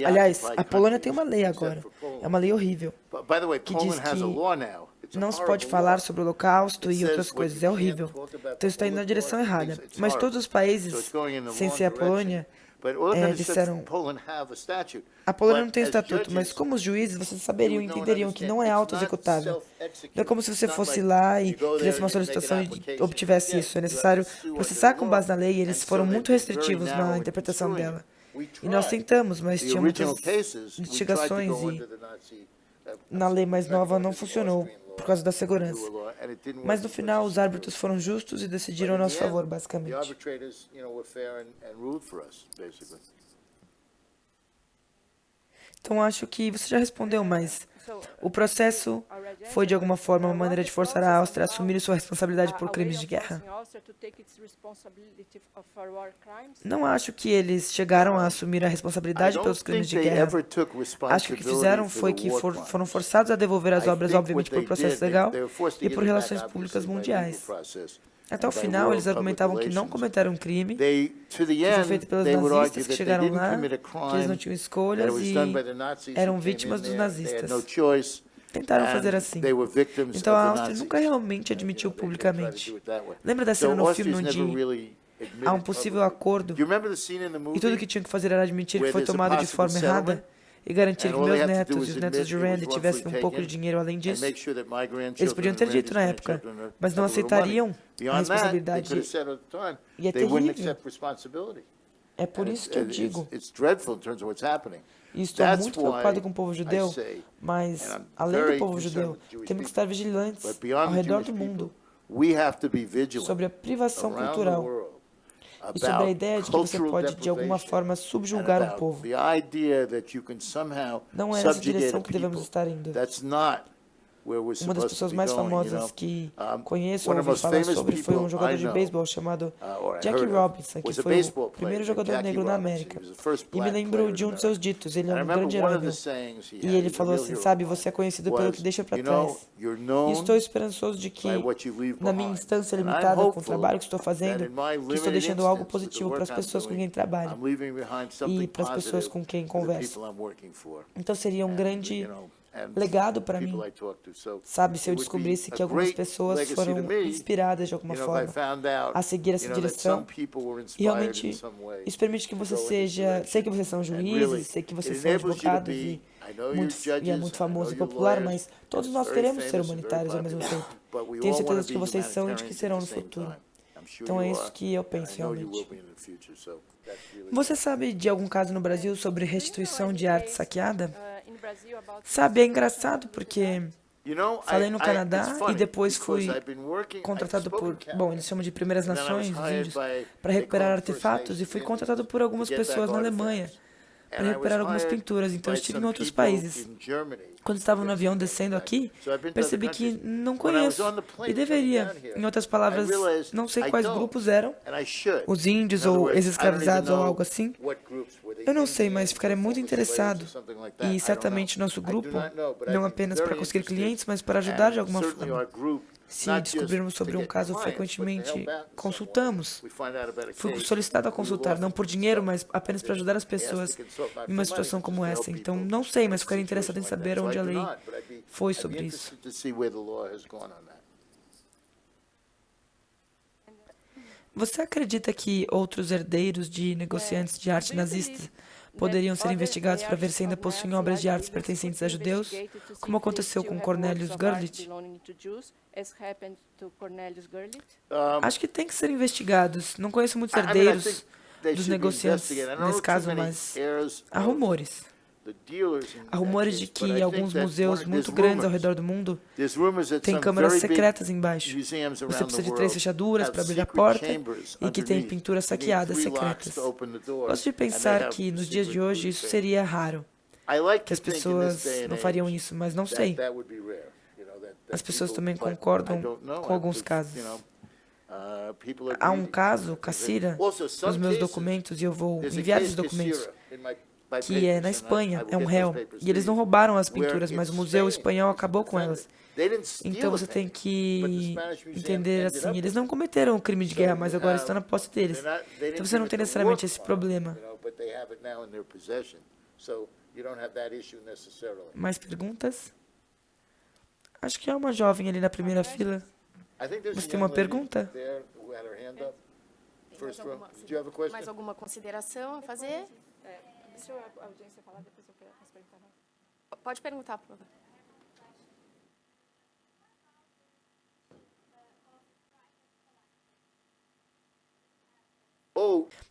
Aliás, a Polônia tem uma lei agora. É uma lei horrível, que diz que não se pode falar sobre o Holocausto e outras coisas. É horrível. Então isso está indo na direção errada. Mas todos os países, sem ser a Polônia, disseram, a Polônia não tem estatuto, mas como os juízes, vocês saberiam e entenderiam que não é auto-executável. Não é como se você fosse lá e fizesse uma solicitação e obtivesse isso. É necessário processar com base na lei e eles foram muito restritivos na interpretação dela. E nós tentamos, mas tinha muitas litigações e na lei mais nova não funcionou por causa da segurança. Mas no final os árbitros foram justos e decidiram a nosso favor, basicamente. Então acho que você já respondeu, mas o processo foi de alguma forma uma maneira de forçar a Áustria a assumir sua responsabilidade por crimes de guerra. Não acho que eles chegaram a assumir a responsabilidade pelos crimes de guerra. Acho que o que fizeram foi que foram forçados a devolver as obras, obviamente por processo legal e por relações públicas mundiais. Até o and by final, World eles Public argumentavam que não Relations. cometeram um crime, They, to the que foi end, feito pelos they would argue nazistas que that they chegaram didn't lá, commit a que eles não crime, tinham that it escolhas was e done by the Nazis who eram came vítimas in dos there. They had nazistas. no choice, Tentaram and fazer assim. they were victims Então a of the Áustria Nazis. nunca realmente admitiu They tried to publicamente. do it that way. Lembra da cena So no filme Austria's never onde really admitted há um possível publicly. acordo Do you remember the scene in the e movie? tudo que tinham que fazer era admitir que where foi there's a tomado de possible forma errada settlement, e garantir and que all they meus have to netos do e is os admit netos de it was Randy tivessem wrongfully um pouco de taken dinheiro além and disso? make sure that my Eles grandchildren podiam and ter Randy's dito na época, grandchildren mas não have a little money. aceitariam a Beyond that, they responsabilidade. could have said at the time, E é they wouldn't terrível. accept responsibility. É por And isso que eu digo, it's dreadful in terms of what's happening. e estou That's muito preocupado why com o povo I judeu, say, mas, and I'm além very do povo concerned judeu, with Jewish temos que people, estar vigilantes but ao beyond the redor Jewish do mundo people, we have to be vigilant sobre a privação around the cultural world e sobre a about ideia de que você cultural pode, de alguma deprivation forma, and subjugar um about povo. the idea that you can somehow Não é nessa subjugate direção a que devemos people. estar indo. That's not where we're Uma das supposed pessoas to be mais going, you know. famosas que conheço One ou of the ouvi most falar famous sobre foi um people jogador I de know, beisebol chamado or I Jackie heard of, Robinson, que was a foi o baseball player primeiro named jogador Jackie negro na Robinson. América. He was the first E me black lembro player in de um de America. seus ditos, ele é And I um remember grande one herói of the meu. sayings he E had, ele he's a falou real assim, hero sabe, of você é mine, conhecido pelo que was, deixa para you know, trás. you're E known estou esperançoso de que, by what you leave na minha behind. instância And I'm limitada com o hopeful trabalho que estou that fazendo, in my que estou limited deixando algo instance with the positivo para as work I'm pessoas com doing, quem trabalho I'm leaving behind something e para as pessoas positive com quem for the converso. people I'm working for. Então seria um And, grande you know, and legado para people mim, I talk to. So sabe, se eu it would be descobrisse a que algumas great pessoas legacy foram to me, inspiradas de alguma you know, if I forma found out, a seguir essa you know, that some direção. people were E inspired realmente in some way isso permite que to você go in this seja, sei direction. que vocês são And really, juízes, sei que it vocês são enables you to advogados be, e I know you're muito, judges, e é muito I famoso know e you're popular, lawyers, mas todos it's nós very queremos ser famous and very humanitários ao mesmo popular, tempo. but we Tenho all wanna certeza de que be vocês são e de que humanitarians serão at no the same futuro. time. I'm sure Então é you isso are, que eu and penso I know you will realmente. be in the future, so that's really Você sabe de algum caso no Brasil sobre restituição de arte saqueada? In Brazil about Sabe, é engraçado porque You know, falei no it's Canadá e funny, depois because fui I've been working, I've contratado spoken por, Canada, bom, eles chamam de Primeiras and then I was Nações, os hired índios, by, para they recuperar call them First artefatos e Nations fui Indians, contratado por algumas to get pessoas back na Alemanha artifacts. para And I was recuperar algumas hired pinturas, então eu by estive em some outros people países. in Germany. Quando estava no avião descendo aqui, So I've been to other percebi que countries. não When I was conheço on the plane e coming deveria. down here, Em outras I palavras, realized não sei I quais don't, grupos eram, and I should. os índios In other ou words, I don't even ex-escravizados ou know algo assim. what groups, were they Eu não sei, mas Indians ficarei or muito former slaves interessado. or something like that? I E don't certamente know. nosso I do grupo, not know, but I've não been apenas very para conseguir interested, clientes, mas para ajudar de and alguma certainly forma. our group, Se not just descobrirmos to sobre um get caso, clients, but to frequentemente help out in some way. consultamos. We find out about a Fui case, solicitado a we consultar, will não often por dinheiro, consult. mas apenas para ajudar as Asked to pessoas consult not em uma for situação money, como just to essa. help Então, people não sei, in mas ficaria situations interessado em like that. saber So I onde a do lei not, but I'd be foi sobre isso. interested to see where the law has gone on that. Você acredita que outros herdeiros de negociantes de arte nazistas poderiam ser investigados para ver se ainda possuem obras de arte pertencentes a judeus, como aconteceu com Cornelius Gurlitt? Acho que tem que ser investigados. Não conheço muitos herdeiros dos negociantes nesse caso, mas há rumores. Há rumores de que alguns museus muito grandes ao redor do mundo têm câmaras secretas embaixo. Você precisa de 3 fechaduras para abrir a porta e que tem pinturas saqueadas secretas. Gosto de pensar que nos dias de hoje isso seria raro, que as pessoas não fariam isso, mas não sei. As pessoas também concordam com alguns casos. Há um caso, Cassira, nos meus documentos, e eu vou enviar esses documentos, que é na Espanha, é um réu, e eles não roubaram as pinturas, mas o museu espanhol acabou com elas. Então você tem que entender assim, eles não cometeram um crime de guerra, mas agora estão na posse deles. Então você não tem necessariamente esse problema. Mais perguntas? Acho que há uma jovem ali na primeira fila. Você tem uma pergunta? Mais alguma consideração a fazer? Deixa a audiência falar, depois eu posso perguntar. Pode perguntar, por favor.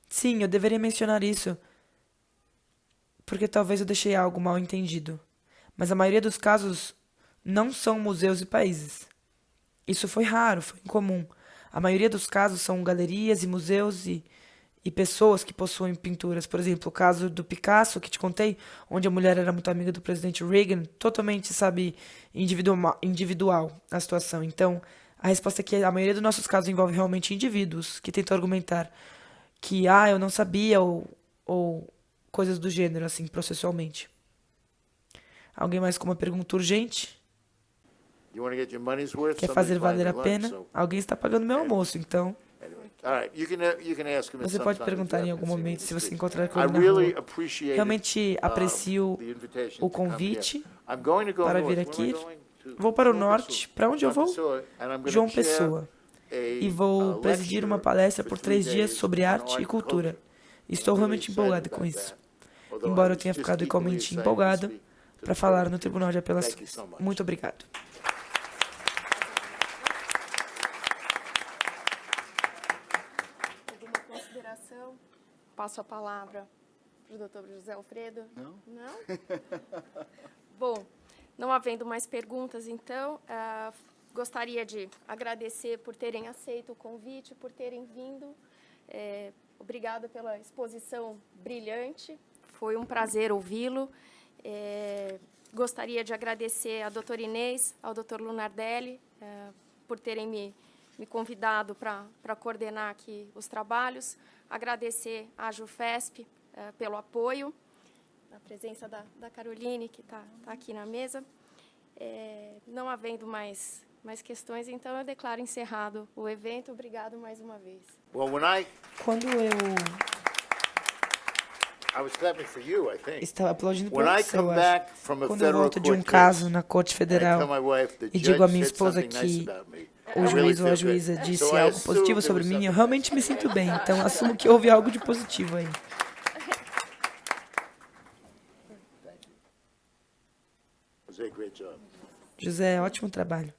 Sim, eu deveria mencionar isso, porque talvez eu deixei algo mal entendido. Mas a maioria dos casos não são museus e países. Isso foi raro, foi incomum. A maioria dos casos são galerias e museus e pessoas que possuem pinturas. Por exemplo, o caso do Picasso, que te contei, onde a mulher era muito amiga do presidente Reagan, totalmente, sabe, individual a situação. Então, a resposta é que a maioria dos nossos casos envolve realmente indivíduos que tentam argumentar que, eu não sabia, ou coisas do gênero, assim, processualmente. Alguém mais com uma pergunta urgente? You want to get your money's worth? Quer Somebody's fazer buying valer a me lunch, pena? so Alguém está pagando meu almoço, então anyway. All right, you can ask him at você some pode time if you perguntar em happen algum to see him in momento the se você street. encontrar com I ele na really rua. appreciated, Realmente aprecio the invitation o to come convite here. I'm going to go para north. vir Where am I aqui. going? To Vou para o João norte. Pessoa. Para onde eu João vou? Pessoa, and I'm gonna João chair Pessoa. a, E vou presidir uma palestra por 3 dias sobre arte e cultura. Estou realmente empolgado com isso. Embora eu tenha ficado igualmente empolgado para falar no Tribunal de Apelações. Muito obrigado. Alguma consideração? Passo a palavra para o doutor José Alfredo. Não. Não? Bom, não havendo mais perguntas, então, gostaria de agradecer por terem aceito o convite, por terem vindo. Obrigada pela exposição brilhante. Foi um prazer ouvi-lo. Gostaria de agradecer à doutora Inês, ao doutor Lunardelli, por terem me convidado para coordenar aqui os trabalhos. Agradecer à JUFESP pelo apoio, a presença da Caroline, que está aqui na mesa. Não havendo mais questões, então eu declaro encerrado o evento. Obrigado mais uma vez. Well, Quando I was clapping for you, I think. estava aplaudindo por When I você, eu come acho. back from a Quando eu federal volto de um court caso case, na Corte and I Federal tell my wife, the e digo à minha judge said esposa something nice que about me, o I really juiz ou a feel juíza good. disse So I algo assume positivo there sobre was mim, eu something realmente me sinto bem. Então, assumo que houve algo de positivo aí. Jose, great job. José, ótimo trabalho.